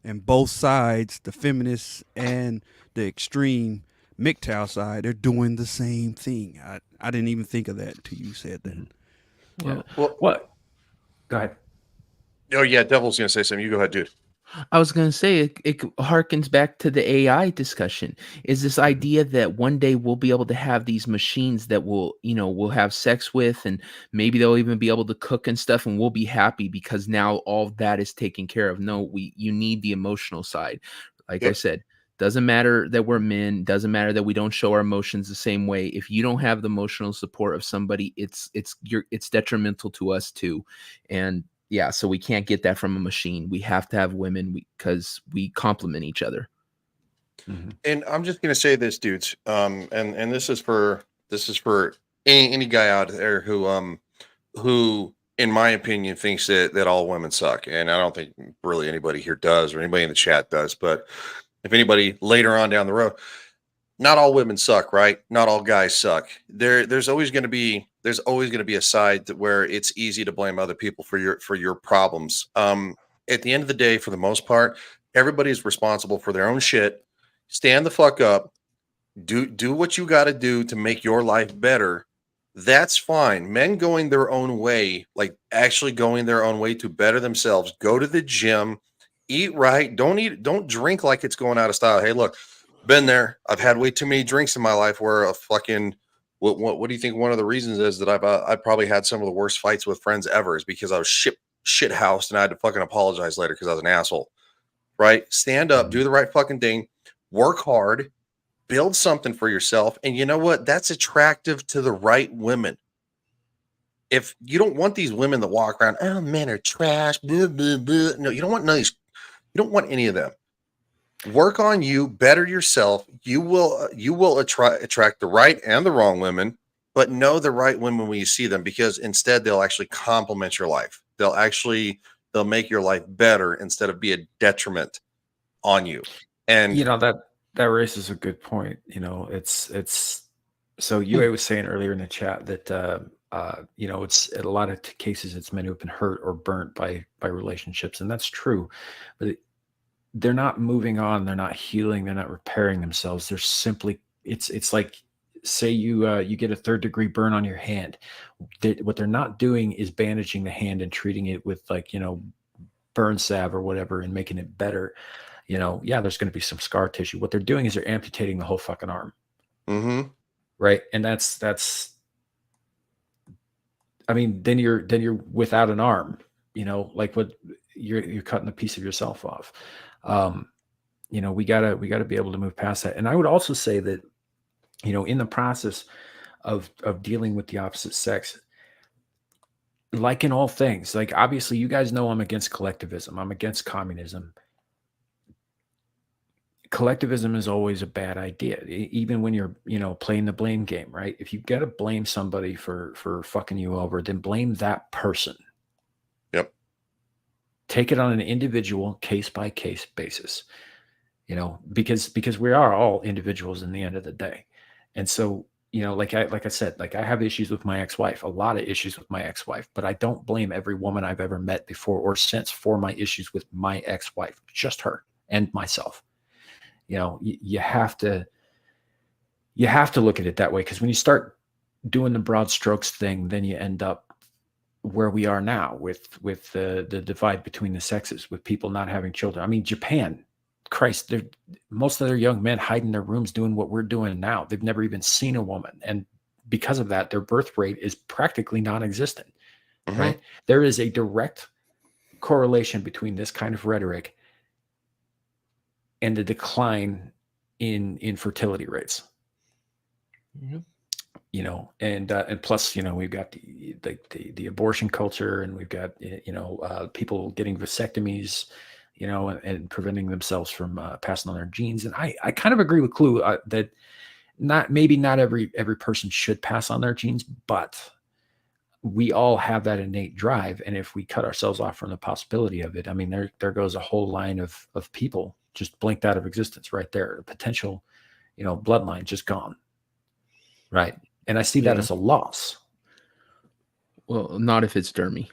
And both sides, the feminists and the extreme MGTOW side, they're doing the same thing. I didn't even think of that until you said that. Well, what? Go ahead. Oh, yeah, Devil's going to say something. You go ahead, dude. I was going to say it harkens back to the AI discussion. Is this idea that one day we'll be able to have these machines that we'll have sex with, and maybe they'll even be able to cook and stuff, and we'll be happy because now all of that is taken care of. No, you need the emotional side. Like I said, doesn't matter that we're men, doesn't matter that we don't show our emotions the same way. If you don't have the emotional support of somebody, it's detrimental to us too. And yeah, so we can't get that from a machine. We have to have women because we complement each other. And I'm just gonna say this, dudes. And this is for any guy out there who, in my opinion, thinks that all women suck. And I don't think really anybody here does, or anybody in the chat does. But if anybody later on down the road, not all women suck, right? Not all guys suck. There's always going to be a side where it's easy to blame other people for your problems. At the end of the day, for the most part, everybody's responsible for their own shit. Stand the fuck up. Do what you got to do to make your life better. That's fine. Men going their own way, like actually going their own way to better themselves, go to the gym, eat right. Don't drink like it's going out of style. Hey, look, been there. I've had way too many drinks in my life where a fucking, what do you think one of the reasons is that I probably had some of the worst fights with friends ever, is because I was shit housed and I had to fucking apologize later because I was an asshole. Right? Stand up, do the right fucking thing, work hard, build something for yourself. And you know what? That's attractive to the right women. If you don't want these women that walk around, oh, men are trash, blah, blah, blah. No, you don't want none of these. You don't want any of them. Work on you, better yourself. You will attract the right and the wrong women, but know the right women when you see them, because instead they'll actually complement your life. They'll they'll make your life better instead of be a detriment on you. And You know, that raises a good point. You know, it's so UA was saying earlier in the chat that you know, it's in a lot of cases it's men who have been hurt or burnt by relationships, and that's true. But they're not moving on, they're not healing, they're not repairing themselves. They're simply it's like, say you get a 3rd-degree burn on your hand. What they're not doing is bandaging the hand and treating it with, like, you know, burn salve or whatever and making it better. You know, yeah, there's going to be some scar tissue. What they're doing is they're amputating the whole fucking arm. mm-hmm. Right. And that's I mean, then you're without an arm, you know, like what you're cutting a piece of yourself off. You know, we gotta be able to move past that. And I would also say that, you know, in the process of dealing with the opposite sex, like in all things, like obviously you guys know I'm against collectivism. I'm against communism. Collectivism is always a bad idea, even when you're, you know, playing the blame game, right? If you got to blame somebody for fucking you over, then blame that person. Yep. Take it on an individual case by case basis, you know, because we are all individuals in the end of the day. And so, you know, like I said, like I have issues with my ex-wife, a lot of issues with my ex-wife, but I don't blame every woman I've ever met before or since for my issues with my ex-wife, just her and myself. You know, you have to look at it that way, because when you start doing the broad strokes thing, then you end up where we are now with the divide between the sexes, with people not having children. I mean, Japan, Christ, most of their young men hide in their rooms doing what we're doing now. They've never even seen a woman, and because of that, their birth rate is practically non-existent. Mhm. Right? There is a direct correlation between this kind of rhetoric and the decline in fertility rates. You know, and plus, you know, we've got the abortion culture, and we've got, you know, people getting vasectomies, you know, and preventing themselves from passing on their genes. And I kind of agree with Clue that maybe not every person should pass on their genes, but we all have that innate drive. And if we cut ourselves off from the possibility of it, I mean, there goes a whole line of people just blinked out of existence right there. A potential, you know, bloodline just gone. Right. And I see that as a loss. Well, not if it's Dermy.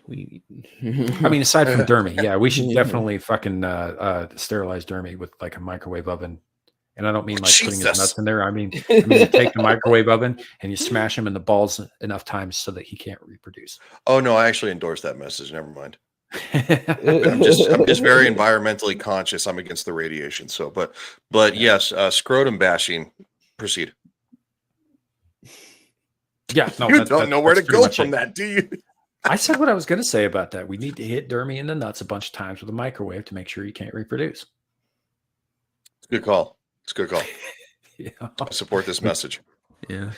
I mean, aside from Dermy, yeah, we should definitely fucking sterilize Dermy with like a microwave oven. And I don't mean like putting his nuts in there. I mean, you take the microwave oven and you smash him in the balls enough times so that he can't reproduce. Oh no, I actually endorse that message. Never mind. I'm just very environmentally conscious. I'm against the radiation. So, but yes, scrotum bashing. Proceed. Yeah, no, you don't know where to go from that, do you? I said what I was going to say about that. We need to hit Dermy in the nuts a bunch of times with a microwave to make sure you can't reproduce. Good call. It's a good call. Yeah. I support this message. Yeah.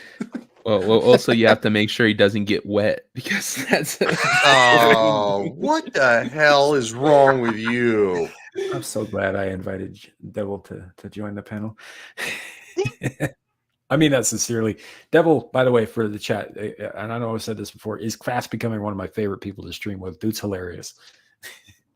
Well, also you have to make sure he doesn't get wet, because that's. Oh, what the hell is wrong with you? I'm so glad I invited Devil to join the panel. I mean that sincerely. Devil, by the way, for the chat, and I know I've said this before, is fast becoming one of my favorite people to stream with. Dude's hilarious.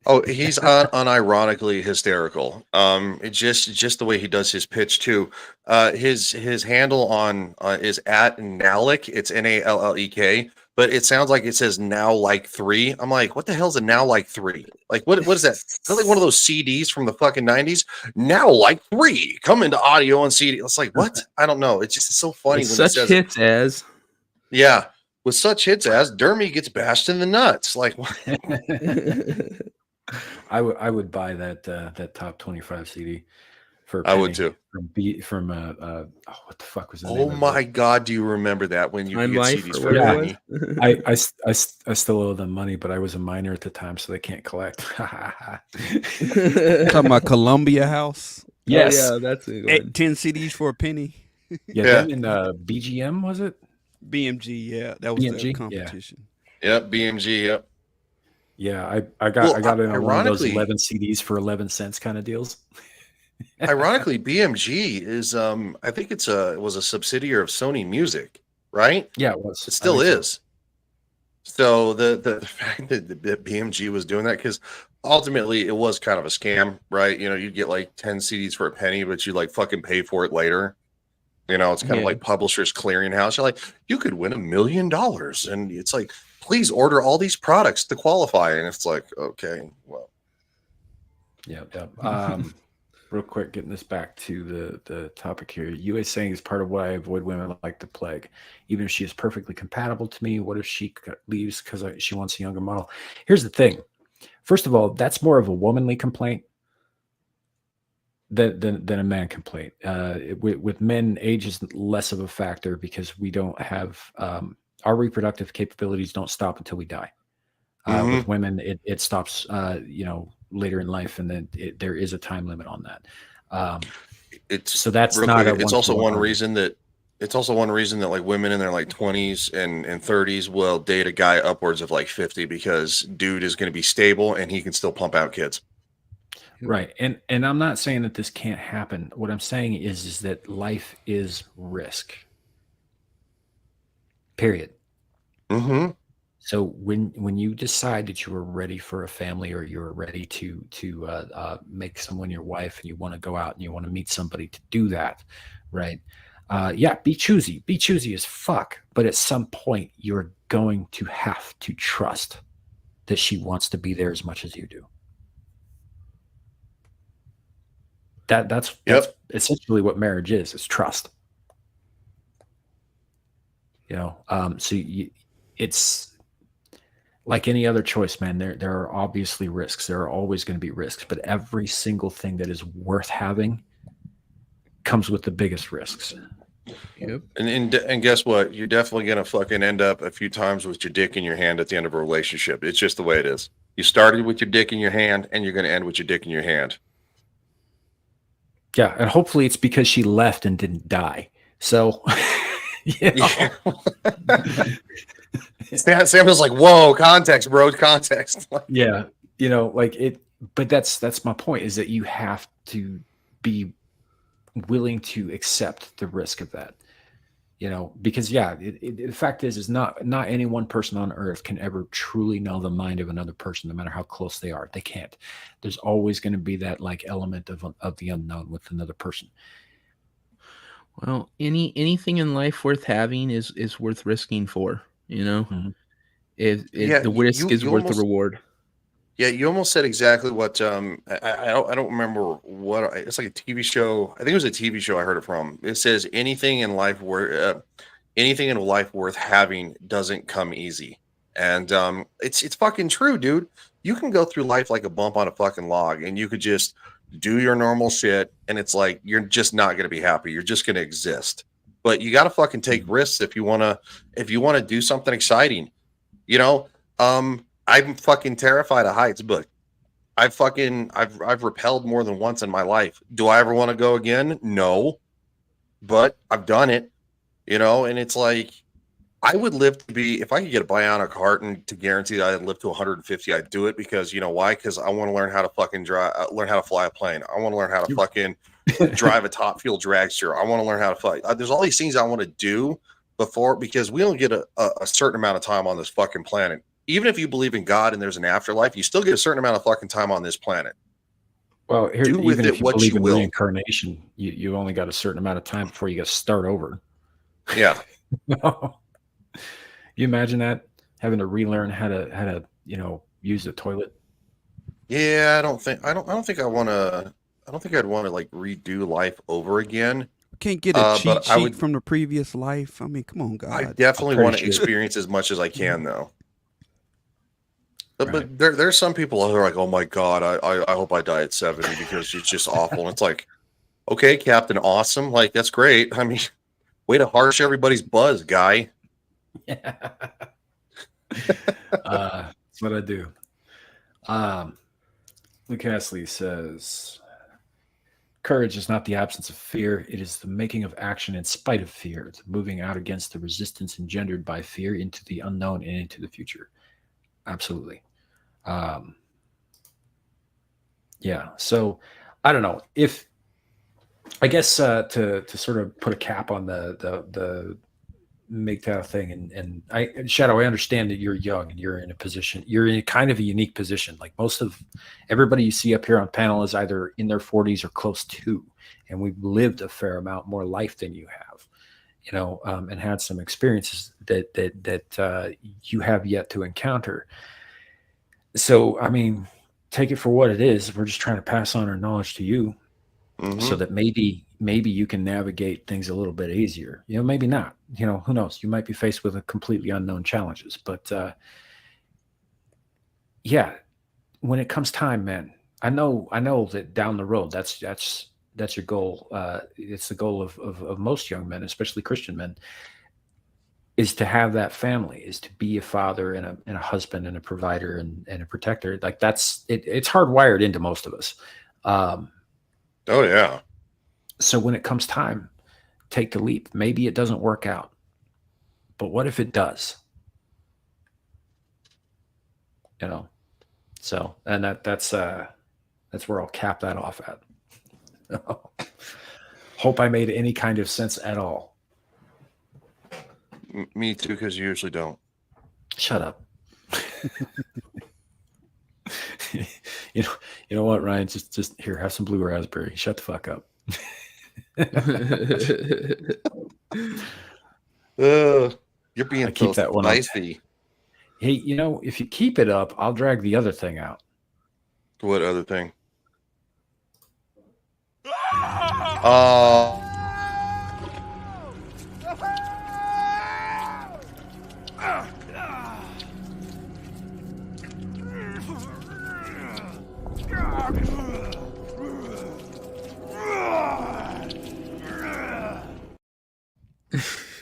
Oh, he's unironically hysterical. It's just the way he does his pitch too. His handle on is at Nalek. It's NALLEK, but it sounds like it says now like 3. I'm like, what the hell's a now like 3? Like what is that? That's like one of those CDs from the fucking 90s. Now like 3 come into audio on CD. It's like, what? I don't know. It's just so funny With when such it says hits as. Yeah, with such hits as Dermy gets bashed in the nuts. Like what? I would buy that top 25 CD for a I would penny too. from what the fuck was the Oh name of my it? God, do you remember that when you Time could get Life CDs or for a whatever penny? it was? I still owe them money, but I was a minor at the time, so they can't collect. Talking about Columbia House. Yes. Oh, yeah, that's a good one. 10 CDs for a penny. Yeah, them in BGM, was it? BMG, yeah. That was BMG? the Yeah. competition. Yep, BMG, yep. Yeah, I got in on one of those ironically- 11 CDs for 11 cents kind of deals. Ironically, BMG is I think it was a subsidiary of Sony Music, right? Yeah, it was. It still I think so. is. So the fact that the BMG was doing that, because ultimately it was kind of a scam, right? You know, you get like 10 CDs for a penny, but you like fucking pay for it later. You know, it's kind of Yeah. like Publishers Clearinghouse. You're like, you could win $1 million, and it's like, please order all these products to qualify. And it's like, okay, well, Yep. Real quick, getting this back to the topic here. You is saying is part of why I avoid women like the plague. Even if she is perfectly compatible to me, what if she leaves because she wants a younger model? Here's the thing. First of all, that's more of a womanly complaint than a man complaint. With men, age is less of a factor because we don't have our reproductive capabilities don't stop until we die. With women, it stops, later in life, and then there is a time limit on that. it's So that's real not quick, a it's also one one-to-one reason that like women in their like 20s and 30s will date a guy upwards of like 50 because dude is going to be stable and he can still pump out kids. Right. And I'm not saying that this can't happen. What I'm saying is that life is risk. Period. Mm-hmm. So when you decide that you are ready for a family, or you're ready to make someone your wife, and you want to go out and you want to meet somebody to do that, right? Be choosy as fuck. But at some point, you're going to have to trust that she wants to be there as much as you do. That's essentially what marriage is trust. It's like any other choice, man. There are obviously risks. There are always going to be risks, but every single thing that is worth having comes with the biggest risks. Yep. And guess what? You're definitely going to fucking end up a few times with your dick in your hand at the end of a relationship. It's just the way it is. You started with your dick in your hand, and you're going to end with your dick in your hand. Yeah, and hopefully it's because she left and didn't die. So, Yeah. Sam was like, "Whoa, context, bro, context." Yeah, but that's my point, is that you have to be willing to accept the risk of that. Because the fact is not any one person on earth can ever truly know the mind of another person, no matter how close they are. They can't. There's always going to be that like element of the unknown with another person. Well, anything in life worth having is worth risking for. Mhm. If Yeah, the risk is you worth the almost- reward. Yeah, you almost said exactly what I don't remember what it's like a TV show. I think it was a TV show I heard it from. It says anything in life worth having doesn't come easy. And it's fucking true, dude. You can go through life like a bump on a fucking log, and you could just do your normal shit, and it's like you're just not going to be happy. You're just going to exist. But you got to fucking take risks if you want to do something exciting. I'm fucking terrified of heights, but I've rappelled more than once in my life. Do I ever want to go again? No, but I've done it, and it's like, I would live to be, if I could get a bionic heart and to guarantee that I'd live to 150, I'd do it, because you know why? Because I want to learn how to fucking learn how to fly a plane. I want to learn how to fucking drive a top fuel dragster. I want to learn how to fly. There's all these things I want to do because we only get a certain amount of time on this fucking planet. Even if you believe in God and there's an afterlife, you still get a certain amount of fucking time on this planet. Well, here, Do with even it if you what believe you in will. reincarnation, you only got a certain amount of time before you got to start over. Yeah. You imagine that, having to relearn how to use the toilet. Yeah, I don't think I'd want to like redo life over again. Can't get a cheat but I sheet would- from the previous life. I mean, come on, I God. definitely pretty want to sure. experience as much as I can, though. But Right. there's some people who are like, oh my God, I hope I die at 70 because it's just awful. And it's like, okay, Captain Awesome, like that's great. I mean, way to harsh everybody's buzz, guy. That's what I do. Luke Astley says, courage is not the absence of fear. It is the making of action in spite of fear. It's moving out against the resistance engendered by fear into the unknown and into the future. Absolutely. So I don't know, if I guess to sort of put a cap on the make that a thing. And Shadow, I understand that you're young and you're in a position, you're in kind of a unique position. Like most of everybody you see up here on panel is either in their 40s or close to, and we've lived a fair amount more life than you have, and had some experiences that you have yet to encounter. So, I mean, take it for what it is. We're just trying to pass on our knowledge to you, so that maybe you can navigate things a little bit easier. Maybe not. Who knows? You might be faced with a completely unknown challenges. But yeah, when it comes time, man, I know that down the road, that's your goal. It's the goal of most young men, especially Christian men, is to have that family, is to be a father and a husband and a provider and a protector. Like that's it. It's hardwired into most of us. Oh yeah. So when it comes time, take the leap. Maybe it doesn't work out, but what if it does? So, and that's where I'll cap that off at. Hope I made any kind of sense at all. Me too, because you usually don't. Shut up. You know what, Ryan? Just here, have some blue raspberry. Shut the fuck up. You're being keep so that one spicy. Hey, if you keep it up, I'll drag the other thing out. What other thing?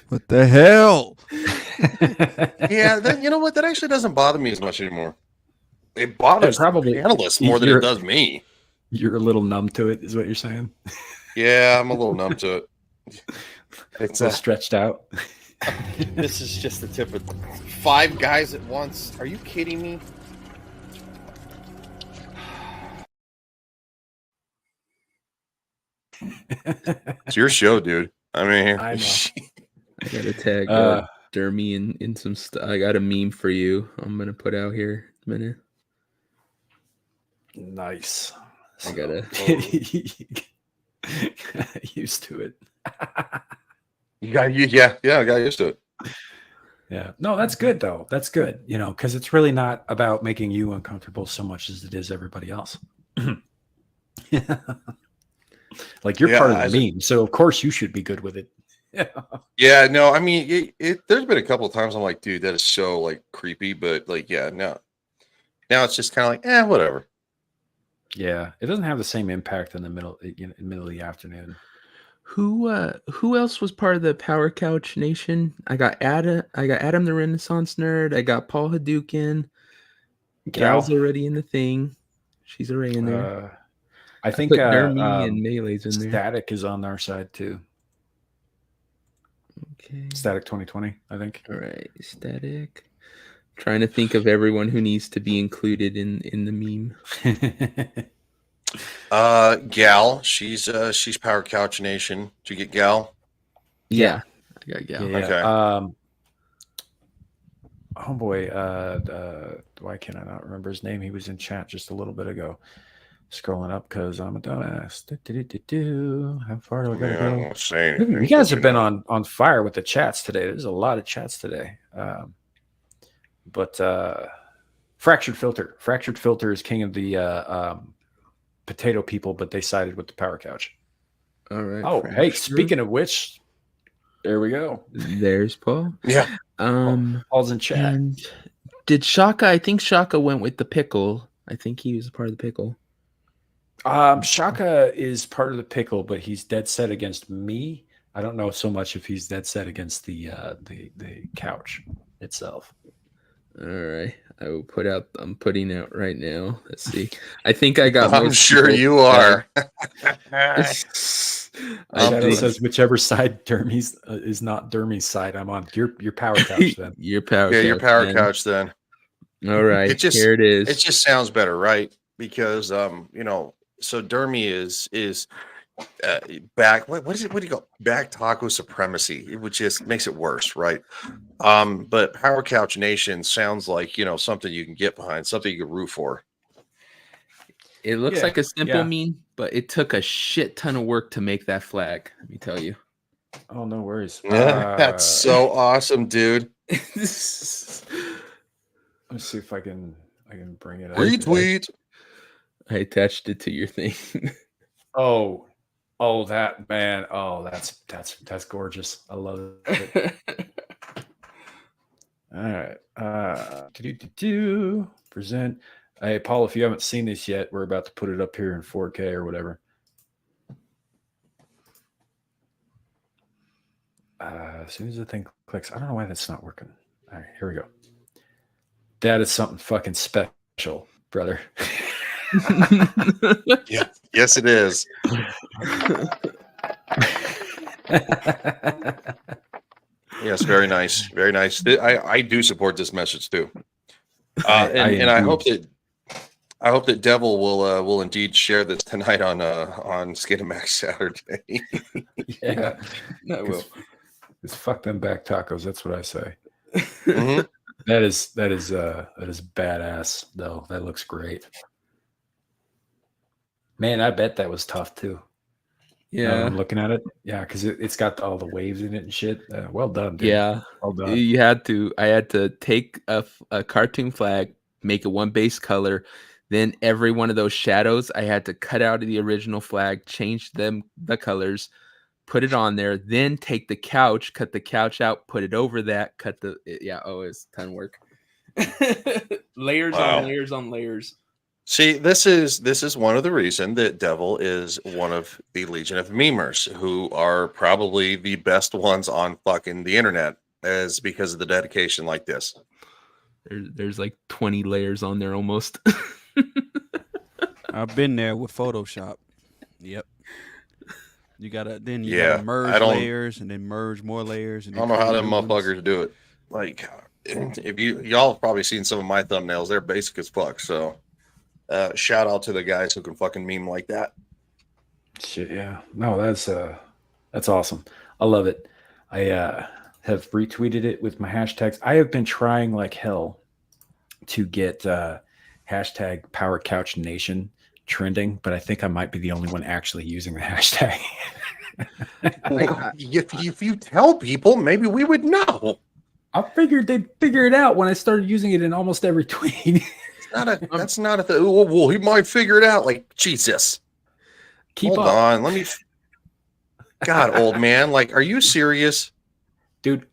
What the hell? Yeah, you know what? That actually doesn't bother me as much anymore. It bothers probably the analysts more than it does me. You're a little numb to it, is what you're saying? Yeah, I'm a little numb to it. It's stretched out. This is just the tip of 5 guys at once. Are you kidding me? It's your show, dude. I mean, I know. I gotta tag Dermy in some stuff. I got a meme for you. I'm gonna put out here in a minute. Nice. I gotta get used to it. I got used to it. Yeah. No, that's good though. That's good. Because it's really not about making you uncomfortable so much as it is everybody else. Like you're part of the meme, so of course you should be good with it. Yeah, no, I mean, there's been a couple of times I'm like, dude, that is so like creepy, but like, yeah, no. Now it's just kind of like, whatever. Yeah, it doesn't have the same impact in the middle of the afternoon. Who else was part of the Power Couch Nation? I got Adam the Renaissance Nerd. I got Paul Hadouken. Gal's already in the thing. She's already in there. I think put Dermy and Melee's in there. Static is on our side too. Okay. Static 2020, I think. All right, Static. Trying to think of everyone who needs to be included in the meme. Gal, she's Power Couch Nation. Did you get Gal? Yeah, I got Gal. Yeah. Okay. Homeboy, why can I not remember his name? He was in chat just a little bit ago. Scrolling up because I'm a dumbass. How far do I gotta go? I won't say anything, You guys have been on fire with the chats today. There's a lot of chats today. But Fractured Filter is king of the potato people, but they sided with the Power Couch. All right. Oh, hey, speaking of which, there we go. There's Paul. Yeah. Paul's in chat. And did Shaka? I think Shaka went with the pickle. I think he was a part of the pickle. Shaka is part of the pickle, but he's dead set against me. I don't know so much if he's dead set against the couch itself. All right, I will put out. I'm putting out right now. Let's see. I think I got. I'm sure you are. Shadow says whichever side Dermy's is not Dermy's side. I'm on your Power Couch then. Your Power. Yeah, couch, your Power then. Couch then. All right, here it is. It just sounds better, right? Because so Dermy is back. What is it? What do you call back taco supremacy? Which just makes it worse, right? But Power Couch Nation sounds like something you can get behind, something you can root for. It looks Yeah, like a simple yeah. meme, but it took a shit ton of work to make that flag. Let me tell you. Oh, no worries. That's so awesome, dude. Let's see if I can bring it up. Retweet. I attached it to your thing. Oh, that man. Oh, that's gorgeous. I love it. All right. Present. Hey, Paul, if you haven't seen this yet, we're about to put it up here in 4K or whatever. As soon as the thing clicks, I don't know why that's not working. All right, here we go. That is something fucking special, brother. Yeah, yes, it is. Yes, very nice, very nice. I do support this message too, and I hope that Devil will indeed share this tonight on Skinamax Saturday. Yeah, I will. It's fuck them back tacos. That's what I say. Mhm. That is badass though. That looks great. Man, I bet that was tough too. Now that Yeah. I'm looking at it. Yeah, because it's got all the waves in it and shit. Well done, dude. Yeah. Well done. I had to take a cartoon flag, make it one base color. Then every one of those shadows, I had to cut out of the original flag, change the colors, put it on there, then take the couch, cut the couch out, put it over that, it's a ton of work. Layers Wow. on layers on layers. See, this is one of the reasons that Devil is one of the Legion of Memers, who are probably the best ones on fucking the internet, is because of the dedication like this. There's like 20 layers on there almost. I've been there with Photoshop. Yep. You gotta Yeah, merge I don't- layers and then merge more layers. And I don't know how them motherfuckers do it. Like, if y'all have probably seen some of my thumbnails, they're basic as fuck. So, shout out to the guys who can fucking meme like that. Shit, yeah. No, that's awesome. I love it. I have retweeted it with my hashtags. I have been trying like hell to get hashtag Power Couch Nation trending, but I think I might be the only one actually using the hashtag. If you tell people, maybe we would know. I figured they'd figure it out when I started using it in almost every tweet. That's not a thing. Well, he might figure it out. Like, Jesus. Keep Hold up. on. Let me. God, old man. Like, are you serious? Dude,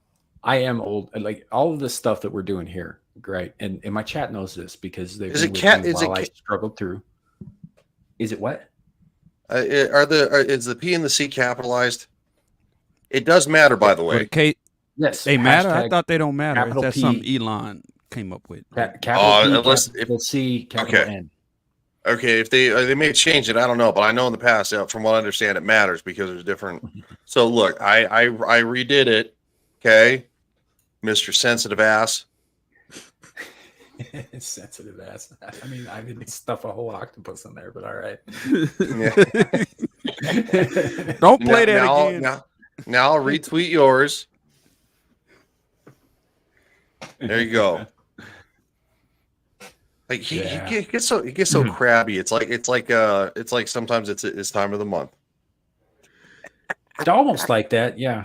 I am old. Like all of the stuff that we're doing here, right? And my chat knows this because they've Is been it with cat? me Is it? while I struggled through. Is it what? Is the P and the C capitalized? It does matter, by the way. Yes, They matter. I hashtag thought they don't matter. capital That's P. something Elon came up with. Capital P, unless- capital C, capital Okay. N. Okay, if they may change it, I don't know, but I know in the past, from what I understand, it matters because there's different. So look, I redid it. Okay, Mr. Sensitive Ass. Sensitive ass. I mean, I didn't stuff a whole octopus in there, but all right. Don't play that now, again. Now I'll retweet yours. There you go. Like he gets so crabby. It's like sometimes it's time of the month. It's almost like that, yeah.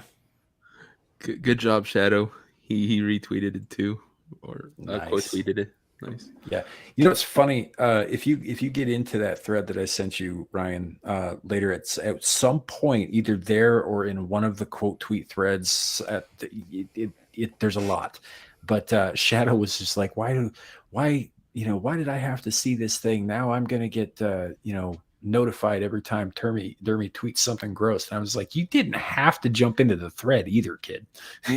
Good job, Shadow. He retweeted it too, or Nice. quote tweeted it. Nice. Yeah, you know it's funny. If you get into that thread that I sent you, Ryan, later at some point, either there or in one of the quote tweet threads, there's a lot. But Shadow was just like, why did I have to see this thing? Now I'm gonna get notified every time Dermy tweets something gross. And I was like, you didn't have to jump into the thread either, kid.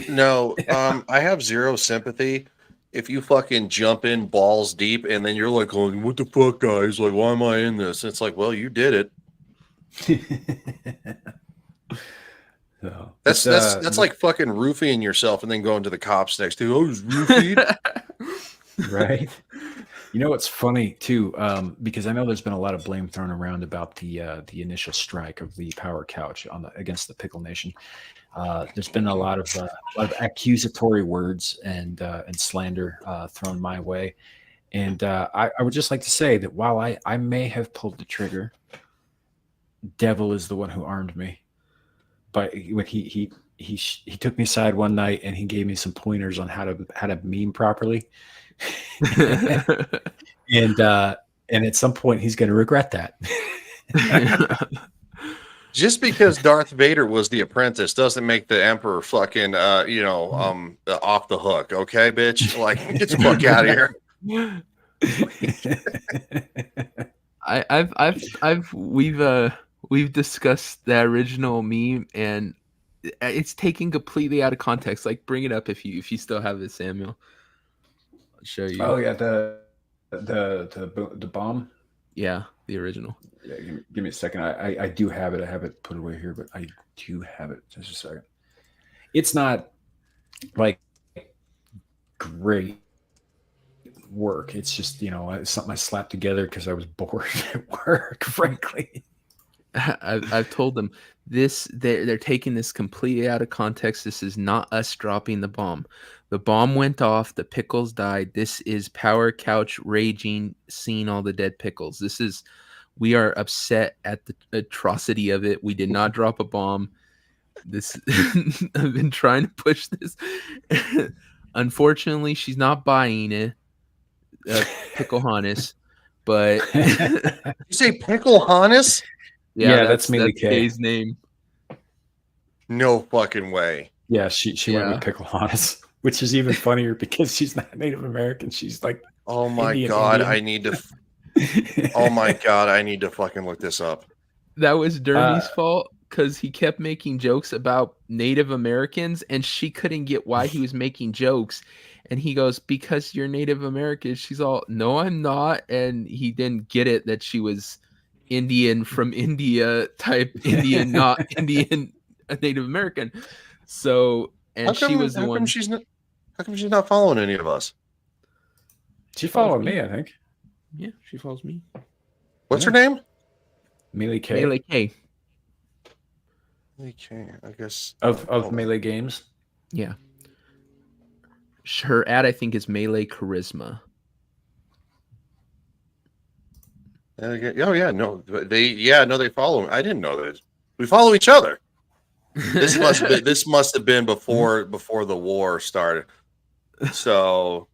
No, I have zero sympathy. If you fucking jump in balls deep and then you're like, oh, what the fuck, guys? Like, why am I in this? It's like, well, you did it. So, That's like fucking roofing yourself and then going to the cops next to, oh, it was roofied. right. You know what's funny too, because I know there's been a lot of blame thrown around about the initial strike of the Power Couch against the Pickle Nation. There's been a lot of accusatory words and slander thrown my way, and I would just like to say that while I may have pulled the trigger, Devil is the one who armed me. But when he took me aside one night and he gave me some pointers on how to meme properly. and at some point he's going to regret that. Just because Darth Vader was the apprentice doesn't make the Emperor fucking off the hook, okay, bitch? Like, get the fuck out of here. We've discussed the original meme, and it's taken completely out of context. Like, bring it up if you still have it, Samuel. I'll show you. Oh yeah, the bomb. Yeah, the original. Yeah, give me a second. I do have it. I have it put away here, but I do have it. Just a second. It's not like great work. It's just something I slapped together because I was bored at work. Frankly, I've told them this. They're taking this completely out of context. This is not us dropping the bomb. The bomb went off. The pickles died. This is Power Couch raging, seeing all the dead pickles. We are upset at the atrocity of it. We did not drop a bomb. I've been trying to push this. Unfortunately, she's not buying it. Pickle Hannes, but You say Pickle Hannes? Yeah, that's Mealy K. Kay's name. No fucking way. Yeah, she went with Pickle Hannes, which is even funnier because she's not Native American. She's like, oh my Indian. I need to. Oh my god, I need to fucking look this up. That was Dermy's fault because he kept making jokes about Native Americans, and she couldn't get why he was making jokes. And he goes, because you're Native American. She's all, no, I'm not. And he didn't get it that she was Indian from India type Indian, not Indian Native American. So, and she was the one. How come she's not following any of us? She followed me, I think. Yeah, she follows me. What's her name? Melee K. Melee K. Melee K, I guess. Of Melee Games. Yeah. Her ad, I think, is Melee Charisma. Oh yeah, no, they follow me. I didn't know that. We follow each other. This must have been before the war started. So,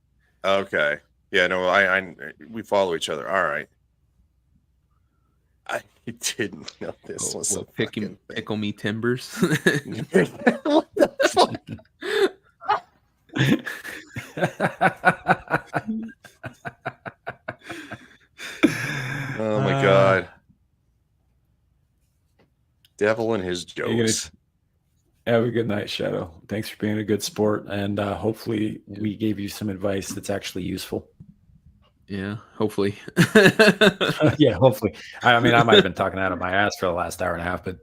okay, yeah, no, we follow each other. All right. I didn't know this was so pickle me timbers. What the fuck? Oh my god. Devil and his jokes. Have a good night, Shadow. Thanks for being a good sport, and hopefully we gave you some advice that's actually useful. Yeah, hopefully. Yeah, hopefully. I mean, I might have been talking out of my ass for the last hour and a half, but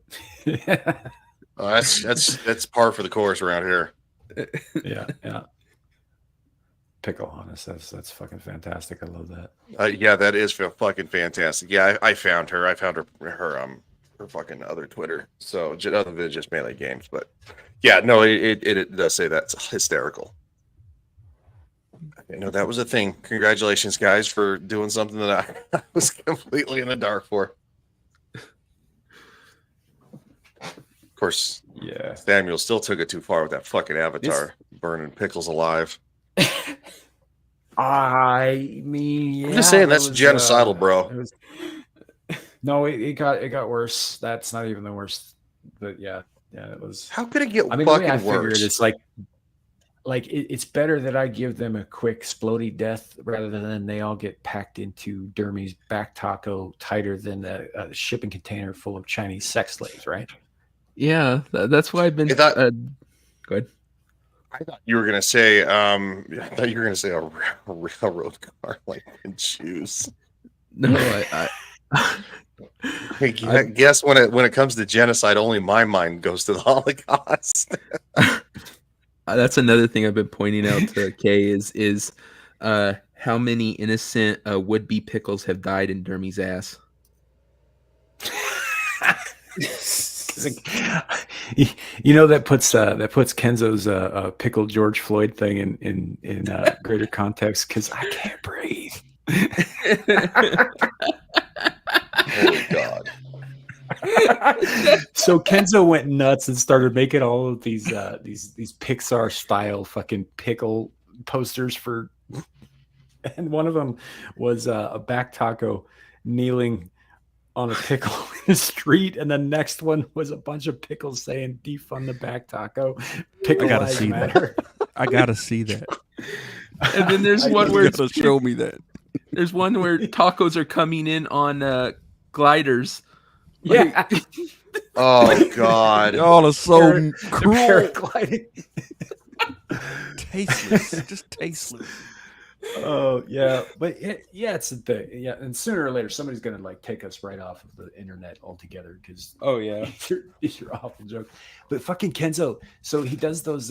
that's par for the course around here. Yeah. Pickle Hannes, that's fucking fantastic. I love that. Yeah, that is fucking fantastic. Yeah, I found her. I found her fucking other Twitter. So other than just Melee Games, but yeah, no, it does say that's hysterical. No, that was a thing. Congratulations, guys, for doing something that I was completely in the dark for. Of course, yeah. Samuel still took it too far with that fucking avatar burning pickles alive. I mean, I'm just saying that's genocidal, bro. No, it got worse. That's not even the worst. But yeah, it was. How could it get fucking the way I figured worse? It's like it's better that I give them a quick splody death rather than they all get packed into Dermy's back taco tighter than a shipping container full of Chinese sex slaves, right? Yeah, that's why I've been. Go ahead. I thought you were gonna say, a railroad car like in shoes. No, I guess when it comes to genocide, only my mind goes to the Holocaust. That's another thing I've been pointing out to Kay is How many innocent would-be pickles have died in Dermy's ass? You know, that puts Kenzo's pickled George Floyd thing in greater context, because I can't breathe. Holy God. So Kenzo went nuts and started making all of these Pixar style fucking pickle posters for, and one of them was a back taco kneeling on a pickle in the street, and the next one was a bunch of pickles saying "defund the back taco." Pickle I gotta lives see matter. that. I gotta see that. And then there's one where You gotta show me that. there's one where tacos are coming in on gliders. Yeah, Oh God. Y'all are so cruel. paragliding. Tasteless. Just tasteless. Oh yeah, but it's a thing. Yeah, and sooner or later somebody's gonna like take us right off of the internet altogether, because Oh yeah. these are awful jokes. But fucking Kenzo, so he does those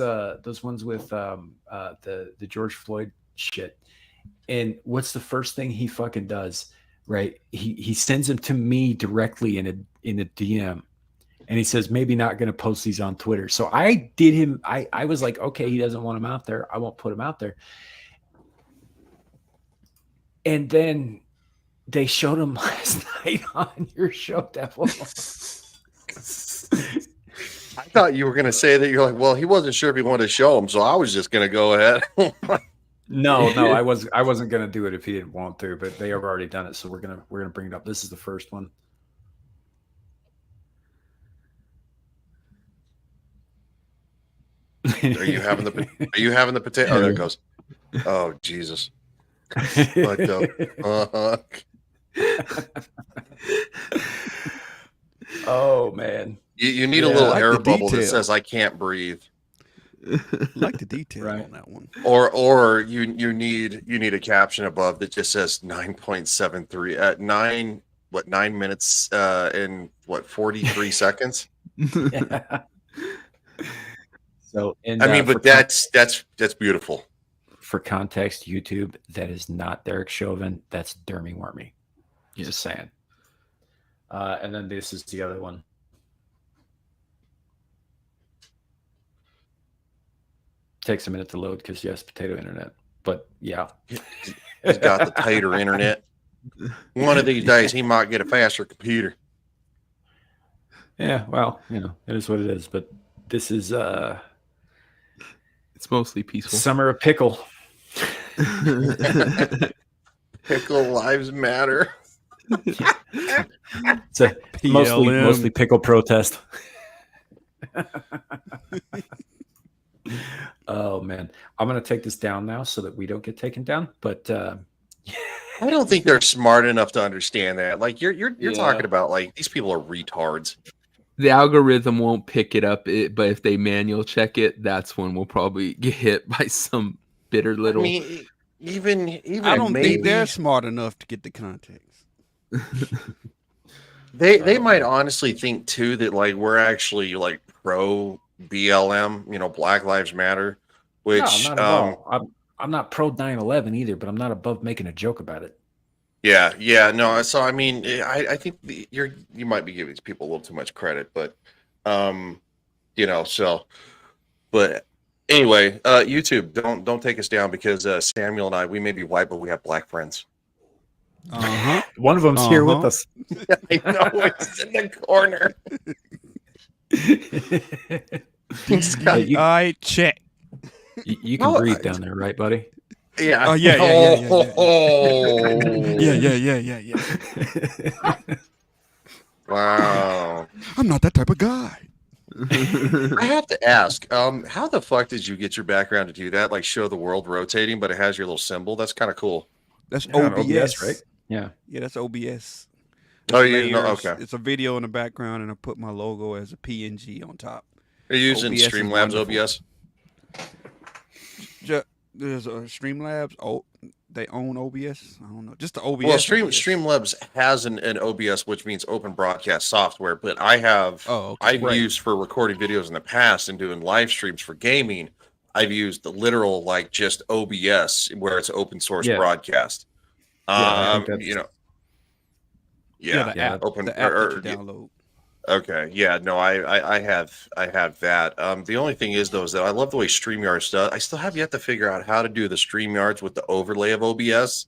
ones with the George Floyd shit. And what's the first thing he fucking does? Right, he sends them to me directly in a DM, and he says maybe not going to post these on Twitter. So I did him. I was like, okay, he doesn't want him out there. I won't put him out there. And then they showed him last night on your show, Devil. I thought you were going to say that you're like, well, he wasn't sure if he wanted to show him, so I was just going to go ahead. No, I wasn't gonna do it if he didn't want to, but they have already done it, so we're gonna bring it up. This is the first one. Are you having the potato? Oh, there it goes. Oh, Jesus. What the fuck? Oh man. You need a Yeah, little I like air the bubble that detail. says I can't breathe. I like the detail Right. on that one. Or you need a caption above that just says 9.73 at 9 minutes and 43 seconds. Yeah. So, and I mean, for but that's beautiful. for context, YouTube, that is not Derek Chauvin. That's Dermy Wormy. Just saying. And then this is the other one. Takes a minute to load because yes, potato internet. But yeah, He's got the tater internet. One of these days, he might get a faster computer. yeah. Well, it is what it is. But this is It's mostly peaceful. Summer of Pickle. Pickle lives matter. It's a PLM. mostly pickle protest. Oh man, I'm gonna take this down now so that we don't get taken down. But I don't think they're smart enough to understand that. Like you're Yeah. talking about like these people are retards. The algorithm won't pick it up, but if they manual check it, that's when we'll probably get hit by some bitter little. I mean, even I don't maybe, think they're smart enough to get the context. they might honestly think too that like we're actually like pro BLM, Black Lives Matter, which no, not at all. I'm not pro 9/11 either, but I'm not above making a joke about it. yeah, no. So I mean, I think you might be giving these people a little too much credit, but so, but anyway, YouTube, don't take us down because Samuel and we may be white, but we have black friends. Uh-huh. One of them's here with Uh-huh. us. I know it's in the corner. He's got- Hey, you, All right, check. you can Oh, breathe down there, right, buddy? Yeah. Oh, yeah. Oh. Yeah. Wow. I'm not that type of guy. I have to ask, how the fuck did you get your background to do that? Like show the world rotating, but it has your little symbol. That's kind of cool. That's Yeah, on OBS, right? Yeah. Yeah, that's OBS. Oh, It's you didn't know? layers. Okay. It's a video in the background, and I put my logo as a PNG on top. Are you using OBS is Streamlabs wonderful. OBS? There's a Streamlabs. Oh, they own OBS. I don't know. Just the OBS. Well, OBS. Streamlabs has an OBS, which means open broadcast software, but I have Oh, okay. I've Right. used for recording videos in the past and doing live streams for gaming. I've used the literal like just OBS where it's open source Yeah. broadcast. I think that's- You know, the yeah, app, open the app or- that you download. Okay, yeah, no, I have that. The only thing is though is that I love the way StreamYards does. I still have yet to figure out how to do the StreamYards with the overlay of OBS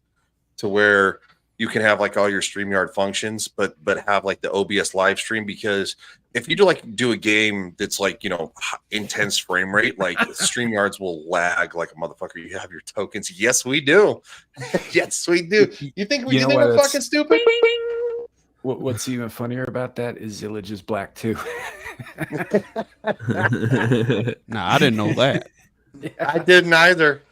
to where you can have like all your StreamYard functions, but have like the OBS live stream, because if you do a game that's like, you know, intense frame rate, like StreamYards will lag like a motherfucker. You have your tokens. Yes, we do. Yes, we do. You think we You do know that what, with it's- fucking stupid? What's even funnier about that is Zillage is black too. Nah, I didn't know that. I didn't either.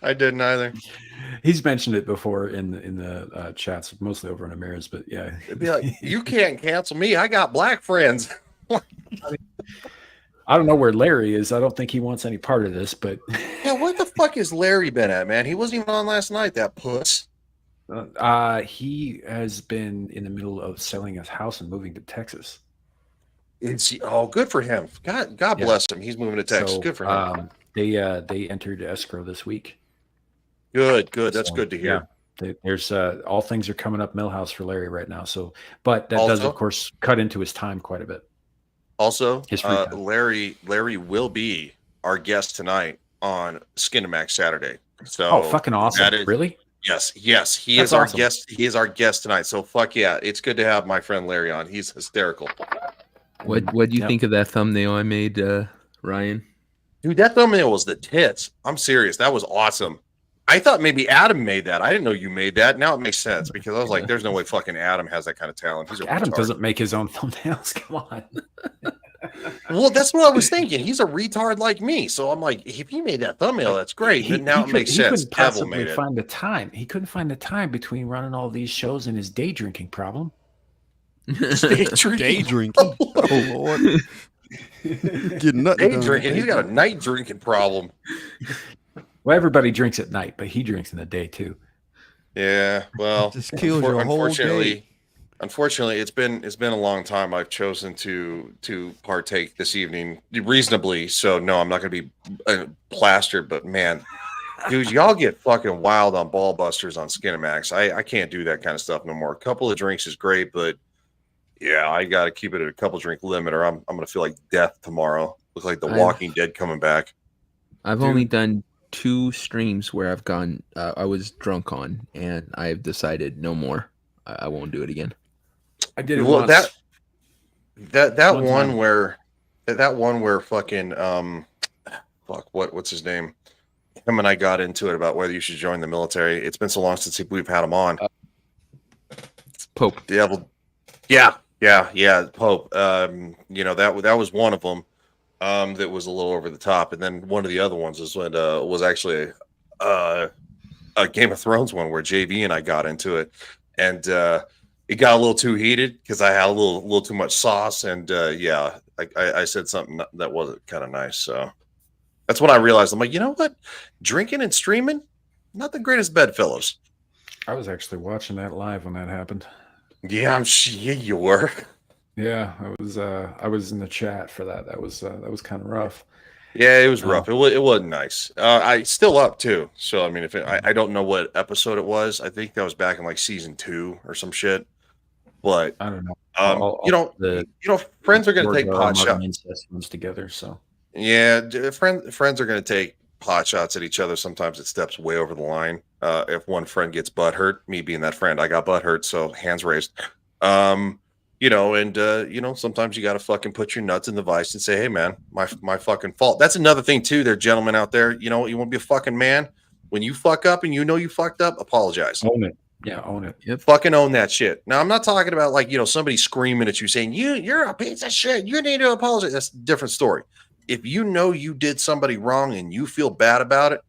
He's mentioned it before in the chats, mostly over in Amir's, but yeah. It'd be like, you can't cancel me. I got black friends. I don't know where Larry is. I don't think he wants any part of this, but Yeah, what the fuck has Larry been at, man? He wasn't even on last night, that puss. he has been in the middle of selling his house and moving to Texas. Oh, good for him. God Yeah. bless him. He's moving to Texas. So, Good for him. They entered escrow this week. Good. That's So, good to hear. There's all things are coming up Millhouse for Larry right now. So, but that does Also- of course cut into his time quite a bit. Also, His free time. Larry will be our guest tonight on Skinamax Saturday. So Oh, fucking awesome! that is- Really? yes, he That's is our awesome. guest. He is our guest tonight. So fuck yeah, it's good to have my friend Larry on. He's hysterical. What do you Yep. think of that thumbnail I made, Ryan? Dude, that thumbnail was the tits. I'm serious. That was awesome. I thought maybe Adam made that. I didn't know you made that. Now it makes sense because I was like, there's no way fucking Adam has that kind of talent. He's a Adam retard. doesn't make his own thumbnails. Come on. Well, that's what I was thinking. He's a retard like me. So I'm like, if he made that thumbnail, that's great. And now it makes he sense. couldn't Devil possibly made it. find the time. He couldn't find the time between running all these shows and his day drinking problem. Day drinking. Day drinking. Oh Lord. Getting nothing Day done. drinking. He's got a night drinking problem. Well, everybody drinks at night, but he drinks in the day too. Yeah. Well, Just kills your whole day. Unfortunately, it's been a long time. I've chosen to partake this evening reasonably. So no, I'm not going to be plastered. But man, dude, y'all get fucking wild on ball busters on Skinamax. I can't do that kind of stuff no more. A couple of drinks is great, but yeah, I got to keep it at a couple drink limit, or I'm going to feel like death tomorrow. Look like the Walking Dead coming back. I've only done 2 streams where I've gone. I was drunk on, and I've decided no more. I won't do it again. I did it Well, once. that One one time. where fucking fuck, what's his name? Him and I got into it about whether you should join the military. It's been so long since we've had him on. Pope. Devil. Yeah, Pope. You know, that was one of them. That was a little over the top, and then one of the other ones was actually a Game of Thrones one where JV and I got into it, and it got a little too heated because I had a little too much sauce, and yeah, I said something that wasn't kind of nice. So that's when I realized I'm like, you know what, drinking and streaming, not the greatest bedfellows. I was actually watching that live when that happened. Yeah, yeah, you were. Yeah, I was in the chat for that. That was kind of rough. Yeah, it was rough. It wasn't nice. I still up too. So I mean, I don't know what episode it was. I think that was back in like season 2 or some shit. But I don't know. you know, friends are gonna take pot shots. Incest ones together. So Yeah, friends are gonna take pot shots at each other. Sometimes it steps way over the line. If one friend gets butt hurt, me being that friend, I got butt hurt, so hands raised. You know, and you know, sometimes you got to fucking put your nuts in the vice and say, "Hey, man, my fucking fault." That's another thing too. There, gentlemen out there, you know, you want to be a fucking man. When you fuck up and you know you fucked up, apologize. own it. Yeah, own it. Yep. Fucking own that shit. Now, I'm not talking about like, you know, somebody screaming at you saying you're a piece of shit. You need to apologize. That's a different story. If you know you did somebody wrong and you feel bad about it,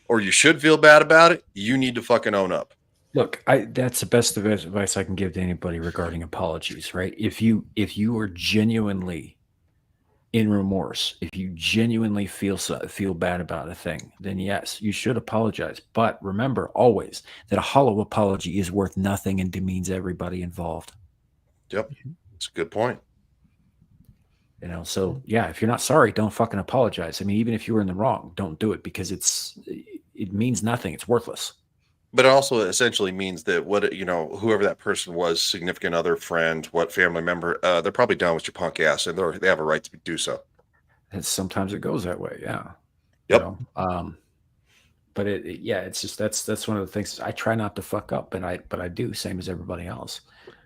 or you should feel bad about it, you need to fucking own up. Look, that's the best advice I can give to anybody regarding apologies, right? If you are genuinely in remorse, if you genuinely feel bad about a thing, then yes, you should apologize. But remember always that a hollow apology is worth nothing and demeans everybody involved. Yep. It's a good point. You know, so yeah, if you're not sorry, don't fucking apologize. I mean, even if you were in the wrong, don't do it because it means nothing. It's worthless. But it also essentially means that whoever that person was, significant other, friend, what family member, they're probably done with your punk ass, and they have a right to do so. And sometimes it goes that way, yeah. Yep. You know? But it's just that's one of the things I try not to fuck up, but I do, same as everybody else.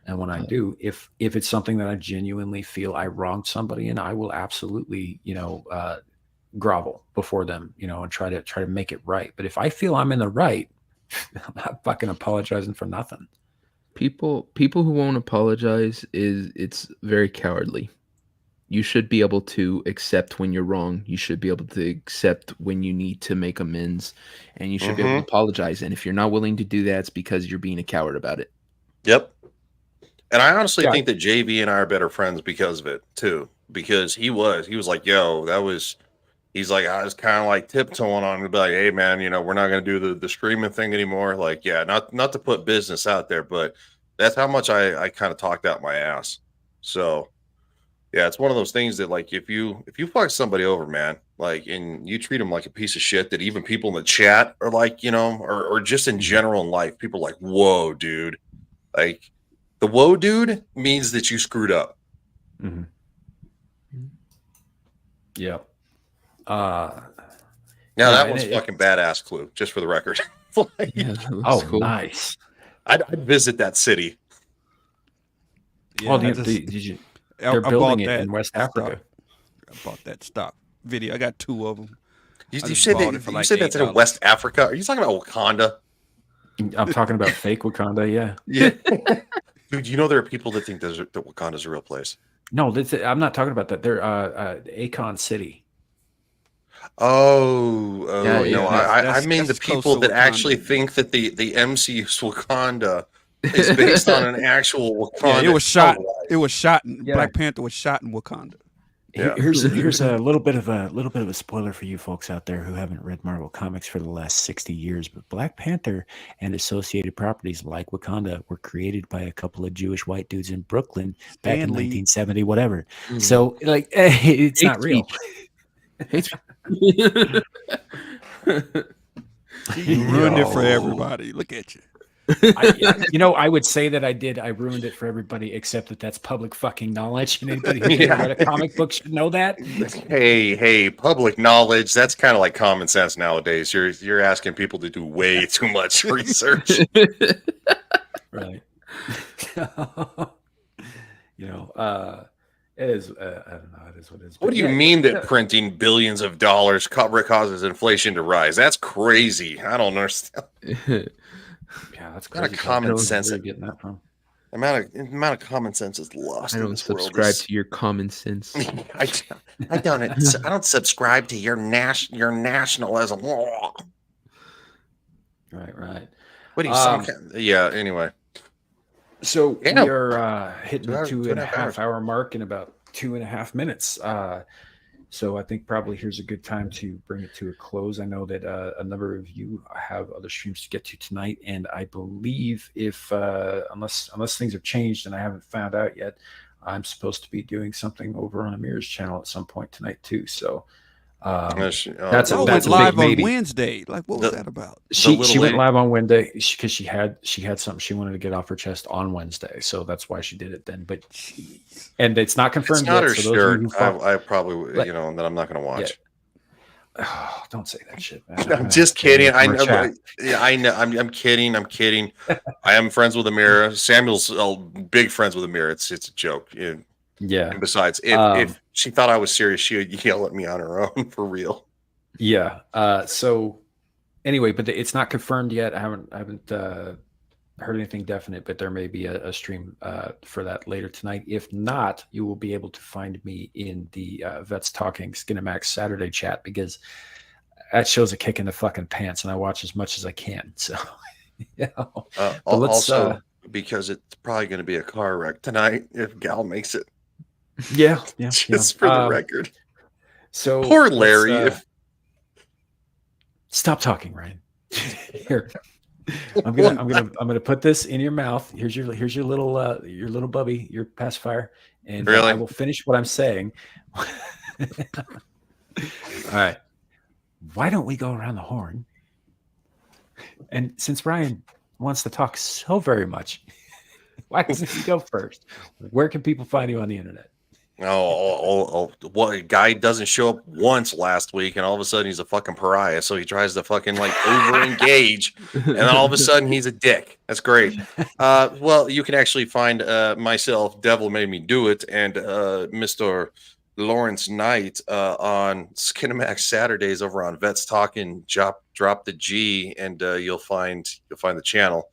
And when I do, if it's something that I genuinely feel I wronged somebody, and I will absolutely, grovel before them, and try to make it right. But if I feel I'm in the right, I'm not fucking apologizing for nothing. People who won't apologize it's very cowardly. You should be able to accept when you're wrong. You should be able to accept when you need to make amends, and you should be able to apologize. And if you're not willing to do that, it's because you're being a coward about it. Yep. And I honestly think that JV and I are better friends because of it too. Because he was like, yo, he's like, I was kind of like tiptoeing on to be like, hey man, we're not going to do the streaming thing anymore. Like, yeah, not to put business out there, but that's how much I kind of talked out my ass. So yeah, it's one of those things that, like, if you fuck somebody over, man, like, and you treat them like a piece of shit, that even people in the chat are like, or just in general in life, people are like, whoa, dude. Like, the whoa, dude means that you screwed up. Mm-hmm. Yep. Now that one's fucking badass, Clue, just for the record. Like, cool. Nice. I'd visit that city. Yeah, did you? They're building it in West Africa. I bought that stock video. I got 2 of them. You said that's in West Africa. Are you talking about Wakanda? I'm talking about fake Wakanda. Yeah. Yeah. Dude, there are people that think that Wakanda's a real place. No, I'm not talking about that. They're Akon City. I mean the people that actually think that the MCU's Wakanda is based on an actual Wakanda. Yeah, it was shot. It was shot. Black Panther was shot in Wakanda. Yeah. Here's a little bit of a spoiler for you folks out there who haven't read Marvel Comics for the last 60 years. But Black Panther and associated properties like Wakanda were created by a couple of Jewish white dudes in Brooklyn back in 1970, whatever. Mm. So, like, it's not real. You ruined it for everybody. Look at you. I would say that I did. I ruined it for everybody, except that that's public fucking knowledge, and anybody who read a comic book should know that. Hey, public knowledge. That's kind of like common sense nowadays. You're asking people to do way too much research. Right. It is. I don't know. It is what it is. What do you mean that printing billions of dollars causes inflation to rise? That's crazy. I don't understand. Yeah, that's crazy. Not a common sense. Where are you getting that from? The amount of common sense is lost. I don't subscribe to your common sense. I don't subscribe to your nationalism. Right. What do you? Yeah. Anyway. So we are hitting the 2.5 hour mark in about 2.5 minutes. So I think probably here's a good time to bring it to a close. I know that a number of you have other streams to get to tonight, and I believe if unless things have changed and I haven't found out yet, I'm supposed to be doing something over on Amir's channel at some point tonight too. So that's live on Wednesday. Like, what was that about? She went live on Wednesday because she had something she wanted to get off her chest on Wednesday, so that's why she did it then. But and it's not confirmed. It's not yet, her shirt. I probably that I'm not going to watch. Yeah. Oh, don't say that shit, man. I'm just kidding. I know. Yeah, I know. I'm kidding. I am friends with Amira. Samuel's big friends with Amira. It's a joke. Yeah. And besides, if she thought I was serious, she would yell at me on her own for real. Yeah. So anyway, but it's not confirmed yet. I haven't heard anything definite, but there may be a stream for that later tonight. If not, you will be able to find me in the Vets Talking Skinemax Saturday chat, because that show's a kick in the fucking pants, and I watch as much as I can. So also because it's probably going to be a car wreck tonight if Gal makes it. Yeah. Just for the record. So poor Larry. Stop talking, Ryan. Here. I'm gonna put this in your mouth. Here's your little bubby, your pacifier, and I Really? will finish what I'm saying. All right. Why don't we go around the horn? And since Ryan wants to talk so very much, why doesn't he go first? Where can people find you on the internet? What guy doesn't show up once last week, and all of a sudden he's a fucking pariah. So he tries to fucking like over engage, and then all of a sudden he's a dick. That's great. Well, you can actually find myself, Devil Made Me Do It, and Mr. Lawrence Knight on Skinemax Saturdays over on Vets Talking. Drop the G, and you'll find the channel.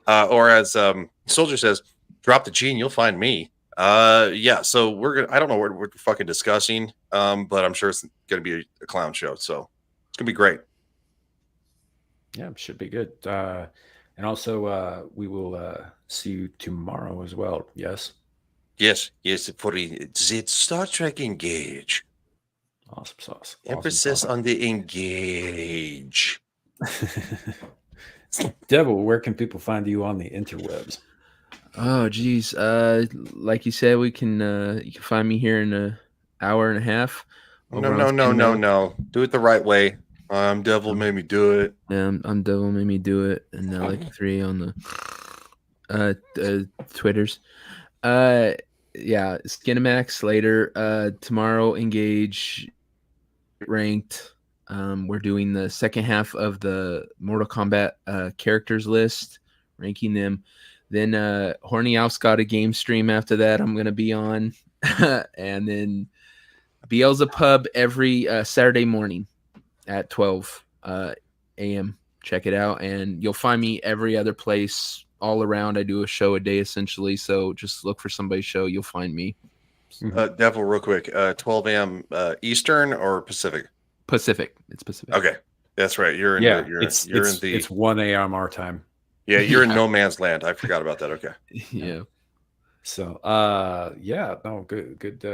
Or as Soldier says, drop the G, and you'll find me. Yeah, so I don't know what we're fucking discussing, but I'm sure it's gonna be a clown show, so it's gonna be great. Yeah, should be good. And also we will see you tomorrow as well. Yes. Yes, for the Star Trek Engage. Awesome sauce. Emphasis on the engage. Devil, where can people find you on the interwebs? Oh, geez. Like you said, you can find me here in an hour and a half. No. Do it the right way. Devil Made Me Do It. Yeah, I'm Devil Made Me Do It, and now like 3 on the Twitters. Yeah, Skinemax later. Tomorrow, Engage ranked. We're doing the second half of the Mortal Kombat characters list, ranking them. Then Horny Alf's got a game stream after that I'm going to be on. And then Beelzebub every Saturday morning at 12 a.m. Check it out. And you'll find me every other place all around. I do a show a day essentially. So just look for somebody's show. You'll find me. Devil, real quick. 12 a.m. Eastern or Pacific? Pacific. It's Pacific. Okay. That's right. It's 1 a.m. our time. Yeah, you're in no man's land. I forgot about that. Okay. Yeah. So, good.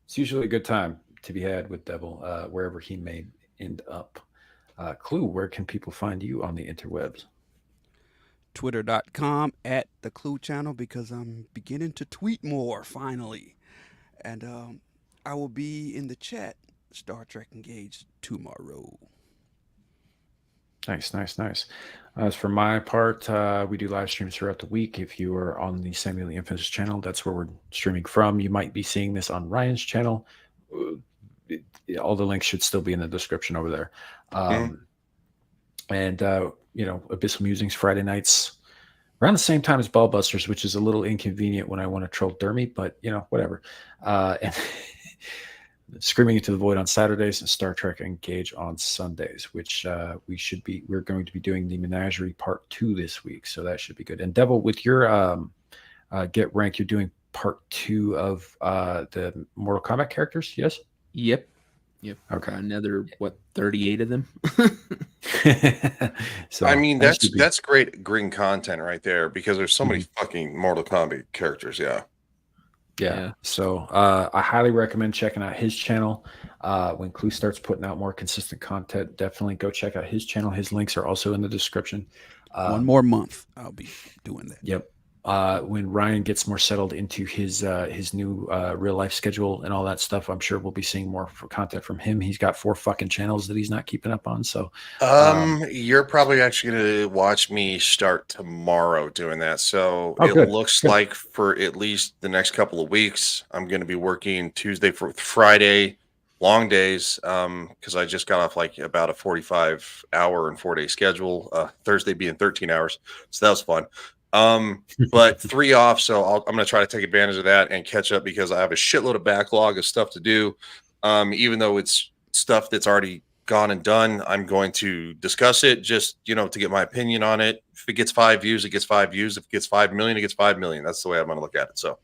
It's usually a good time to be had with Devil, wherever he may end up. Clue, where can people find you on the interwebs? Twitter.com at the Clue Channel, because I'm beginning to tweet more finally. And I will be in the chat, Star Trek Engage, tomorrow. Nice. As for my part, we do live streams throughout the week. If you are on the Samuel the Infamous channel, that's where we're streaming from. You might be seeing this on Ryan's channel. All the links should still be in the description over there. And Abyssal Musings Friday nights around the same time as Ballbusters, which is a little inconvenient when I want to troll Dermy, but whatever. And Screaming Into the Void on Saturdays and Star Trek Engage on Sundays, which we're going to be doing the Menagerie Part 2 this week, so that should be good. And Devil, with your Get Rank, you're doing Part 2 of the Mortal Kombat characters, yes? Yep. Okay. Another 38 of them. So I mean, that's great green content right there, because there's so many fucking Mortal Kombat characters. Yeah. So I highly recommend checking out his channel. When Clue starts putting out more consistent content, definitely go check out his channel. His links are also in the description. 1 more month, I'll be doing that. Yep. When Ryan gets more settled into his new real life schedule and all that stuff, I'm sure we'll be seeing more content from him. He's got 4 fucking channels that he's not keeping up on. So you're probably actually going to watch me start tomorrow doing that. So looks like for at least the next couple of weeks, I'm going to be working Tuesday for Friday, long days, because I just got off like about a 45-hour and 4-day schedule. Thursday being 13 hours, so that was fun. But 3 off, so I'm going to try to take advantage of that and catch up, because I have a shitload of backlog of stuff to do. Even though it's stuff that's already gone and done, I'm going to discuss it just, to get my opinion on it. If it gets 5 views, it gets 5 views. If it gets 5 million, it gets 5 million. That's the way I'm going to look at it. So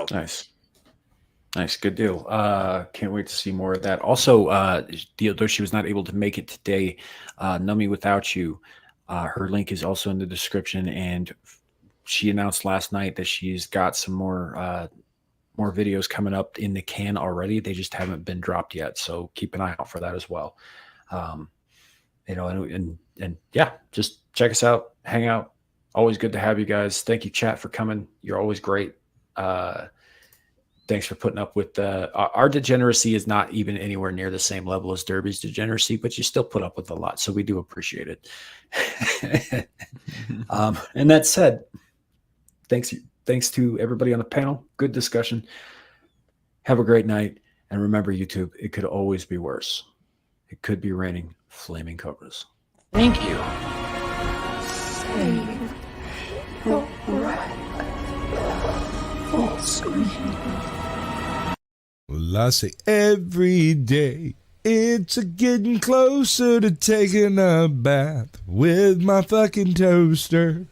nice, good deal. Can't wait to see more of that. Also, though she was not able to make it today, Know Me Without You, her link is also in the description, and she announced last night that she's got some more videos coming up in the can already. They just haven't been dropped yet, so keep an eye out for that as well. And yeah, just check us out, hang out. Always good to have you guys. Thank you, chat, for coming. You're always great. Thanks for putting up with our degeneracy is not even anywhere near the same level as Derby's degeneracy, but you still put up with a lot. So we do appreciate it. And that said, thanks to everybody on the panel. Good discussion. Have a great night. And remember, YouTube, it could always be worse. It could be raining flaming cobras. Thank you. Well, I say every day it's a getting closer to taking a bath with my fucking toaster.